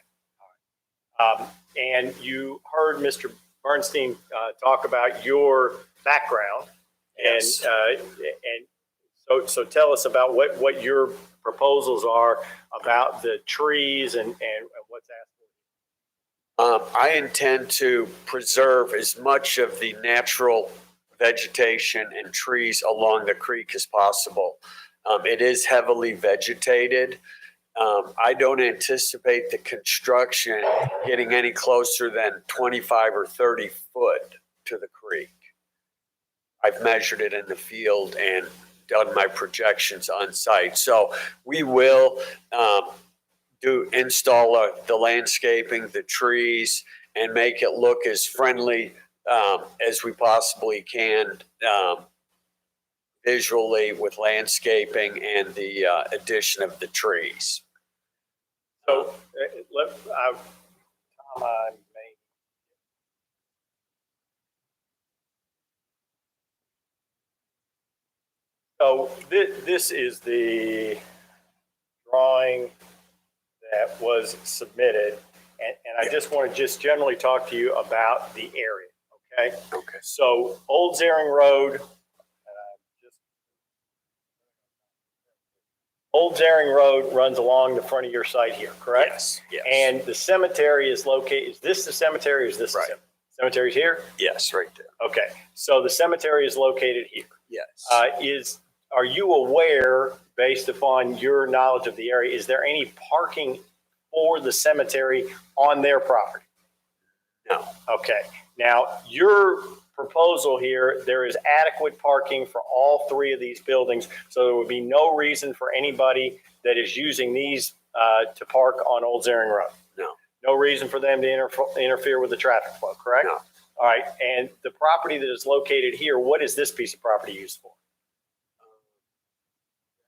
All right. And you heard Mr. Bernstein talk about your background. Yes. And so tell us about what your proposals are about the trees and what's asked. I intend to preserve as much of the natural vegetation and trees along the creek as possible. It is heavily vegetated. I don't anticipate the construction getting any closer than 25 or 30 foot to the creek. I've measured it in the field and done my projections on site. So we will install the landscaping, the trees, and make it look as friendly as we possibly can visually with landscaping and the addition of the trees. So So this is the drawing that was submitted, and I just want to just generally talk to you about the area, okay? Okay. So Old Zaring Road, Old Zaring Road runs along the front of your site here, correct? Yes, yes. And the cemetery is located, is this the cemetery or is this the cemetery? Cemetery's here? Yes, right there. Okay, so the cemetery is located here. Yes. Are you aware, based upon your knowledge of the area, is there any parking for the cemetery on their property? No. Okay. Now, your proposal here, there is adequate parking for all three of these buildings, so there would be no reason for anybody that is using these to park on Old Zaring Road. No. No reason for them to interfere with the traffic flow, correct? No. All right. And the property that is located here, what is this piece of property used for?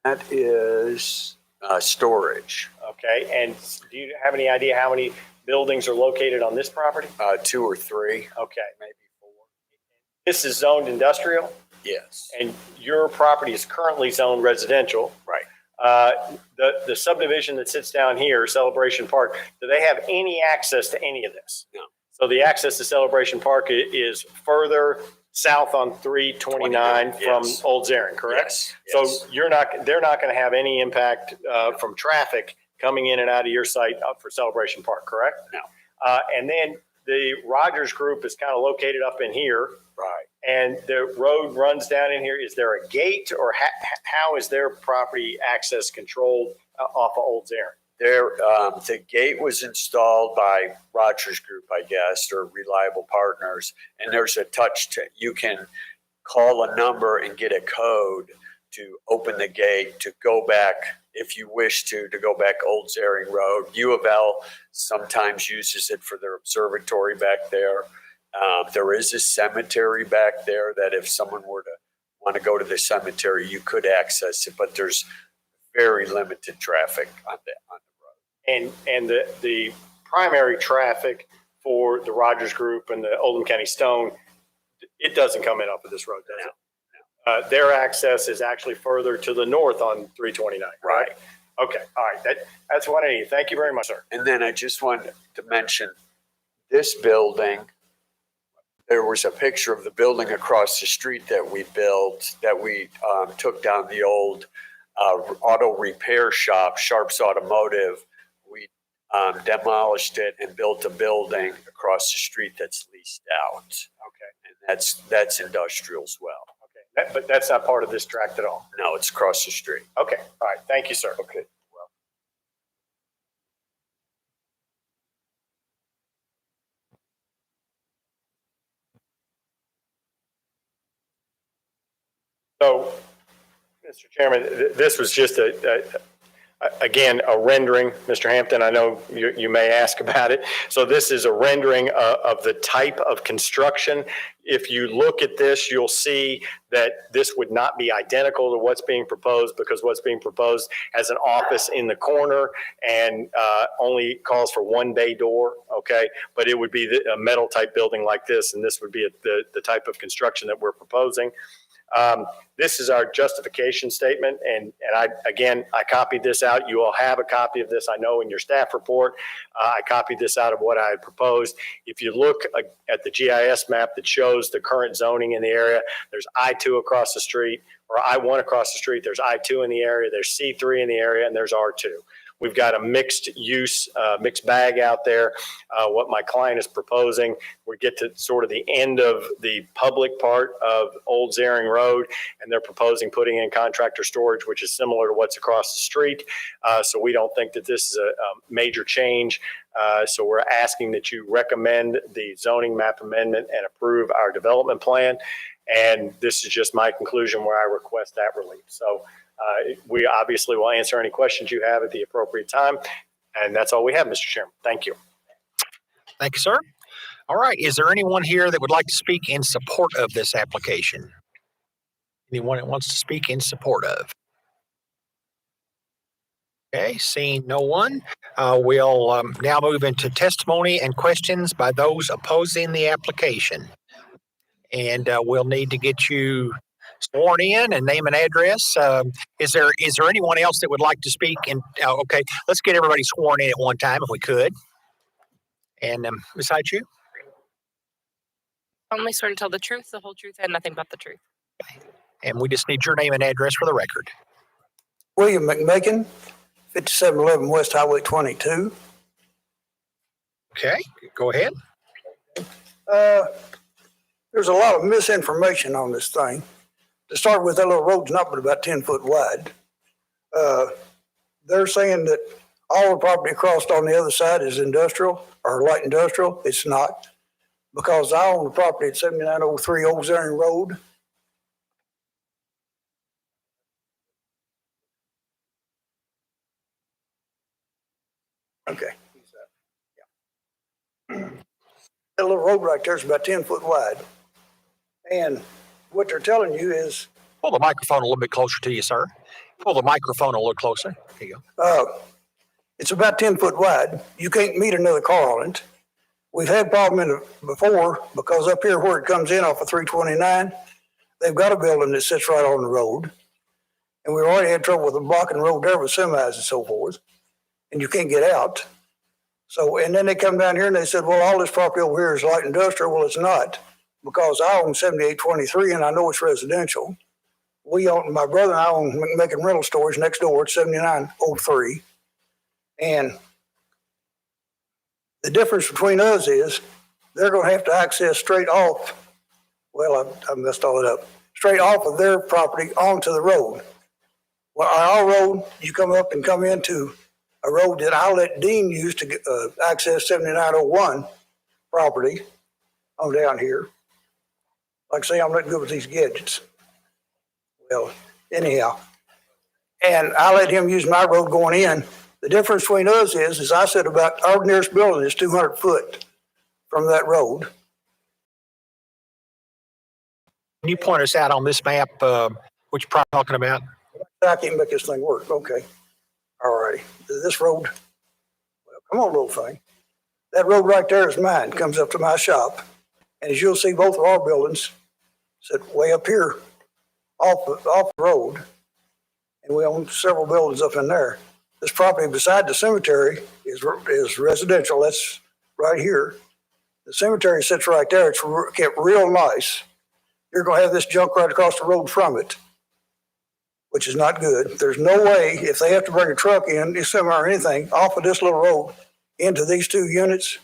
That is storage. Okay. And do you have any idea how many buildings are located on this property? 2 or 3. Okay. Maybe 4. This is zoned industrial? Yes. And your property is currently zoned residential? Right. The subdivision that sits down here, Celebration Park, do they have any access to any of this? No. So the access to Celebration Park is further south on 329 from Yes. Old Zaring, correct? Yes. So Yes. they're not going to have any impact from traffic coming in and out of your site up for Celebration Park, correct? No. And then the Rogers Group is kind of located up in here. Right. And the road runs down in here. Is there a gate, or how is their property access controlled off of Old Zaring? The gate was installed by Rogers Group, I guess, or Reliable Partners. And there's a you can call a number and get a code to open the gate to go back, if you wish to go back Old Zaring Road. U of L sometimes uses it for their observatory back there. There is a cemetery back there that if someone were to want to go to the cemetery, you could access it, but there's very limited traffic on the road. And the primary traffic for the Rogers Group and the Oldham County Stone, it doesn't come in off of this road, does it? No. Their access is actually further to the north on 329, right? Okay, all right. That's what I need. Thank you very much, sir. And then I just wanted to mention this building. There was a picture of the building across the street that we built, that we took down the old auto repair shop, Sharp's Automotive. We demolished it and built a building across the street that's leased out. Okay. And that's industrial as well. Okay, but that's not part of this tract at all? No, it's across the street. Okay, all right. Thank you, sir. Okay. So, Mr. Chairman, this was just again, a rendering. Mr. Hampton, I know you may ask about it. So this is a rendering of the type of construction. If you look at this, you'll see that this would not be identical to what's being proposed, because what's being proposed has an office in the corner and only calls for one bay door, okay? But it would be a metal type building like this, and this would be the type of construction that we're proposing. This is our justification statement, and I copied this out. You all have a copy of this, I know, in your staff report. I copied this out of what I had proposed. If you look at the GIS map that shows the current zoning in the area, there's I-2 across the street, or I-1 across the street, there's I-2 in the area, there's C-3 in the area, and there's R-2. We've got a mixed use, mixed bag out there. What my client is proposing, we get to sort of the end of the public part of Old Zaring Road, and they're proposing putting in contractor storage, which is similar to what's across the street. So we don't think that this is a major change. So we're asking that you recommend the zoning map amendment and approve our development plan. And this is just my conclusion where I request that relief. So we obviously will answer any questions you have at the appropriate time. And that's all we have, Mr. Chairman. Thank you. Thank you, sir. All right. Is there anyone here that would like to speak in support of this application? Anyone that wants to speak in support of? Okay, seeing no one, we'll now move into testimony and questions by those opposing the application. And we'll need to get you sworn in and name and address. Is there anyone else that would like to speak? And okay, let's get everybody sworn in at one time if we could. And besides you? Only swear to tell the truth, the whole truth, and nothing but the truth. And we just need your name and address for the record. William McMakin, 5711 West Highway 22. Okay, go ahead. There's a lot of misinformation on this thing. To start with, that little road's not but about 10 foot wide. They're saying that all the property across on the other side is industrial or light industrial. It's not, because I own the property at 7903 Old Zaring Road. Okay. Yeah. That little road right there is about 10 foot wide. And what they're telling you is... Pull the microphone a little bit closer to you, sir. Pull the microphone a little closer. There you go. It's about 10 foot wide. You can't meet another car on it. We've had problem in it before, because up here where it comes in off of 329, they've got a building that sits right on the road. And we've already had trouble with the blocking road there with semis and so forth. And you can't get out. So, and then they come down here and they said, well, all this property over here is light industrial. Well, it's not, because I own 7823 and I know it's residential. We own, my brother and I own making rental stores next door at 7903. And the difference between us is they're going to have to access straight off. Well, I messed all it up. Straight off of their property onto the road. Well, on our road, you come up and come into a road that I'll let Dean use to access 7901 property on down here. Like I say, I'm not good with these gadgets. Well, anyhow, and I let him use my road going in. The difference between us is I said about our nearest building is 200 foot from that road. Can you point us out on this map what you're probably talking about? I can't make this thing work. Okay. All righty. This road, well, come on, little thing. That road right there is mine, comes up to my shop. And as you'll see, both of our buildings sit way up here off the road. And we own several buildings up in there. This property beside the cemetery is residential. That's right here. The cemetery sits right there. It's kept real nice. You're going to have this junk right across the road from it, which is not good. There's no way, if they have to bring a truck in, semi or anything, off of this little road into these two units.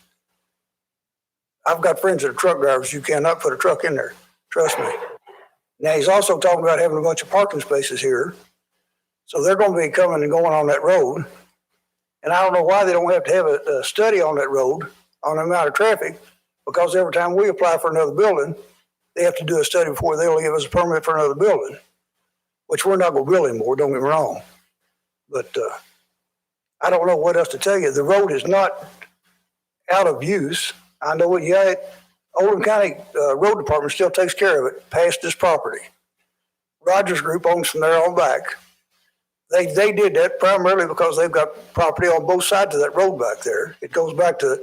I've got friends that are truck drivers. You cannot put a truck in there. Trust me. Now, he's also talking about having a bunch of parking spaces here. So they're going to be coming and going on that road. And I don't know why they don't have to have a study on that road on the amount of traffic, because every time we apply for another building, they have to do a study before they'll give us a permit for another building, which we're not going to build anymore, don't get me wrong. But I don't know what else to tell you. The road is not out of use. I know it, yeah, Oldham County Road Department still takes care of it past this property. Rogers Group owns from there on back. They did that primarily because they've got property on both sides of that road back there. It goes back to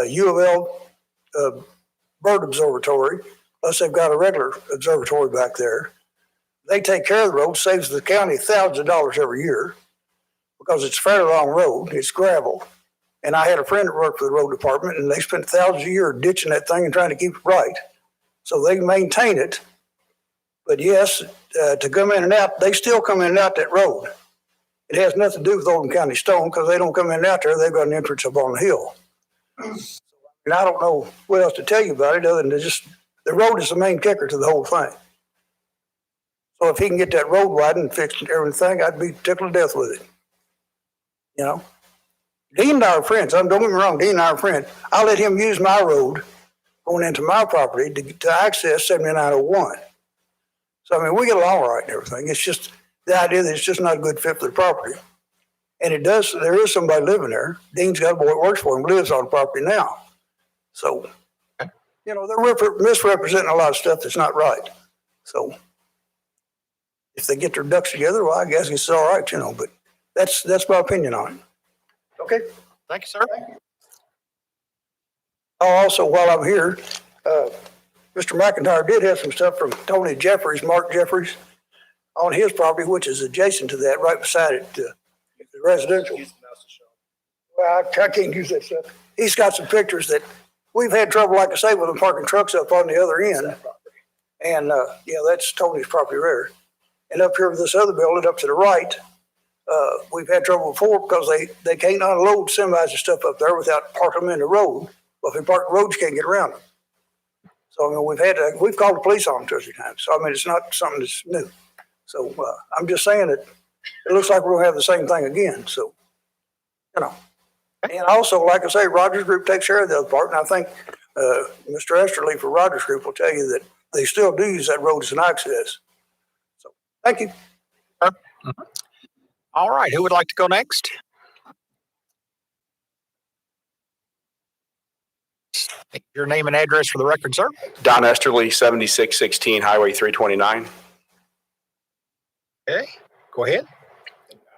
U of L Bird Observatory, plus they've got a regular observatory back there. They take care of the road, saves the county thousands of dollars every year because it's a fairly long road. It's gravel. And I had a friend that worked for the road department, and they spent thousands a year ditching that thing and trying to keep it right. So they maintain it. But yes, to come in and out, they still come in and out that road. It has nothing to do with Oldham County Stone because they don't come in and out there. They've got an entrance up on the hill. And I don't know what else to tell you about it other than just the road is the main kicker to the whole thing. So if he can get that road widened and fixed and everything, I'd be tickled to death with it. You know, Dean and I are friends. Don't get me wrong, Dean and I are friends. I let him use my road going into my property to access 7901. So, I mean, we get along all right and everything. It's just the idea that it's just not a good fit for the property. And there is somebody living there. Dean's got a boy that works for him, lives on the property now. So, you know, they're misrepresenting a lot of stuff that's not right. So, if they get their ducks together, well, I guess it's all right, you know, but that's my opinion on it. Okay. Thank you, sir. Oh, also, while I'm here, Mr. McIntyre did have some stuff from Tony Jeffries, Mark Jeffries, on his property, which is adjacent to that, right beside it, the residential. Well, I can't use that stuff. He's got some pictures that we've had trouble, like I say, with them parking trucks up on the other end. And, yeah, that's Tony's property there. And up here with this other building up to the right, we've had trouble before because they can't unload semis and stuff up there without parking them in the road. Well, if they park the road, you can't get around them. So, I mean, we've called the police on them 2 or 3 times. So, I mean, it's not something that's new. So, I'm just saying that it looks like we're going to have the same thing again. So, you know. And also, like I say, Rogers Group takes care of the other part. And I think Mr. Esterly for Rogers Group will tell you that they still do use that road as an access. So, thank you. All right. Who would like to go next? Your name and address for the record, sir. Don Esterly, 7616 Highway 329. Okay, go ahead.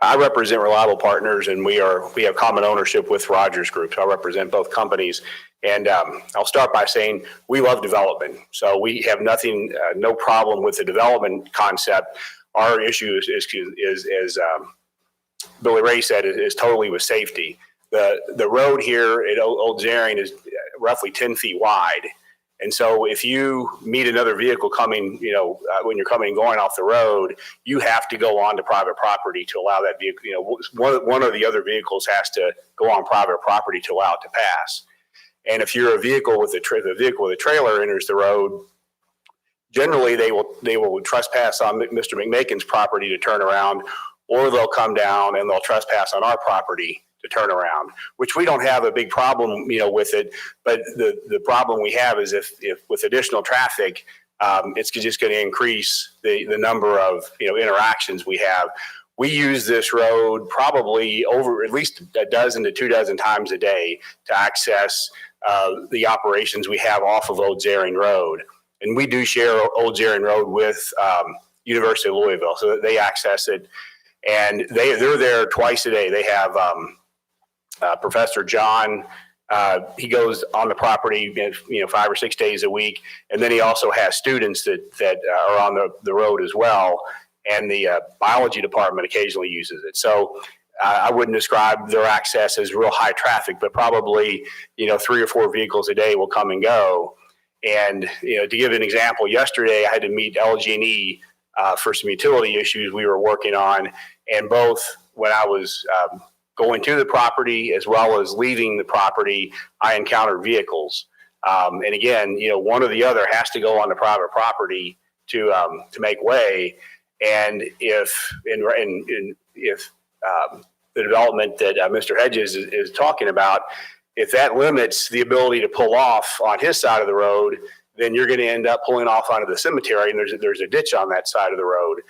I represent Reliable Partners, and we have common ownership with Rogers Group. So I represent both companies. And I'll start by saying we love development. So we have no problem with the development concept. Our issue is as Billy Ray said, is totally with safety. The road here at Old Zaring is roughly 10 feet wide. And so if you meet another vehicle coming, when you're coming and going off the road, you have to go onto private property to allow that vehicle. One of the other vehicles has to go on private property to allow it to pass. And if you're a vehicle with the vehicle with a trailer enters the road, generally they will trespass on Mr. McMakin's property to turn around, or they'll come down and they'll trespass on our property to turn around, which we don't have a big problem, with it. But the problem we have is if with additional traffic, it's just going to increase the number of, interactions we have. We use this road probably over at least a dozen to 2 dozen times a day to access the operations we have off of Old Zaring Road. And we do share Old Zaring Road with University of Louisville, so that they access it. And they're there twice a day. They have Professor John, he goes on the property, 5 or 6 days a week. And then he also has students that are on the road as well. And the biology department occasionally uses it. So I wouldn't describe their access as real high traffic, but probably, 3 or 4 vehicles a day will come and go. And, to give an example, yesterday I had to meet LG&E for some utility issues we were working on. And both when I was going to the property as well as leaving the property, I encountered vehicles. And again, one or the other has to go on the private property to make way. And if the development that Mr. Hedges is talking about, if that limits the ability to pull off on his side of the road, then you're going to end up pulling off onto the cemetery, and there's a ditch on that side of the road.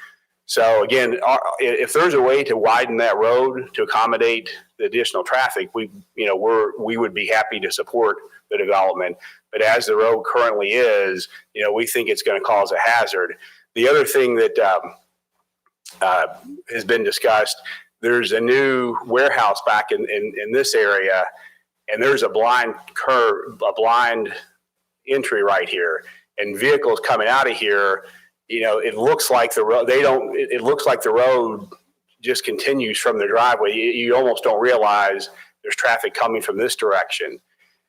So again, if there's a way to widen that road to accommodate the additional traffic, we would be happy to support the development. But as the road currently is, we think it's going to cause a hazard. The other thing that has been discussed, there's a new warehouse back in this area, and there's a blind entry right here, and vehicles coming out of here, it looks like the road, it looks like the road just continues from the driveway. You almost don't realize there's traffic coming from this direction.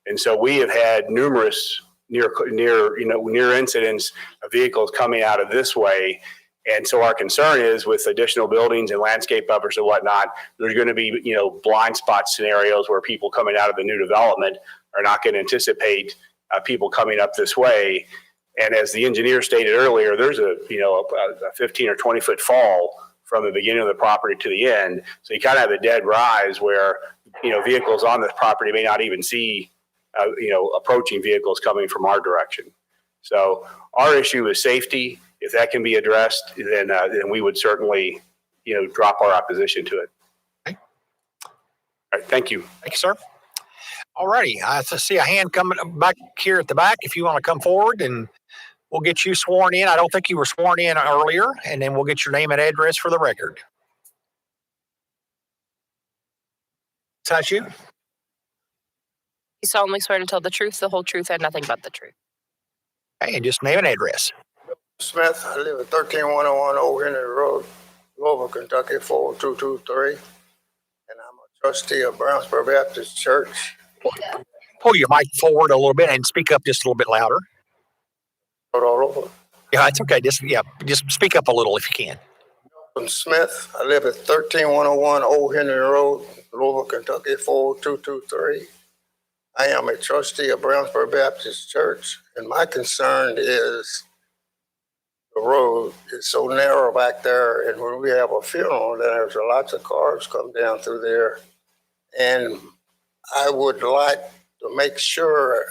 And so we have had numerous near incidents of vehicles coming out of this way. And so our concern is with additional buildings and landscape buffers and whatnot, there's going to be, blind spot scenarios where people coming out of the new development are not going to anticipate people coming up this way. And as the engineer stated earlier, there's a 15 or 20 foot fall from the beginning of the property to the end. So you kind of have a dead rise where, vehicles on this property may not even see, approaching vehicles coming from our direction. So our issue is safety. If that can be addressed, then we would certainly, drop our opposition to it. Okay. All right. Thank you. Thank you, sir. All righty. I see a hand coming back here at the back. If you want to come forward, and we'll get you sworn in. I don't think you were sworn in earlier, and then we'll get your name and address for the record. Is that you? You solemnly swear to tell the truth, the whole truth, and nothing but the truth. Okay, and just name and address. Smith, I live at 13101 Old Henry Road, Louisville, Kentucky, 42223. And I'm a trustee of Brownsburg Baptist Church. Pull your mic forward a little bit and speak up just a little bit louder. All over. Yeah, it's okay. Just speak up a little if you can. I'm Smith, I live at 13101 Old Henry Road, Louisville, Kentucky, 42223. I am a trustee of Brownsburg Baptist Church, and my concern is the road is so narrow back there, and when we have a funeral, then there's lots of cars come down through there. And I would like to make sure,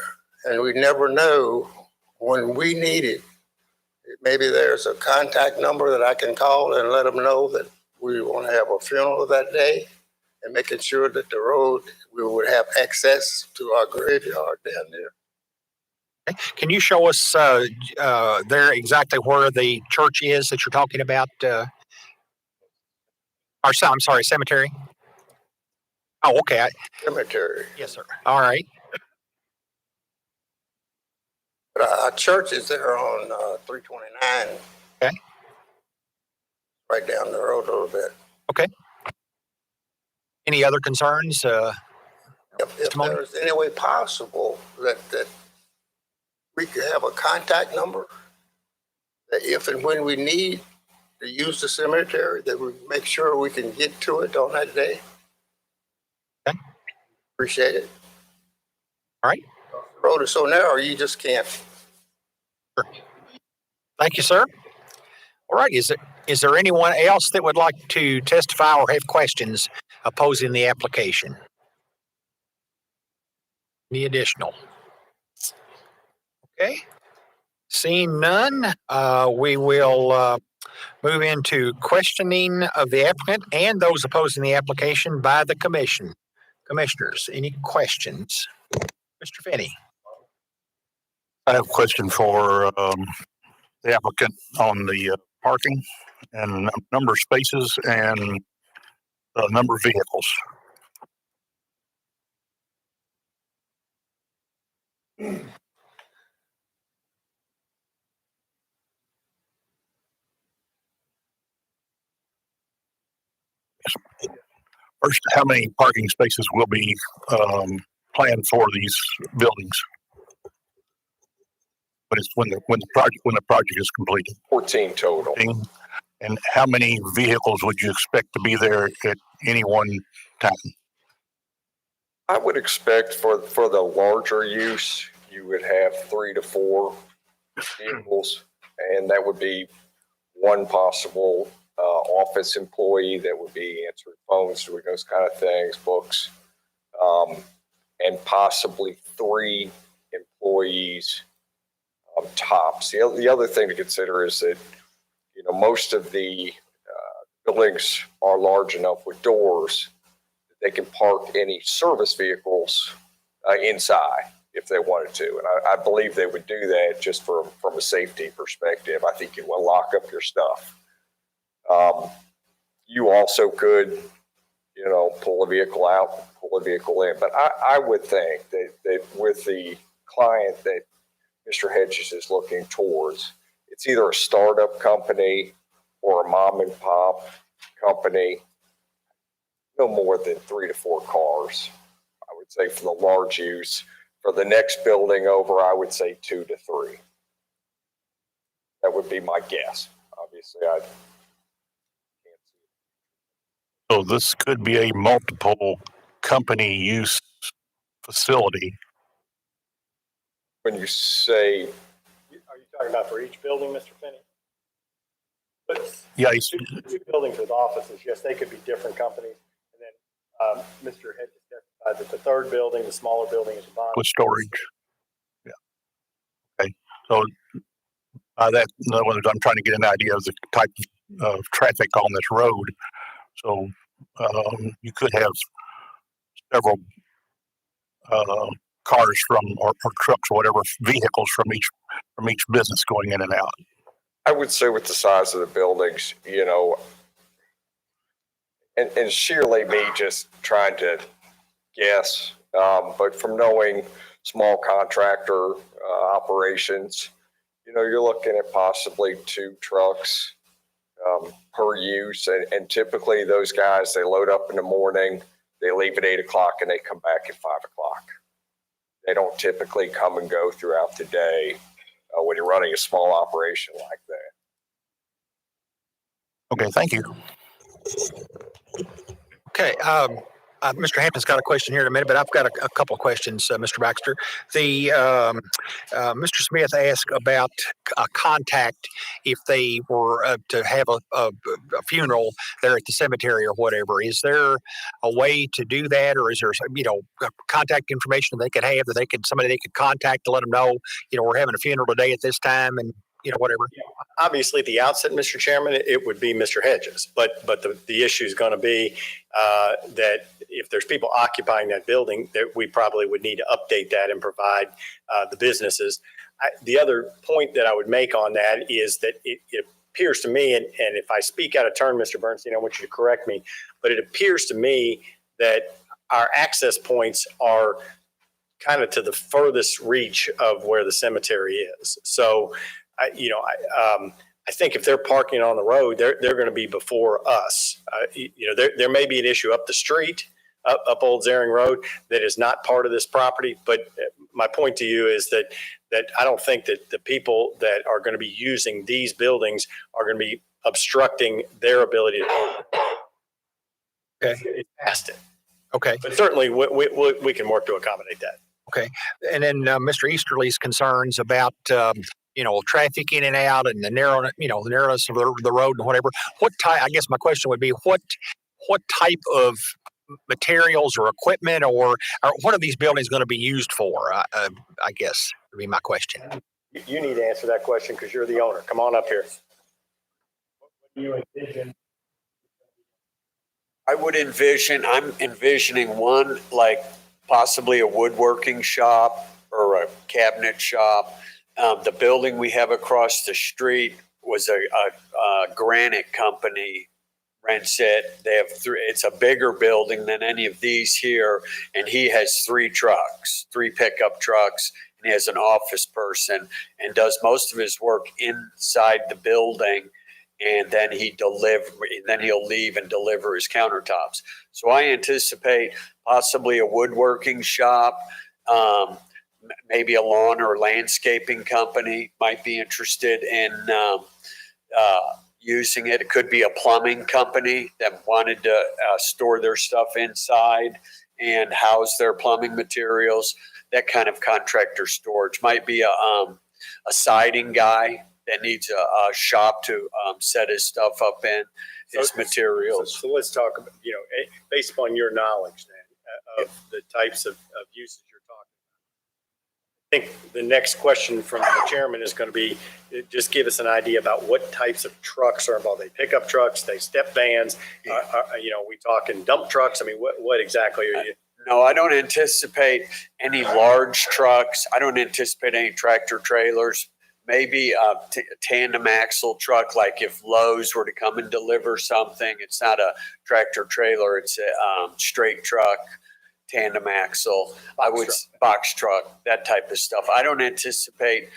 and we never know when we need it, maybe there's a contact number that I can call and let them know that we want to have a funeral that day, and making sure that the road, we would have access to our graveyard down there. Okay. Can you show us there exactly where the church is that you're talking about? I'm sorry, cemetery? Oh, okay. Cemetery. Yes, sir. All right. But our church is there on 329. Okay. Right down the road a little bit. Okay. Any other concerns? If there's any way possible that we could have a contact number, that if and when we need to use the cemetery, that we make sure we can get to it on that day. Okay. Appreciate it. All right. The road is so narrow, you just can't. Sure. Thank you, sir. All right. Is there anyone else that would like to testify or have questions opposing the application? Any additional? Okay. Seeing none, we will move into questioning of the applicant and those opposing the application by the commission. Commissioners, any questions? Mr. Finney. I have a question for the applicant on the parking and number of spaces and the number of vehicles. First, how many parking spaces will be planned for these buildings? But it's when the project is completed. 14 total. And how many vehicles would you expect to be there at any one time? I would expect for the larger use, you would have 3 to 4 vehicles, and that would be one possible office employee that would be answering phones, doing those kind of things, books, and possibly 3 employees tops. The other thing to consider is that, most of the buildings are large enough with doors that they can park any service vehicles inside if they wanted to. And I believe they would do that just from a safety perspective. I think it will lock up your stuff. You also could, pull a vehicle out, pull a vehicle in. But I would think that with the client that Mr. Hedges is looking towards, it's either a startup company or a mom and pop company, no more than 3 to 4 cars. I would say for the large use. For the next building over, I would say 2 to 3. That would be my guess. Obviously, I can't see it. So this could be a multiple company use facility. When you say, Are you talking about for each building, Mr. Finney? But Yeah, two buildings with offices, yes, they could be different companies. And then Mr. Hedges testified that the third building, the smaller building is a bond. with storage. Yeah. Okay. So by that, in other words, I'm trying to get an idea of the type of traffic on this road. So you could have several cars from or trucks or whatever vehicles from each business going in and out. I would say with the size of the buildings, you know, and sheerly me just trying to guess, but from knowing small contractor operations, you know, you're looking at possibly 2 trucks per use. And typically those guys, they load up in the morning, they leave at 8 o'clock and they come back at 5 o'clock. They don't typically come and go throughout the day when you're running a small operation like that. Okay, thank you. Okay, Mr. Hampton's got a question here in a minute, but I've got a couple of questions, Mr. Baxter. Mr. Smith asked about a contact if they were to have a funeral there at the cemetery or whatever. Is there a way to do that, or is there, you know, contact information they could have that somebody they could contact to let them know, you know, we're having a funeral today at this time and, you know, whatever? Obviously, at the outset, Mr. Chairman, it would be Mr. Hedges, but the issue is going to be that if there's people occupying that building, that we probably would need to update that and provide the businesses. The other point that I would make on that is that it appears to me, and if I speak out of turn, Mr. Bernstein, I want you to correct me, but it appears to me that our access points are kind of to the furthest reach of where the cemetery is. So, I think if they're parking on the road, they're going to be before us. There may be an issue up the street, up Old Zaring Road, that is not part of this property. But my point to you is that I don't think that the people that are going to be using these buildings are going to be obstructing their ability to. Okay. It's past it. Okay. But certainly we can work to accommodate that. Okay. And then Mr. Easterly's concerns about traffic in and out and the narrowness of the road and whatever. What type? I guess my question would be what type of materials or equipment or what are these buildings going to be used for? I guess would be my question. You need to answer that question because you're the owner. Come on up here. What do you envision? I'm envisioning one like possibly a woodworking shop or a cabinet shop. The building we have across the street was a granite company rents it. They have it's a bigger building than any of these here. And he has 3 pickup trucks, and he has an office person and does most of his work inside the building. And then he'll leave and deliver his countertops. So I anticipate possibly a woodworking shop, maybe a lawn or landscaping company might be interested in using it. It could be a plumbing company that wanted to store their stuff inside and house their plumbing materials. That kind of contractor storage might be a siding guy that needs a shop to set his stuff up in, his materials. So let's talk about, based upon your knowledge then of the types of uses you're talking about. I think the next question from the chairman is going to be, just give us an idea about what types of trucks are involved. They pickup trucks, they step vans, we talking dump trucks? I mean, what exactly are you? No, I don't anticipate any large trucks. I don't anticipate any tractor trailers. Maybe a tandem axle truck, like if Lowe's were to come and deliver something. It's not a tractor trailer, it's a straight truck, tandem axle, box truck, that type of stuff. I don't anticipate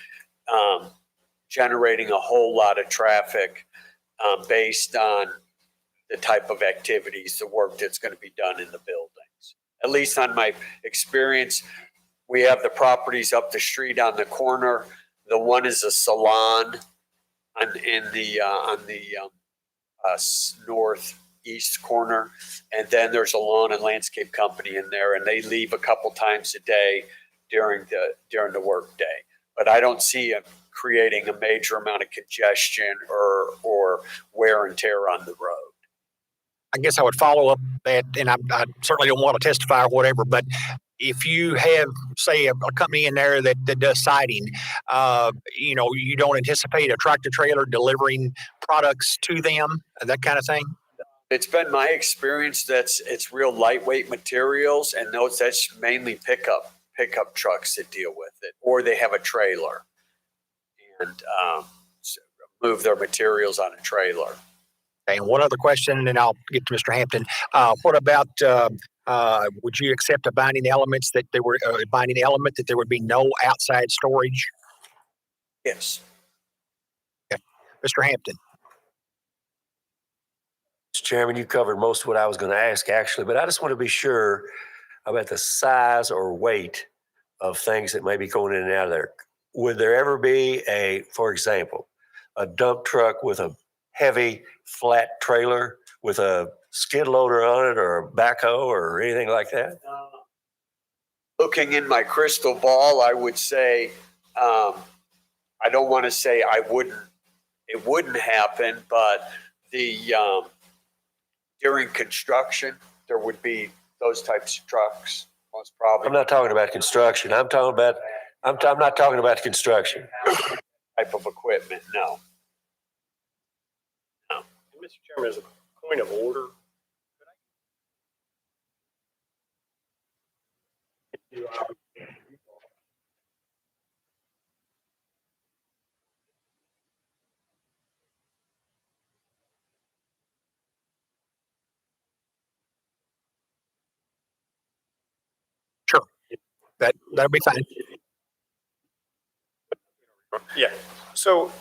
generating a whole lot of traffic based on the type of activities, the work that's going to be done in the buildings. At least on my experience, we have the properties up the street on the corner. The one is a salon on the northeast corner, and then there's a lawn and landscape company in there, and they leave a couple times a day during the work day. But I don't see it creating a major amount of congestion or wear and tear on the road. I guess I would follow up that, and I certainly don't want to testify or whatever, but if you have, say, a company in there that does siding, you don't anticipate a tractor trailer delivering products to them, that kind of thing? It's been my experience it's real lightweight materials, and that's mainly pickup trucks that deal with it, or they have a trailer and move their materials on a trailer. Okay, and one other question, and then I'll get to Mr. Hampton. What about, would you accept a binding element that there would be no outside storage? Yes. Okay. Mr. Hampton. Mr. Chairman, you covered most of what I was going to ask, actually, but I just want to be sure about the size or weight of things that may be going in and out of there. Would there ever be for example, a dump truck with a heavy flat trailer with a skid loader on it, or a backhoe, or anything like that? Looking in my crystal ball, I would say, I don't want to say it wouldn't happen, but during construction, there would be those types of trucks, most probably. I'm not talking about construction. I'm not talking about construction. Type of equipment, no. Mr. Chairman, as a point of order, Sure. That'll be fine. Yeah. So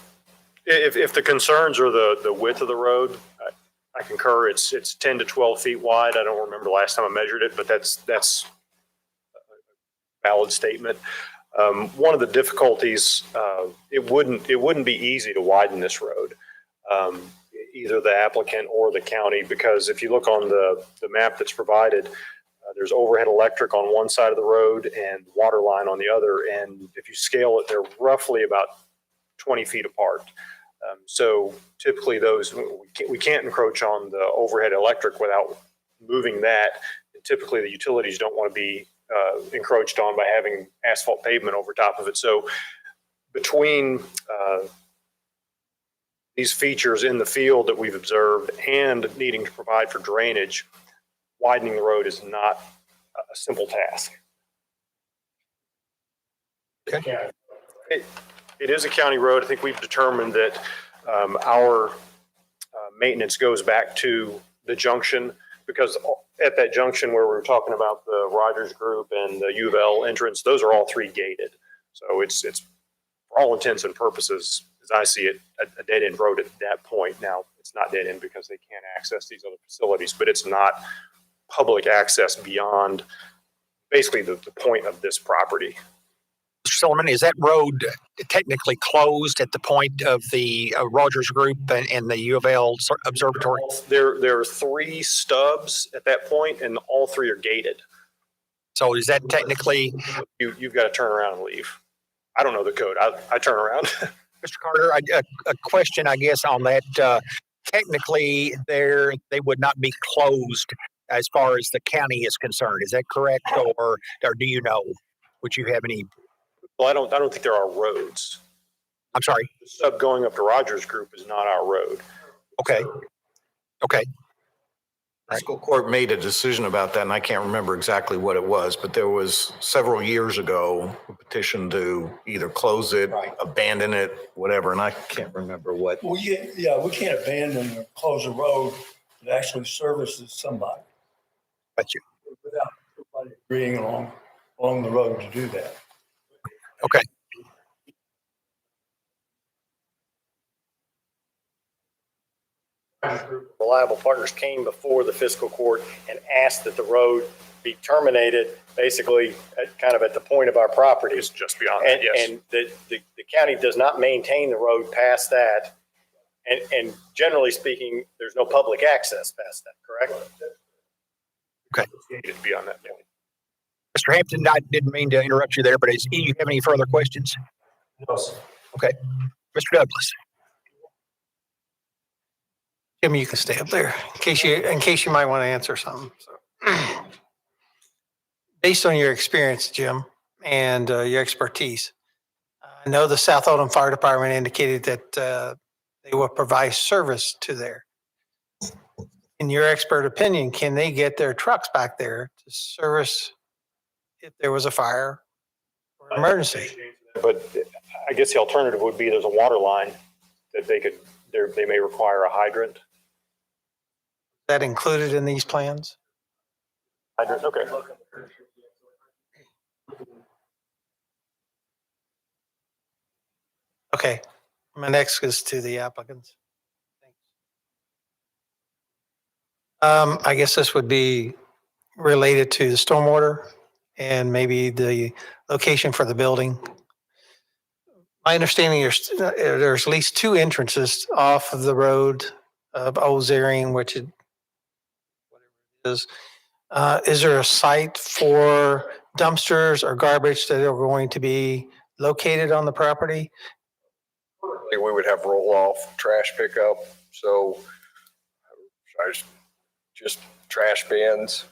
if the concerns are the width of the road, I concur. It's 10 to 12 feet wide. I don't remember last time I measured it, but that's a valid statement. One of the difficulties, it wouldn't be easy to widen this road, either the applicant or the county, because if you look on the map that's provided, there's overhead electric on one side of the road and water line on the other. And if you scale it, they're roughly about 20 feet apart. So typically we can't encroach on the overhead electric without moving that. And typically the utilities don't want to be encroached on by having asphalt pavement over top of it. So between these features in the field that we've observed and needing to provide for drainage, widening the road is not a simple task. Okay. It is a county road. I think we've determined that our maintenance goes back to the junction, because at that junction where we were talking about the Rogers Group and the U of L entrance, those are all three gated. So it's for all intents and purposes, as I see it, a dead end road at that point. Now, it's not dead end because they can't access these other facilities, but it's not public access beyond basically the point of this property. Mr. Silverman, is that road technically closed at the point of the Rogers Group and the U of L observatory? There are three stubs at that point, and all three are gated. So is that technically? You've got to turn around and leave. I don't know the code. I turn around. Mr. Carter, a question, I guess, on that. Technically, they would not be closed as far as the county is concerned. Is that correct, or do you know? Would you have any? Well, I don't think there are roads. I'm sorry. The sub going up to Rogers Group is not our road. Okay. Okay. The school court made a decision about that, and I can't remember exactly what it was, but there was several years ago a petition to either close it, abandon it, whatever, and I can't remember what. Well, yeah, we can't abandon or close a road that actually services somebody. Got you. Without somebody agreeing along the road to do that. Okay. Reliable Partners came before the fiscal court and asked that the road be terminated basically kind of at the point of our property. It's just beyond that, yes. And the county does not maintain the road past that. And generally speaking, there's no public access past that, correct? Okay. It's beyond that point. Mr. Hampton, I didn't mean to interrupt you there, but do you have any further questions? No, sir. Okay. Mr. Douglas. Jim, you can stay up there in case you might want to answer something. So. Based on your experience, Jim, and your expertise, I know the South Oldham Fire Department indicated that they will provide service to there. In your expert opinion, can they get their trucks back there to service if there was a fire or emergency? But I guess the alternative would be there's a water line that they may require a hydrant. Is that included in these plans? Hydrant, okay. Okay, my next is to the applicants. I guess this would be related to the stormwater and maybe the location for the building. My understanding is there's at least two entrances off of the road of Old Zering, which is whatever it is. Is there a site for dumpsters or garbage that are going to be located on the property? We would have roll-off trash pickup, so just trash bins.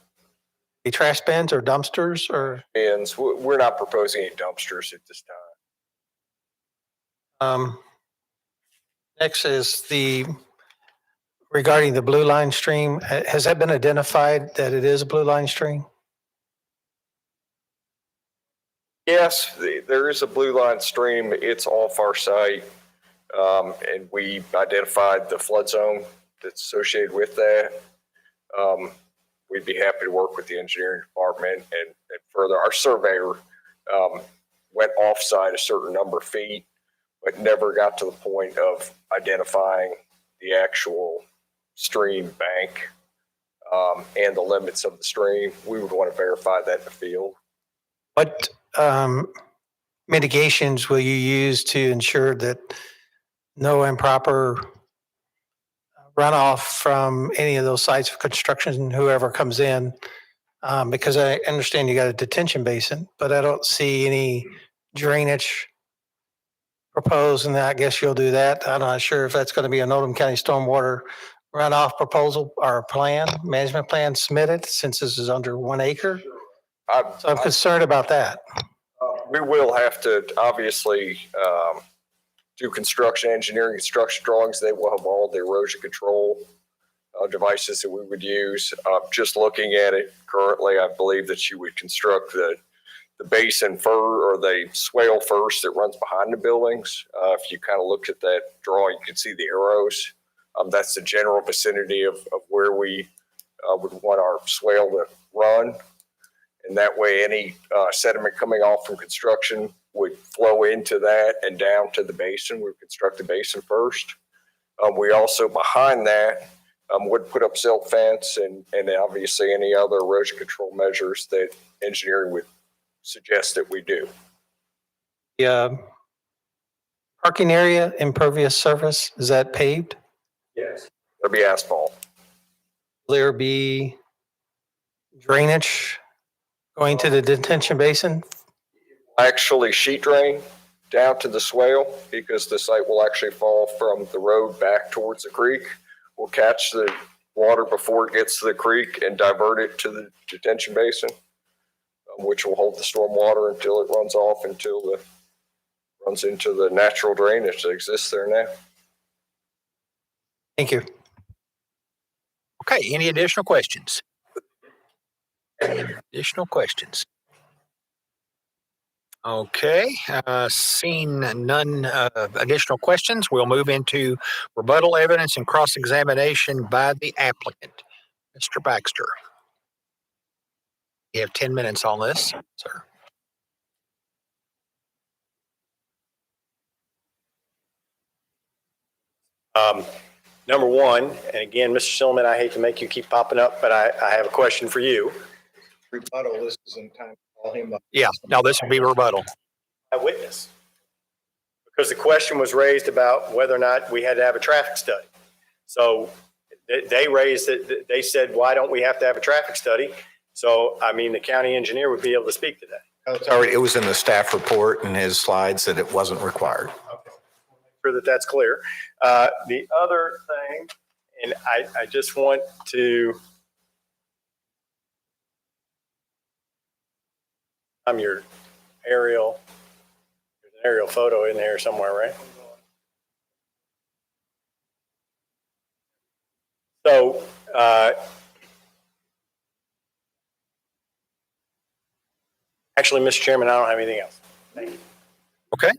The trash bins or dumpsters or? Bins. We're not proposing any dumpsters at this time. Next is regarding the blue line stream. Has that been identified that it is a blue line stream? Yes, there is a blue line stream. It's off our site. And we identified the flood zone that's associated with that. We'd be happy to work with the engineering department and further. Our surveyor went off-site a certain number of feet, but never got to the point of identifying the actual stream bank and the limits of the stream. We would want to verify that in the field. What mitigations will you use to ensure that no improper runoff from any of those sites of construction, whoever comes in? Because I understand you got a detention basin, but I don't see any drainage proposed, and I guess you'll do that. I'm not sure if that's going to be an Oldham County stormwater runoff proposal or plan, management plan submitted, since this is under 1 acre. So I'm concerned about that. We will have to obviously do construction drawings. They will have all the erosion control devices that we would use. Just looking at it currently, I believe that you would construct the basin or the swale first that runs behind the buildings. If you kind of looked at that drawing, you can see the arrows. That's the general vicinity of where we would want our swale to run. And that way, any sediment coming off from construction would flow into that and down to the basin. We would construct the basin first. We also, behind that, would put up silt fence and obviously any other erosion control measures that engineering would suggest that we do. The parking area, impervious surface, is that paved? Yes. There'll be asphalt. Will there be drainage going to the detention basin? Actually sheet drain down to the swale because the site will actually fall from the road back towards the creek. We'll catch the water before it gets to the creek and divert it to the detention basin, which will hold the storm water until it runs off, runs into the natural drainage that exists there now. Thank you. Okay, any additional questions? Additional questions? Okay, seeing none additional questions, we'll move into rebuttal evidence and cross-examination by the applicant. Mr. Baxter. You have 10 minutes on this, sir. Number one, and again, Mr. Silliman, I hate to make you keep popping up, but I have a question for you. Rebuttal, this isn't time to call him up. Yeah, no, this would be rebuttal. A witness. Because the question was raised about whether or not we had to have a traffic study. So they raised it, they said, why don't we have to have a traffic study? So, I mean, the county engineer would be able to speak to that. Sorry, it was in the staff report and his slides that it wasn't required. Okay. Sure that's clear. The other thing, and I just want to, I'm your aerial, there's an aerial photo in there somewhere, right? So, actually, Mr. Chairman, I don't have anything else. Thank you. Okay.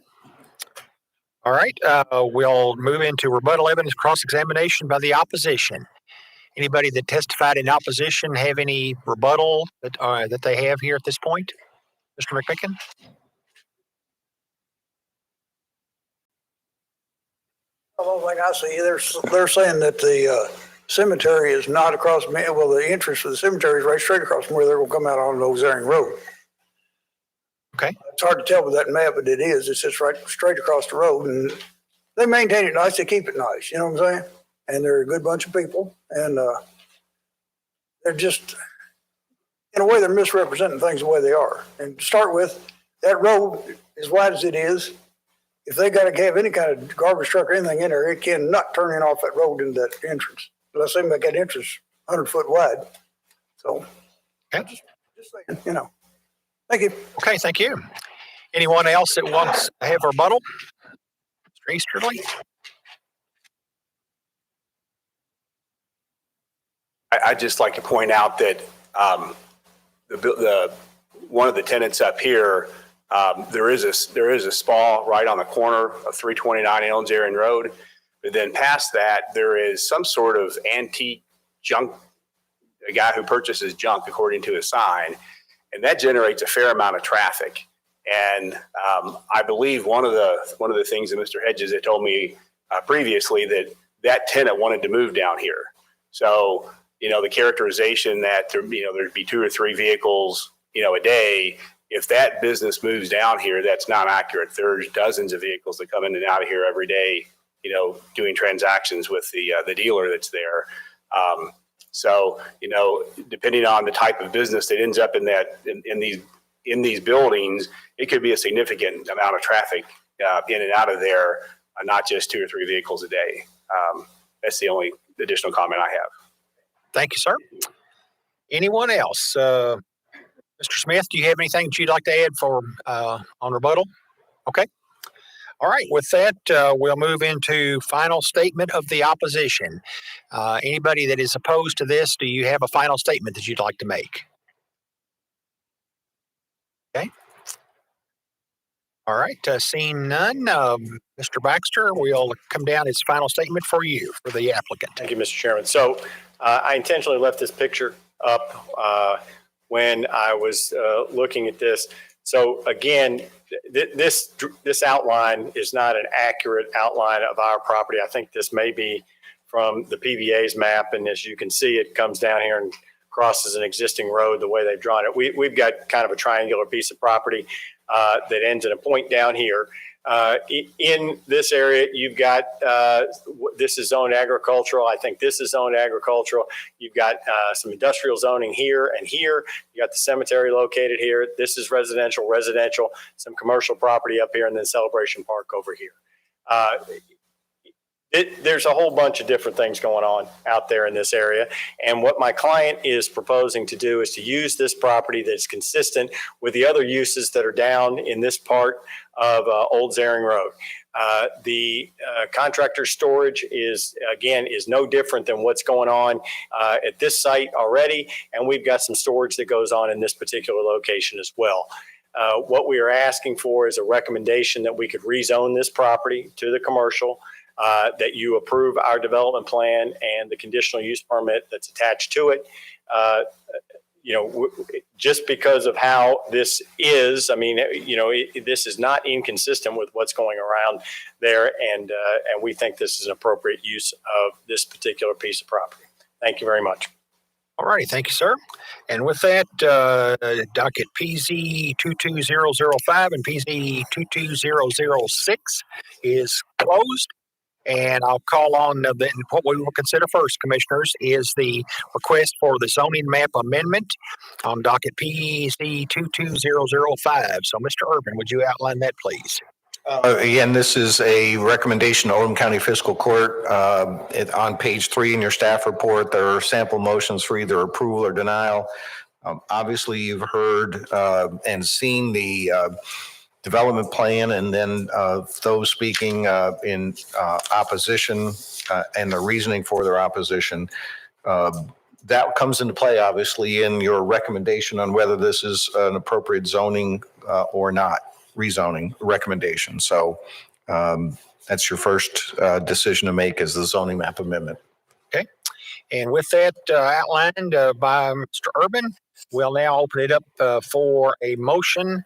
All right. We'll move into rebuttal evidence cross-examination by the opposition. Anybody that testified in opposition have any rebuttal that they have here at this point? Mr. McMicken? Well, like I see, they're saying that the cemetery is not across, well, the entrance for the cemetery is right straight across from where they're gonna come out on Oldham Road. Okay. It's hard to tell with that map, but it is. It's just right straight across the road, and they maintain it nice. They keep it nice. You know what I'm saying? And they're a good bunch of people, and they're just, in a way, they're misrepresenting things the way they are. And to start with, that road, as wide as it is, if they got to have any kind of garbage truck or anything in there, it cannot turn in off that road into that entrance. Unless they make that entrance 100 foot wide. So, okay. Just saying, you know. Thank you. Okay, thank you. Anyone else that wants to have a rebuttal? Mr. Easterly? I'd just like to point out that one of the tenants up here, there is a spa right on the corner of 329 Ellen's Road. But then past that, there is some sort of antique junk, a guy who purchases junk according to his sign, and that generates a fair amount of traffic. And I believe one of the things that Mr. Hedges had told me previously that tenant wanted to move down here. So, the characterization that there'd be 2 or 3 vehicles, a day, if that business moves down here, that's not accurate. There's dozens of vehicles that come in and out of here every day, doing transactions with the dealer that's there. So, depending on the type of business that ends up in these buildings, it could be a significant amount of traffic in and out of there, not just 2 or 3 vehicles a day. That's the only additional comment I have. Thank you, sir. Anyone else? Mr. Smith, do you have anything that you'd like to add for on rebuttal? Okay. All right. With that, we'll move into final statement of the opposition. Anybody that is opposed to this, do you have a final statement that you'd like to make? Okay. All right. Seeing none, Mr. Baxter, we'll come down his final statement for you, for the applicant. Thank you, Mr. Chairman. So I intentionally left this picture up when I was looking at this. So again, this outline is not an accurate outline of our property. I think this may be from the PVA's map, and as you can see, it comes down here and crosses an existing road the way they've drawn it. We've got kind of a triangular piece of property that ends at a point down here. In this area, you've got, this is zoned agricultural. I think this is zoned agricultural. You've got some industrial zoning here and here. You got the cemetery located here. This is residential, some commercial property up here, and then Celebration Park over here. There's a whole bunch of different things going on out there in this area. And what my client is proposing to do is to use this property that's consistent with the other uses that are down in this part of Old Zaring Road. The contractor storage is no different than what's going on at this site already. And we've got some storage that goes on in this particular location as well. What we are asking for is a recommendation that we could rezone this property to the commercial, that you approve our development plan and the conditional use permit that's attached to it. just because of how this is, I mean, this is not inconsistent with what's going around there. And we think this is an appropriate use of this particular piece of property. Thank you very much. All righty, thank you, sir. And with that, docket PZ 22005 and PZ 22006 is closed. And I'll call on what we will consider first, commissioners, is the request for the zoning map amendment on docket PZ 22005. So, Mr. Urban, would you outline that, please? Again, this is a recommendation to Oldham County Fiscal Court. On page 3 in your staff report, there are sample motions for either approval or denial. Obviously, you've heard and seen the development plan, and then those speaking in opposition and the reasoning for their opposition. That comes into play, obviously, in your recommendation on whether this is an appropriate zoning or not. Rezoning recommendation. So that's your first decision to make, is the zoning map amendment. Okay. And with that outlined by Mr. Urban, we'll now open it up for a motion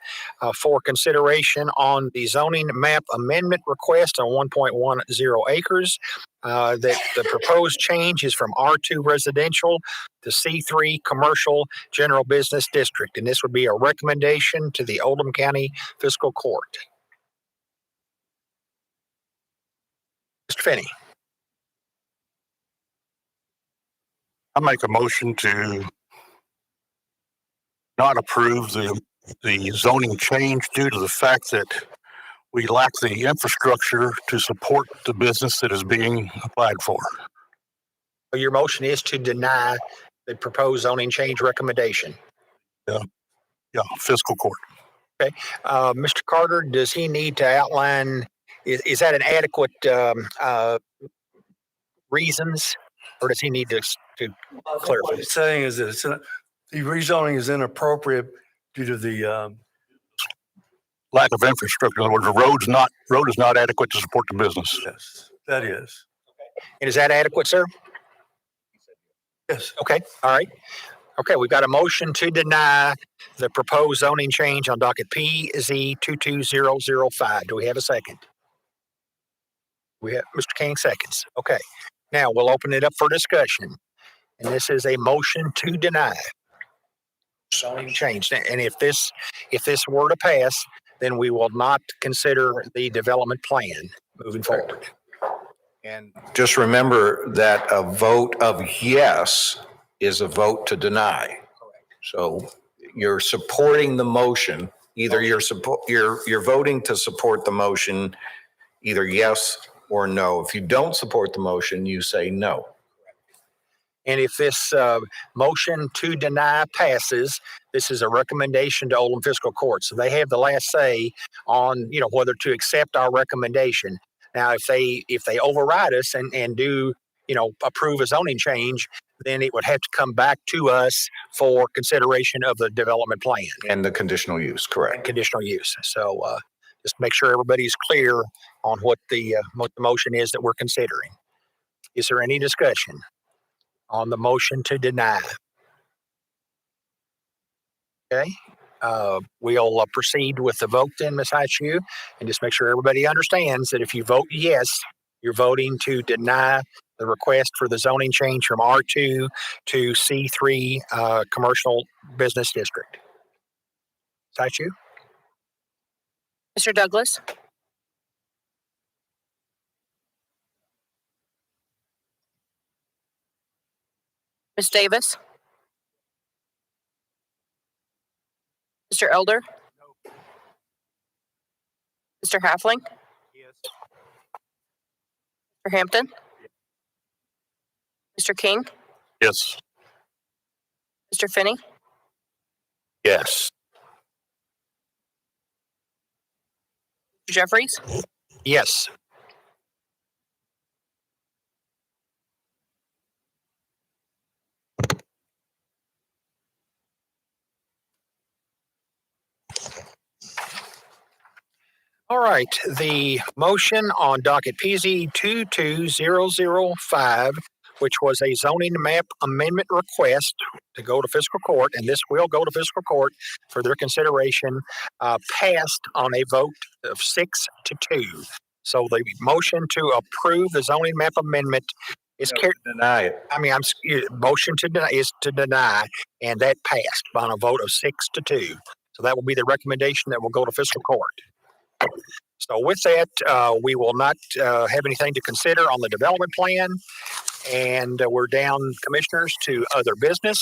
for consideration on the zoning map amendment request on 1.10 acres. That the proposed change is from R2 residential to C3 commercial general business district. And this would be a recommendation to the Oldham County Fiscal Court. Mr. Finney. I make a motion to not approve the zoning change due to the fact that we lack the infrastructure to support the business that is being applied for. Your motion is to deny the proposed zoning change recommendation. Yeah, fiscal court. Okay. Mr. Carter, does he need to outline, is that an adequate reasons, or does he need to clarify? What he's saying is that the rezoning is inappropriate due to the Lack of infrastructure. In other words, the road is not adequate to support the business. yes, that is. And is that adequate, sir? Yes. Okay. All right. Okay. We've got a motion to deny the proposed zoning change on docket PZ 22005. Do we have a second? We have Mr. King seconds. Okay. Now we'll open it up for discussion. And this is a motion to deny zoning change. And if this were to pass, then we will not consider the development plan moving forward. And just remember that a vote of yes is a vote to deny. So you're supporting the motion. Either you're voting to support the motion, either yes or no. If you don't support the motion, you say no. And if this motion to deny passes, this is a recommendation to Oldham Fiscal Court. So they have the last say on, whether to accept our recommendation. Now, if they override us and do, approve a zoning change, then it would have to come back to us for consideration of the development plan. And the conditional use, correct. And conditional use. So just make sure everybody's clear on what the motion is that we're considering. Is there any discussion on the motion to deny? Okay. We'll proceed with the vote then, Ms. Haichu, and just make sure everybody understands that if you vote yes, you're voting to deny the request for the zoning change from R2 to C3 commercial business district. Ms. Haichu? Mr. Douglas? Ms. Davis? Mr. Elder? Mr. Halfling? Yes. Mr. Hampton? Mr. King? Yes. Mr. Finney? Yes. Mr. Jeffries? Yes. All right, the motion on docket PZ 22005 which was a zoning map amendment request to go to fiscal court, and this will go to fiscal court for their consideration, passed on a vote of 6-2. So the motion to approve the zoning map amendment is carried. Deny it. I mean, motion to deny is to deny, and that passed on a vote of 6-2. So that will be the recommendation that will go to fiscal court. So with that, we will not have anything to consider on the development plan, and we're down, commissioners, to other business,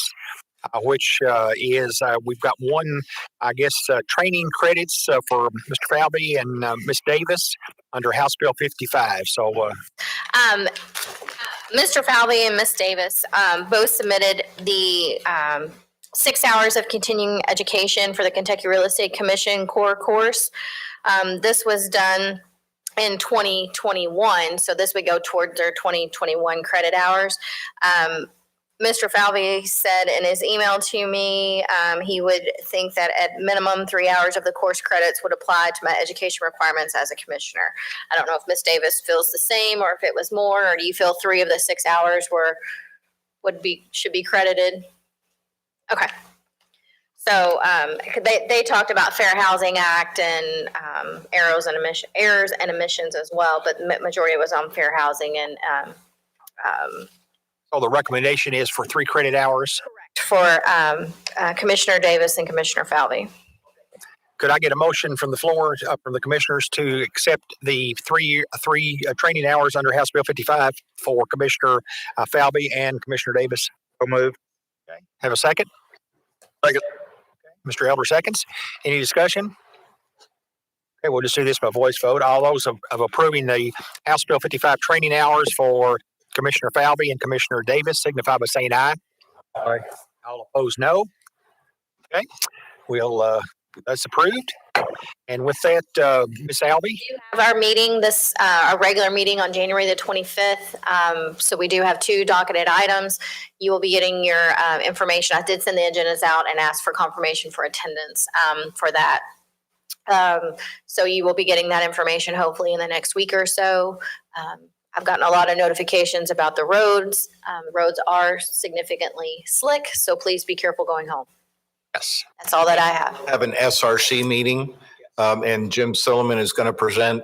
which is we've got one, I guess, training credits for Mr. Falvey and Ms. Davis under House Bill 55. So, Mr. Falvey and Ms. Davis both submitted the 6 hours of continuing education for the Kentucky Real Estate Commission core course. This was done in 2021, so this would go towards their 2021 credit hours. Mr. Falvey said in his email to me, he would think that at minimum 3 hours of the course credits would apply to my education requirements as a commissioner. I don't know if Ms. Davis feels the same, or if it was more, or do you feel 3 of the 6 hours should be credited? Okay. So they talked about Fair Housing Act and errors and emissions as well, but the majority was on fair housing and so the recommendation is for 3 credit hours. for Commissioner Davis and Commissioner Falvey. Could I get a motion from the floor, from the commissioners, to accept the three training hours under House Bill 55 for Commissioner Falvey and Commissioner Davis? So moved. Okay. Have a second? Second. Okay. Mr. Elder seconds. Any discussion? Okay, we'll just do this by voice vote. All those of approving the House Bill 55 training hours for Commissioner Falvey and Commissioner Davis signify by saying aye. Aye. All opposed, no. Okay, that's approved. And with that, Ms. Albee? We have our meeting, our regular meeting on January the 25th. So we do have 2 docketed items. You will be getting your information. I did send the agendas out and ask for confirmation for attendance for that. So you will be getting that information hopefully in the next week or so. I've gotten a lot of notifications about the roads. The roads are significantly slick, so please be careful going home. Yes. That's all that I have. Have an SRC meeting, and Jim Silliman is going to present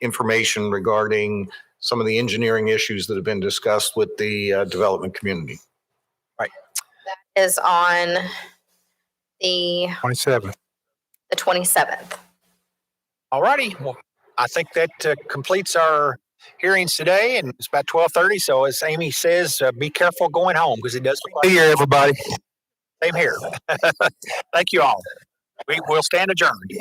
information regarding some of the engineering issues that have been discussed with the development community. Right. That is on the 27th. The 27th. All righty. Well, I think that completes our hearings today, and it's about 12:30. So as Amy says, be careful going home because it does. See you, everybody. Same here. Thank you all. We'll stand adjourned.